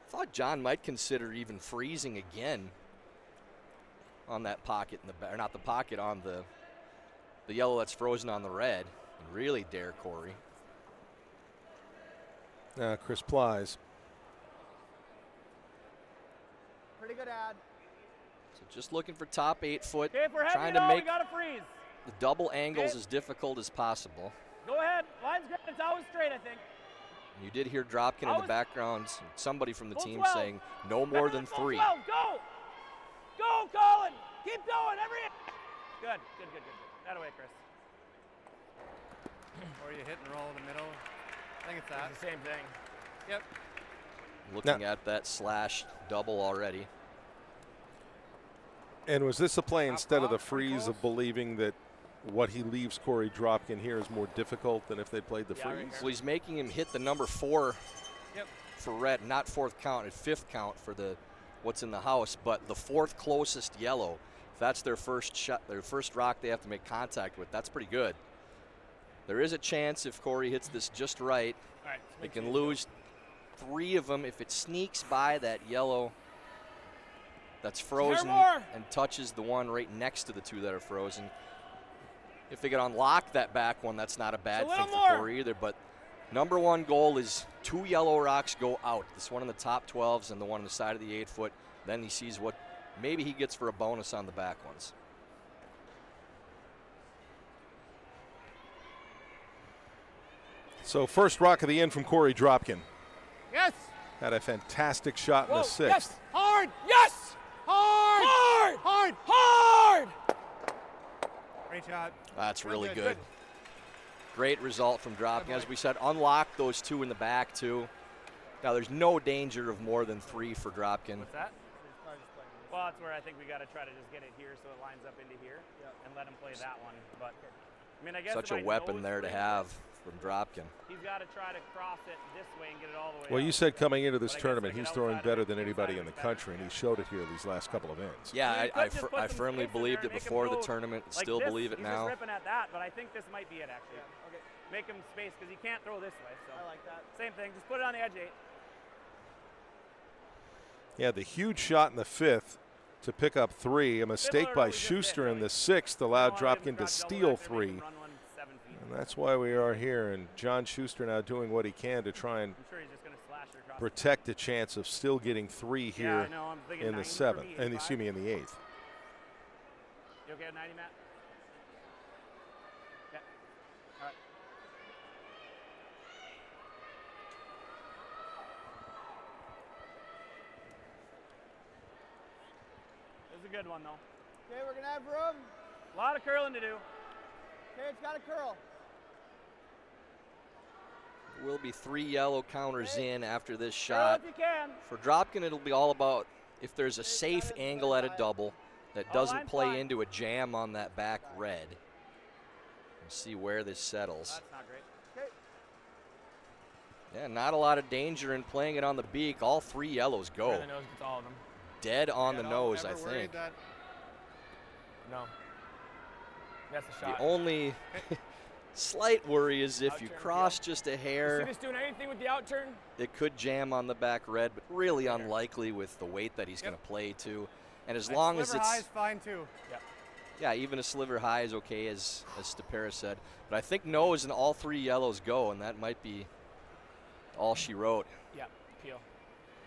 Thought John might consider even freezing again on that pocket in the or not the pocket, on the yellow that's frozen on the red, and really dare Korey. Chris Plies. Pretty good ad. So just looking for top 8 foot, Okay, if we're heavy trying at to all, we make gotta freeze. the double angles Okay. as difficult as possible. Go ahead, line's good. It's always straight, I think. You did hear Dropkin in the background, somebody from the Full team 12. saying no more than Full 3. 12, go! Go, Colin! Keep going, Good. That away, Chris. Or you hit and roll in the middle. I think it's that. It's the same thing. Yep. Looking at that slash double already. And was this a play instead of the pretty freeze of believing that what he leaves Korey Dropkin here is more difficult than if they played the Yeah, right freeze? Well, he's making him hit the number 4 Yep. for red, not 4th count, and 5th count for the what's in the house, but the 4th closest yellow. If that's their first shot, their first rock they have to make contact with, that's pretty good. There is a chance if Korey hits this just right, All right. they can lose 3 of them if it sneaks by that yellow that's frozen more. and touches the one right next to the 2 that are frozen. If they can unlock that back one, that's not a bad little thing for more. Korey either. But number 1 goal is 2 yellow rocks go out. This one in the top 12s and the one on the side of the 8 foot. Then he sees what maybe he gets for a bonus on the back ones. So first rock of the end from Korey Dropkin. Yes. Had a fantastic shot in the 6th. Yes. Hard. Yes. Hard. Hard. Hard! Great shot. That's really good, good. good. Great result from Dropkin. As we said, unlock those 2 in the back too. Now there's no danger of more than 3 for Dropkin. What's that? Well, that's where I think we got to try to just get it here so it lines up into here and let him play that one. But I mean, I guess Such if a I weapon nose there to freeze have it, from Dropkin. He's got to try to cross it this way and get it all the way Well, out. you said coming into this But I guess tournament I he's get throwing outside of better it, than inside anybody of in the it's better. country, and he showed it here these last couple of ends. Yeah, You could just put I some firmly space in believed there it and make him before the go tournament. like Still this. believe it He's now. just ripping at that, but I think this might be it actually. Okay. Make him space because he can't throw this way. So I like that. same thing. Just put it on the edge 8. Yeah, the huge shot in the 5th to pick up 3. A mistake Similar to by what we just Schuster did, in the really. 6th allowed Don't wanna Dropkin to drop steal double that, then 3. make him run one 7 feet. And that's why we are here, and John Schuster now doing what he can to try and I'm sure he's just going to slash it across. protect a chance of still getting 3 Yeah, here I know. I'm thinking in the 90 for 7th, me, and 85. excuse me, in the 8th. You okay with 90, Matt? Yeah. All right. This is a good one, though. Okay, we're gonna have room. A lot of curling to do. Okay, it's got a curl. Will be 3 yellow counters in after this Curl shot. if you can. For Dropkin, it'll be all about if there's a safe angle at a double that doesn't line's play fine. into a jam on that back red. And see where this settles. That's not great. Okay. Yeah, not a lot of danger in playing it on the beak. All 3 yellows Right go. in the nose gets all of them. Dead on Yeah, the don't nose, I ever worry think. that- No. That's the The shot. only Slight worry is if you cross just a You hair, see this doing anything with the out turn? it could jam on the back red, but really unlikely with the weight that he's going to play to. And as long as Sliver high is it's, fine too. yeah, even a sliver high is okay, as Stapera said. But I think nose and all 3 yellows go, and that might be all she wrote. Yeah, peel.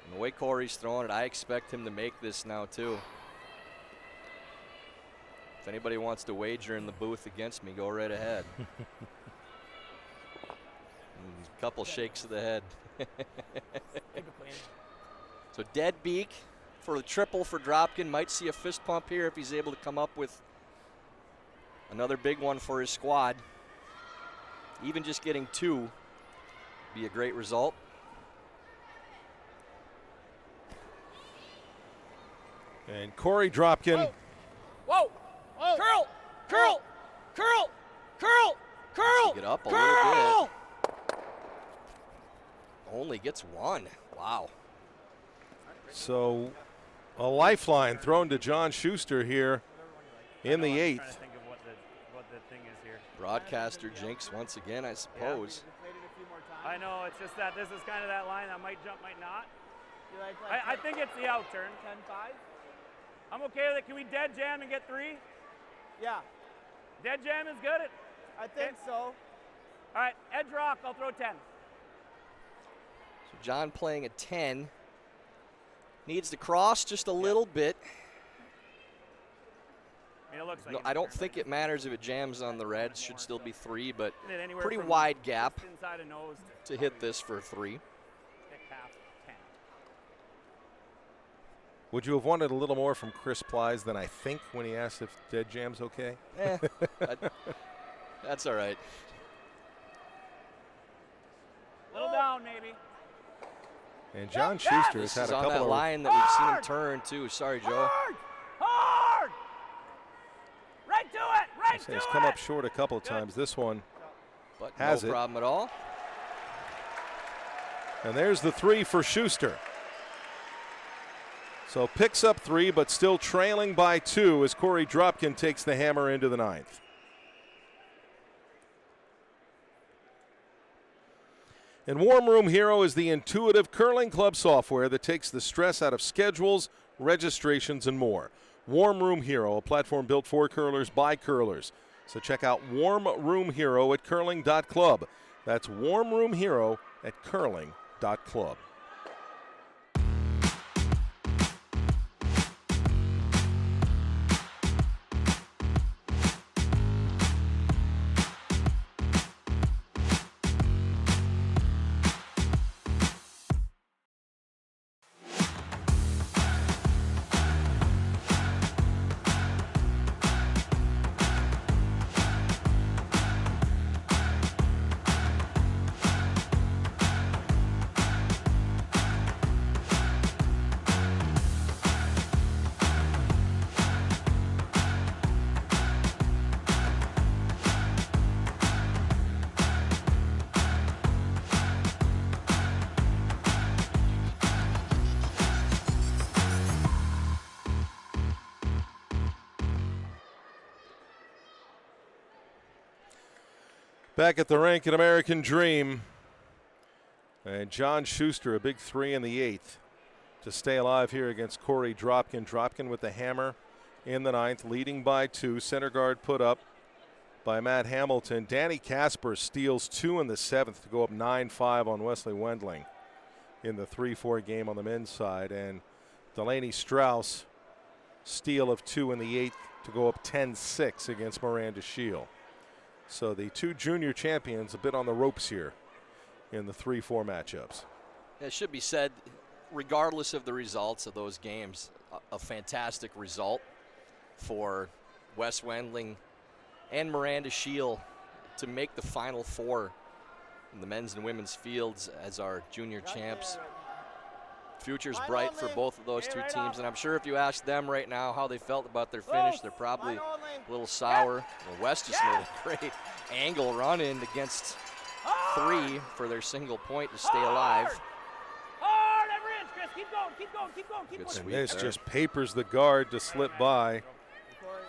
And the way Korey's throwing it, I expect him to make this now too. If anybody wants to wager in the booth against me, go right ahead. A couple shakes of the head. Keep it clean. So dead beak for the triple for Dropkin. Might see a fist pump here if he's able to come up with another big one for his squad. Even just getting 2 be a great result. And Korey Dropkin. Whoa! Curl! Curl! Curl! Curl! Curl! Get up a little bit. Only gets 1. Wow. So a lifeline thrown to John Shuster here in the I'm 8th. trying to think of what the thing is here. Broadcaster jinx once again, I suppose. I know, it's just that this is kind of that line that might jump, might not. I think it's the out turn. 10-5? I'm okay with it. Can we dead jam and get 3? Yeah, Dead jam is good. I think so. All right, edge rock, I'll throw 10. So John playing a 10. Needs to cross just a little bit. I mean, it looks like No, it's I don't turned, think but it matters if it jams on the red. Should still be 3, but it anywhere pretty from wide gap just inside a nose to hit this for 3. pick half 10. Would you have wanted a little more from Chris Plies than I think when he asked if dead jam's okay? That's all right. Little down, maybe. And John Schuster has This had is a on couple that of line that we've seen him turn too. Sorry, Joe. Hard! Right to it! Right to he's it! come up short a couple of times. This one, But Has no it. problem at all. and there's the 3 for Schuster. So picks up 3, but still trailing by 2 as Korey Dropkin takes the hammer into the 9th. And Warm Room Hero is the intuitive curling club software that takes the stress out of schedules, registrations, and more. Warm Room Hero, a platform built for curlers by curlers. So check out Warm Room Hero at curling.club. That's Warm Room Hero at curling.club. Back at the rink, an American Dream. And John Schuster, a big 3 in the 8th to stay alive here against Korey Dropkin. Dropkin with the hammer in the 9th, leading by 2. Center guard put up by Matt Hamilton. Danny Casper steals 2 in the 7th to go up 9-5 on Wesley Wendling in the 3-4 game on the men's side. And Delaney Strauss, steal of 2 in the 8th to go up 10-6 against Miranda Shield. So the 2 junior champions a bit on the ropes here in the 3-4 matchups. It should be said, regardless of the results of those games, a fantastic result for Wes Wendling and Miranda Shield to make the Final 4 in the men's and women's fields as our junior champs. Future's bright for both of those 2 teams, and I'm sure if you ask them right now how they felt about their finish, they're probably a little sour. Well, West just made a great angle run in against 3 for their single point to stay alive. Hard every inch, Chris. Keep going, keep going, keep going, keep Good going. sweep This there. just papers the guard to slip by.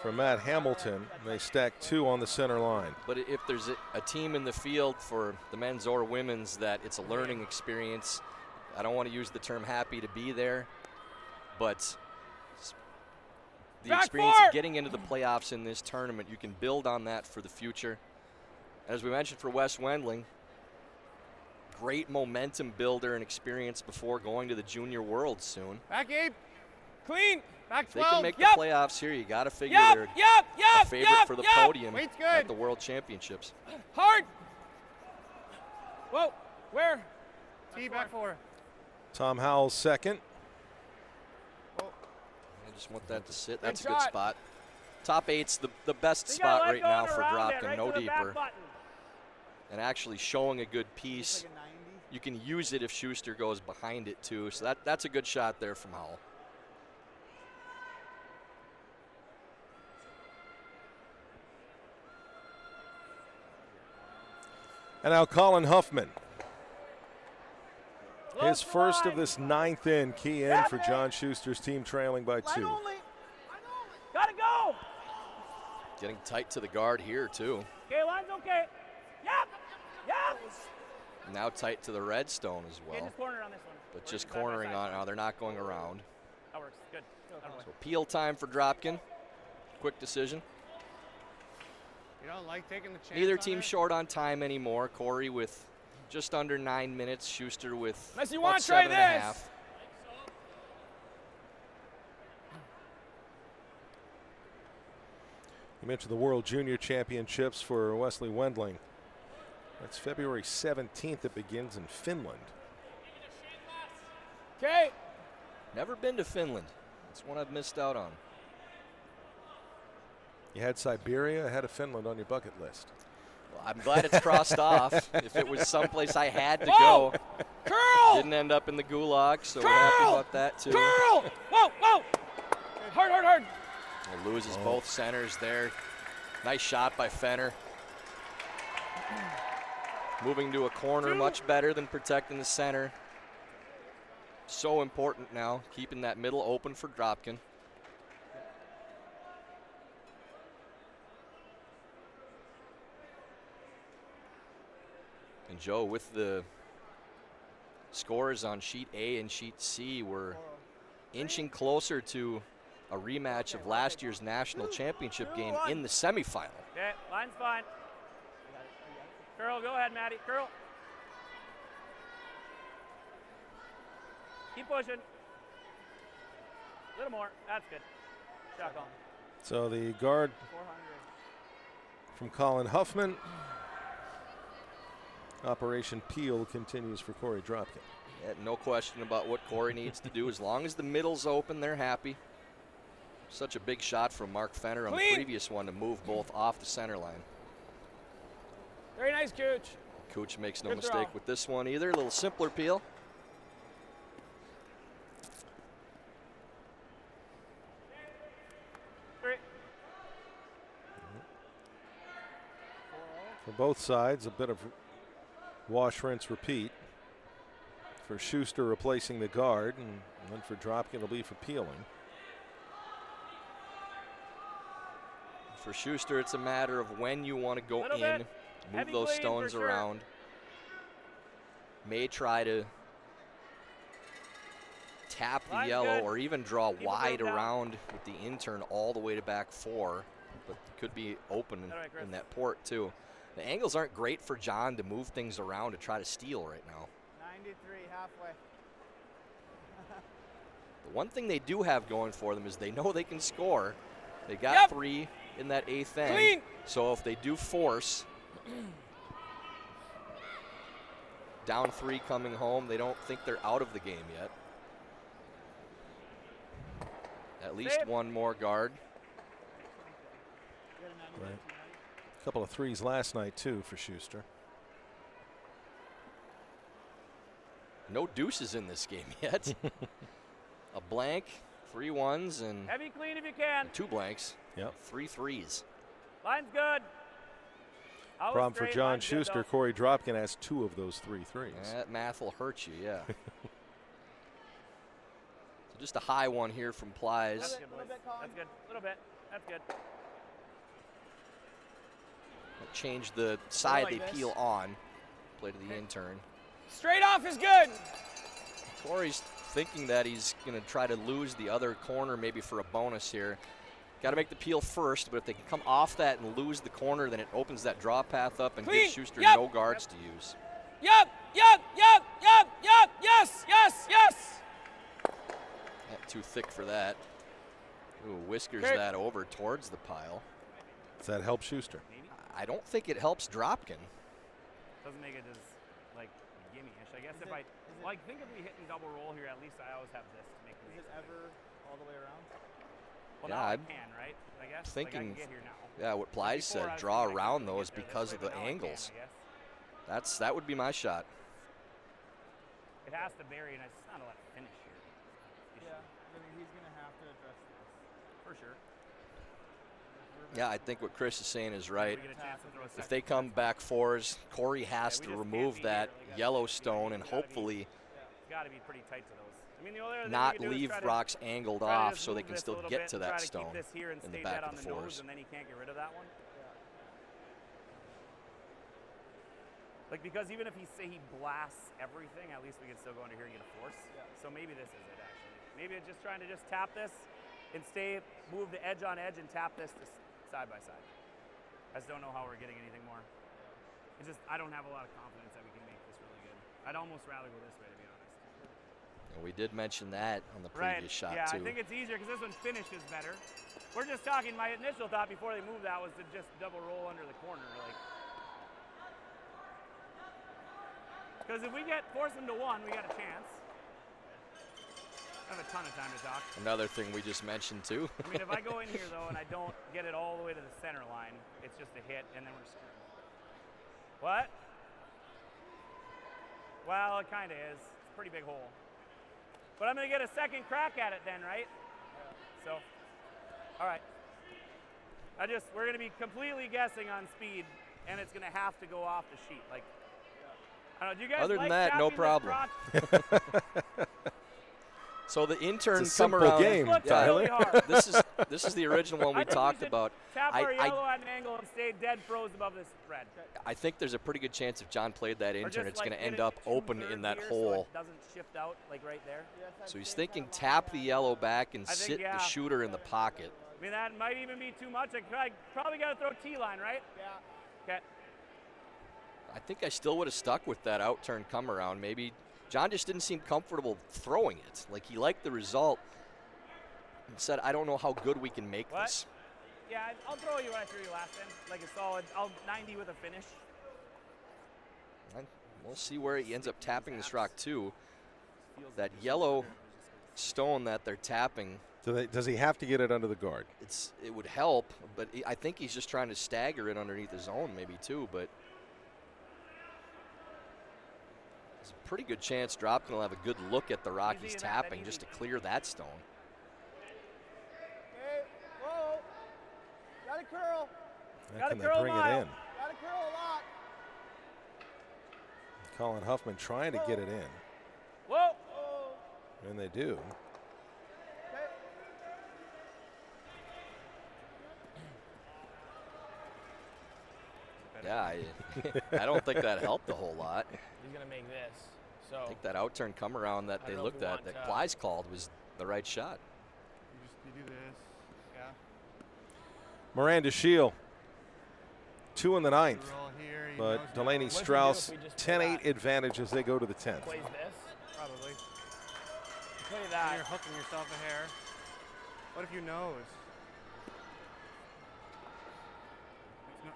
from Matt Hamilton. They stack 2 on the center line. But if there's a team in the field for the men's or women's that it's a learning experience, I don't want to use the term happy to be there, but the experience of getting into the playoffs in this tournament, you can build on that for the future. As we mentioned for West Wendling, great momentum builder and experience before going to the Junior Worlds soon. Back 8. Clean. Back If they 12. can make the playoffs here, you got to figure they're a favorite for the podium Weight's good. at the World Championships. Hard. Whoa. Where? T back 4. Tom Howell's second. I just want that to sit. That's a good spot. Top 8's the best spot right now for Dropkin, no deeper. And actually showing a good piece. You can use it if Shuster goes behind it too. So that's a good shot there from Howell. And now Colin Huffman. His first of this 9th in, key in for John Schuster's team, trailing by 2. Gotta go. Getting tight to the guard here too. Okay, line's okay. Yep. Now tight to the redstone as Okay, well. just corner on this one. But just cornering on now. They're not going around. That works. Good. So peel time for Dropkin. Quick decision. You don't like taking the chance. Neither on team it? short on time anymore. Korey with just under 9 minutes. Schuster with Unless you about want to try 7.5. this. You mentioned the World Junior Championships for Wesley Wendling. That's February 17th. It begins in Finland. Okay. Never been to Finland. That's one I've missed out on. You had Siberia ahead of Finland on your bucket list. Well, I'm glad it's crossed off. If it was someplace I had to go, Curl. didn't end up in the gulag, so we're happy about that too. Curl. Whoa. Hard. He loses both centers there. Nice shot by Fenner. Moving to a corner, much better than protecting the center. So important now, keeping that middle open for Dropkin. And Joe, with the scores on sheet A and sheet C, we're inching closer to a rematch of last year's national championship game in the semifinal. Okay, line's fine. Curl, go ahead, Maddie. Curl. Keep pushing. A little more. That's good. Shot on. So the guard 400. from Colin Huffman. Operation Peel continues for Korey Dropkin. Yeah, no question about what Korey needs to do. As long as the middle's open, they're happy. Such a big shot from Mark Fenner on the previous one to move both off the center line. Very nice, Cooch. Cooch makes no Good mistake throw. with this one either. A little simpler peel. For both sides, a bit of wash, rinse, repeat. For Schuster replacing the guard, and then for Dropkin it'll be for peeling. For Schuster, it's a matter of when you want to go Little in, bit. move Heavy those clean for stones sure. around. May try to tap the Line's yellow good. or even draw Keep it wide going down. around with the intern all the way to back 4, but could be open All right, Chris. in that port too. The angles aren't great for John to move things around to try to steal right now. 93, halfway. The one thing they do have going for them is they know they can score. They got 3 in that 8th end. Clean. So if they do force, down 3 coming home, they don't think they're out of the game yet. At least one more guard. Right. A couple of threes last night too for Schuster. No deuces in this game yet. A blank, 3 ones, and Heavy clean if you can. 2 blanks. Yep. 3 threes. Line's good. Always Problem for straight, John line's good, Schuster, though. Korey Dropkin has 2 of those 3 threes. That math will hurt you, yeah. So just a high one here from Plies. That's good, boys. That's good. A little bit. That's good. Change the side like they this. peel on. Play to the intern. Straight off is good. Korey's thinking that he's going to try to lose the other corner maybe for a bonus here. Got to make the peel first, but if they can come off that and lose the corner, then it opens that draw path up and Clean. gives Shuster Yep. no guards to use. Yes, yes. Not too thick for that. Ooh, whiskers Okay. that over towards the pile. Does that help Shuster? I don't think it helps Dropkin. Doesn't make it as like gimme-ish. I guess if I like think if we hit and double roll here, at least I always have this to make Is it ever all the way around? Well, Yeah, now I I'm can, right? I guess. thinking- Like I can get here now. Yeah, what Plies Before I said, was draw thinking I around couldn't those get there this because way, of the but now I can, angles. I guess. That would be my shot. It has to bury, and it's not a lot of finish here. Yeah. I mean, he's gonna have to address this. For sure. Yeah, I think what Chris is saying is right. We get a chance to throw a If second. they come back fours, Korey has we to just remove can't be that here. Like, yellow that's- stone and it's gotta be- hopefully It's got to be pretty tight to those. I mean, the other thing not we can do is leave try to- rocks angled try to off just so they move can this a still little get bit to and that try to stone keep this here and in stay the back dead of on the the nose, fours. and then he can't get rid of that one. Like, because even if he blasts everything, at least we can still go under here and get a force. Yeah. So maybe this is it, actually. Maybe it's just trying to just tap this and move the edge on edge and tap this to side by side. I just don't know how we're getting anything more. It's just, I don't have a lot of confidence that we can make this really good. I'd almost rather go this way, to be honest. And we did mention that on the previous shot yeah, too. I think it's easier because this one finishes better. We're just talking, my initial thought before they moved that was to just double roll under the corner. Because if we force them to one, we got a chance. I have a ton of time to talk. Another thing we just mentioned too. I mean, if I go in here though and I don't get it all the way to the center line, it's just a hit and then we're screwed. What? Well, it kind of is. It's a pretty big hole. But I'm going to get a second crack at it then, right? So, all right. We're going to be completely guessing on speed, and it's going to have to go off the sheet. Like, I don't know, do you guys Other than like that, no tapping this problem. crotch? So the intern It's a come simple around. game, This looks Tyler. really hard. This is the original one I we think talked should about. Tap our I- yellow at an angle and stay dead froze above this red. I think there's a pretty good chance if John played that Or intern, just, it's like, going to hit end it up open 2/3 in that here hole. So it doesn't shift out, like right there. So he's thinking tap the yellow back and I think, sit yeah. the shooter in the pocket. I mean, that might even be too much. I probably got to throw T-line, right? Yeah. Okay. I think I still would have stuck with that out turn come around. Maybe John just didn't seem comfortable throwing it. Like he liked the result and said, I don't know how good we can make What? this. Yeah, I'll throw you what I threw you last time. Like a solid, I'll 90 with a finish. And we'll see where he ends up tapping this rock too. That yellow stone that they're tapping, Does he have to get it under the guard? it would help, but I think he's just trying to stagger it underneath his own maybe too, but there's a pretty good chance Dropkin will have a good look at the rock Easy he's in that tapping easy. just to clear that stone. Hey, whoa. Gotta curl. How Gotta can they curl bring mile. it in? Gotta curl a lot. Colin Huffman trying to get it in, Whoa! and they do. Okay. Yeah, I don't think that helped a whole lot. He's gonna make this. So I think that out turn come around that I they don't know if looked we at, want, that Plies called, was the right shot. You do this. Yeah. Miranda Shield, 2 in the ninth, Roll here. He but knows Delaney What if we do Strauss, if we just play 10-8 that? advantage as they go to the 10th. plays this. Probably. Play And that. you're hooking yourself a hair. What if you nose? It's not.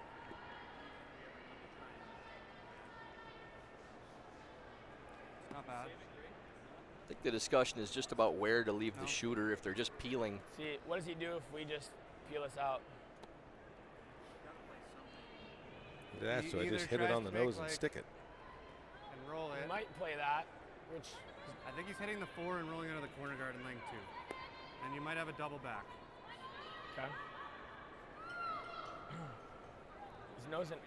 It's not bad. I think the discussion is just about where to leave the shooter if they're just peeling. See, what does he do if we just peel this out? Yeah, He so I either just hit it tries on the to make, nose and like, stick it. And roll He it. might play that, which I think he's hitting the 4 and rolling out of the corner guard in length 2. And you might have a double back. okay. He's nosing.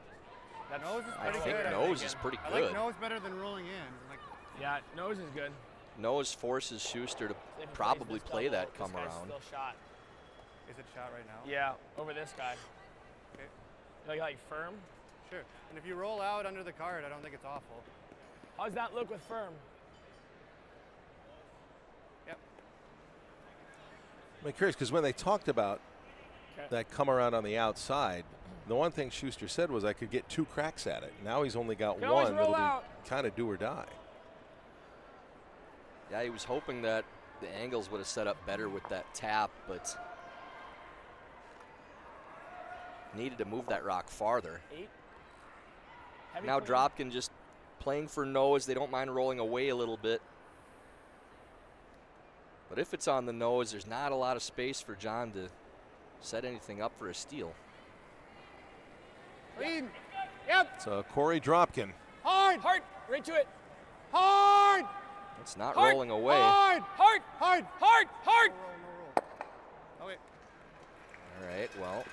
That's, Nose is I pretty think good. nose is pretty I good. like nose better than rolling in. Like, Yeah, nose is good. Nose forces Shuster to If he plays probably this play double, that come this guy's around. Still shot. Is it shot right now? Yeah, over this guy. Okay. Like firm? Sure. And if you roll out under the card, I don't think it's awful. How's that look with firm? Yep. I'm curious because when they talked about that come around on the outside, the one thing Shuster said was I could get 2 cracks at it. Now he's only got Can always one roll that'll out. be kind of do or die. Yeah, he was hoping that the angles would have set up better with that tap, but needed to move that rock farther. 8. Heavy Now clean. Dropkin just playing for nose. They don't mind rolling away a little bit. But if it's on the nose, there's not a lot of space for John to set anything up for a steal. Clean. Yep. So Korey Dropkin. Hard. Hard. Right to it. Hard. It's not Hard. rolling away. Hard. Hard. Hard. Hard. Hard. No roll. Oh, wait. All right, well,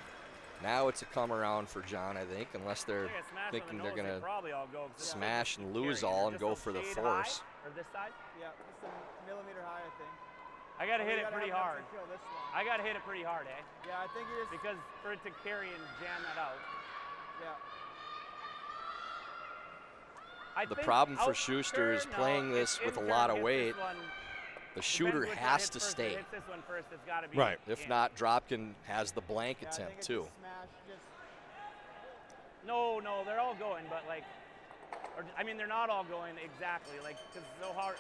now it's a come around for John, I think, unless they're Take a smash on thinking the they're nose, going they to probably all go 'cause this smash is and lose carrying. all They're and go just for the a shade force. high, or this side. Yeah, just a millimeter high, I think. I got to But hit we it gotta pretty have enough hard. to kill this one. I got to hit it pretty hard, eh? Yeah, I think you just. Because for it to carry and jam that out. Yeah. The problem for Shuster is playing this with a lot of weight. The shooter has to stay. Hits this one first, it's got to be Right. If in. not, Dropkin has the blank Yeah, I think attempt it's too. a smash, just No, they're all going, but like, I mean, they're not all going exactly, like, because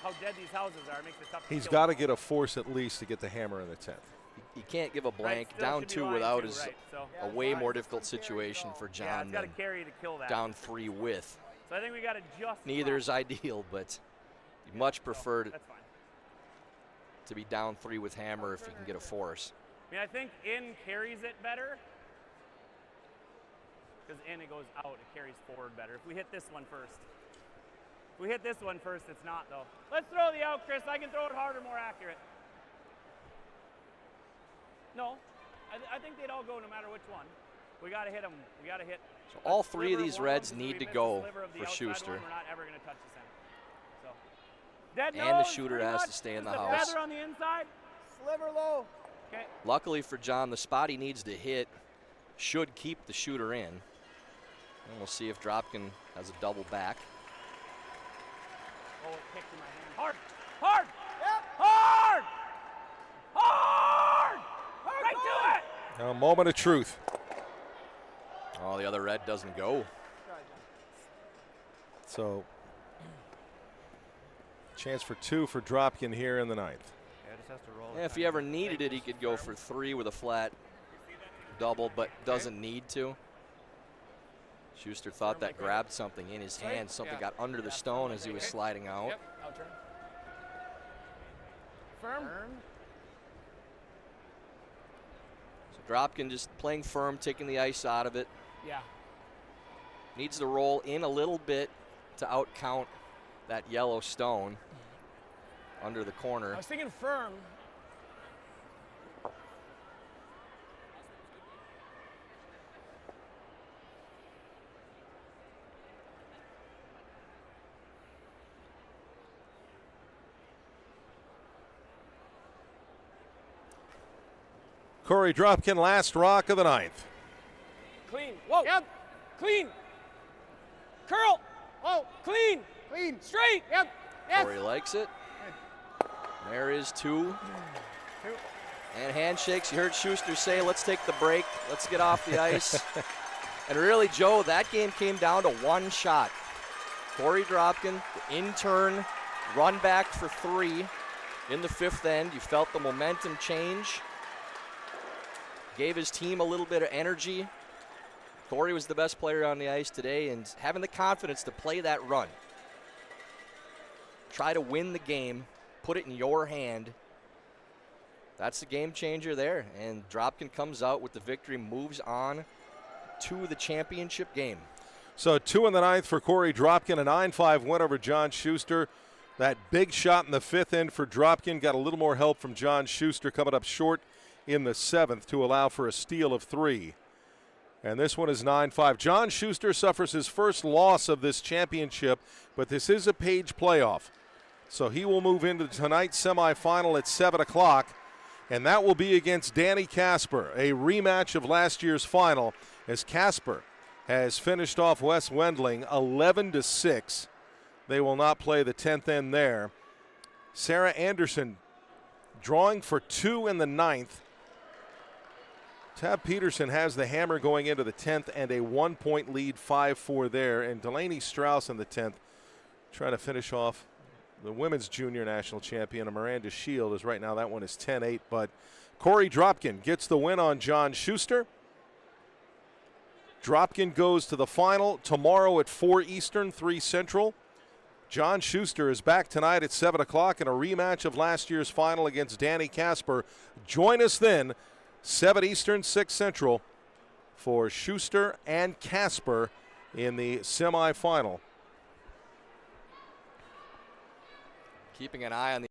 how dead these houses are, it makes it tough to He's kill got to them. get a force at least to get the hammer in the 10th. You can't give a Right, blank. still Down should be 2 line without two, is right, so. Yeah, a it's way fine. more Just difficult don't carry it situation at all. for Yeah, John it's got to than carry to kill that. down 3 with. So I think we got to just. Neither is ideal, but you much prefer That's fine. to be down 3 with hammer if you can get a force. I mean, I think in carries it better. Because in it goes out, it carries forward better. If we hit this one first. If we hit this one first, it's not though. Let's throw the out, Chris. I can throw it harder, more accurate. No, I think they'd all go no matter which one. We got to hit them. We got to hit. So all a 3 of sliver these one, Reds because if need we to miss a go sliver of the for outside Shuster. one, we're not ever going to touch the center. So. Dead And the nose, shooter pretty has much. to stay in Just the a house. feather on the inside. sliver low. Okay. Luckily for John, the spot he needs to hit should keep the shooter in. And we'll see if Dropkin has a double back. Oh, it kicked in my hand. Hard! Hard! Yep. Hard! Hard! Right to it! A moment of truth. Oh, the other Red doesn't go. Try, John. So, chance for 2 for Dropkin here in the 9th. Yeah, just has to roll. Yeah, if he ever needed it, he could go for 3 with a flat double, but doesn't need to. Shuster thought that grabbed something in his hand. Something got under the stone as he was sliding out. Yep. Out turn. Firm. So Dropkin just playing firm, taking the ice out of it. Yeah. Needs to roll in a little bit to outcount that yellow stone under the corner. I was thinking firm. Korey Dropkin, last rock of the 9th. Clean. Whoa. Yep. Clean. Curl. Whoa. Clean. Clean. Straight. Yep. Yes. Korey likes it. There is 2. And handshakes. You heard Shuster say, let's take the break. Let's get off the ice. And really, Joe, that game came down to 1 shot. Korey Dropkin, the in-turn run back for 3 in the 5th end. You felt the momentum change. Gave his team a little bit of energy. Korey was the best player on the ice today and having the confidence to play that run. Try to win the game, put it in your hand. That's the game changer there. And Dropkin comes out with the victory, moves on to the championship game. So 2 in the 9th for Korey Dropkin, a 9-5 win over John Shuster. That big shot in the 5th end for Dropkin got a little more help from John Shuster coming up short in the 7th to allow for a steal of 3. And this one is 9-5. John Shuster suffers his first loss of this championship, but this is a Page playoff. So he will move into tonight's semifinal at 7 o'clock. and that will be against Danny Casper, a rematch of last year's final, as Casper has finished off West Wendling 11-6. They will not play the 10th end there. Sarah Anderson drawing for 2 in the 9th. Tab Peterson has the hammer going into the 10th and a 1-point lead, 5-4 there. And Delaney Strauss in the 10th trying to finish off the women's junior national champion, Miranda Shield, as right now that one is 10-8. But Korey Dropkin gets the win on John Shuster. Dropkin goes to the final tomorrow at 4 Eastern, 3 Central. John Shuster is back tonight at 7 o'clock in a rematch of last year's final against Danny Casper. Join us then, 7 Eastern, 6 Central, for Shuster and Casper in the semifinal. Keeping an eye on the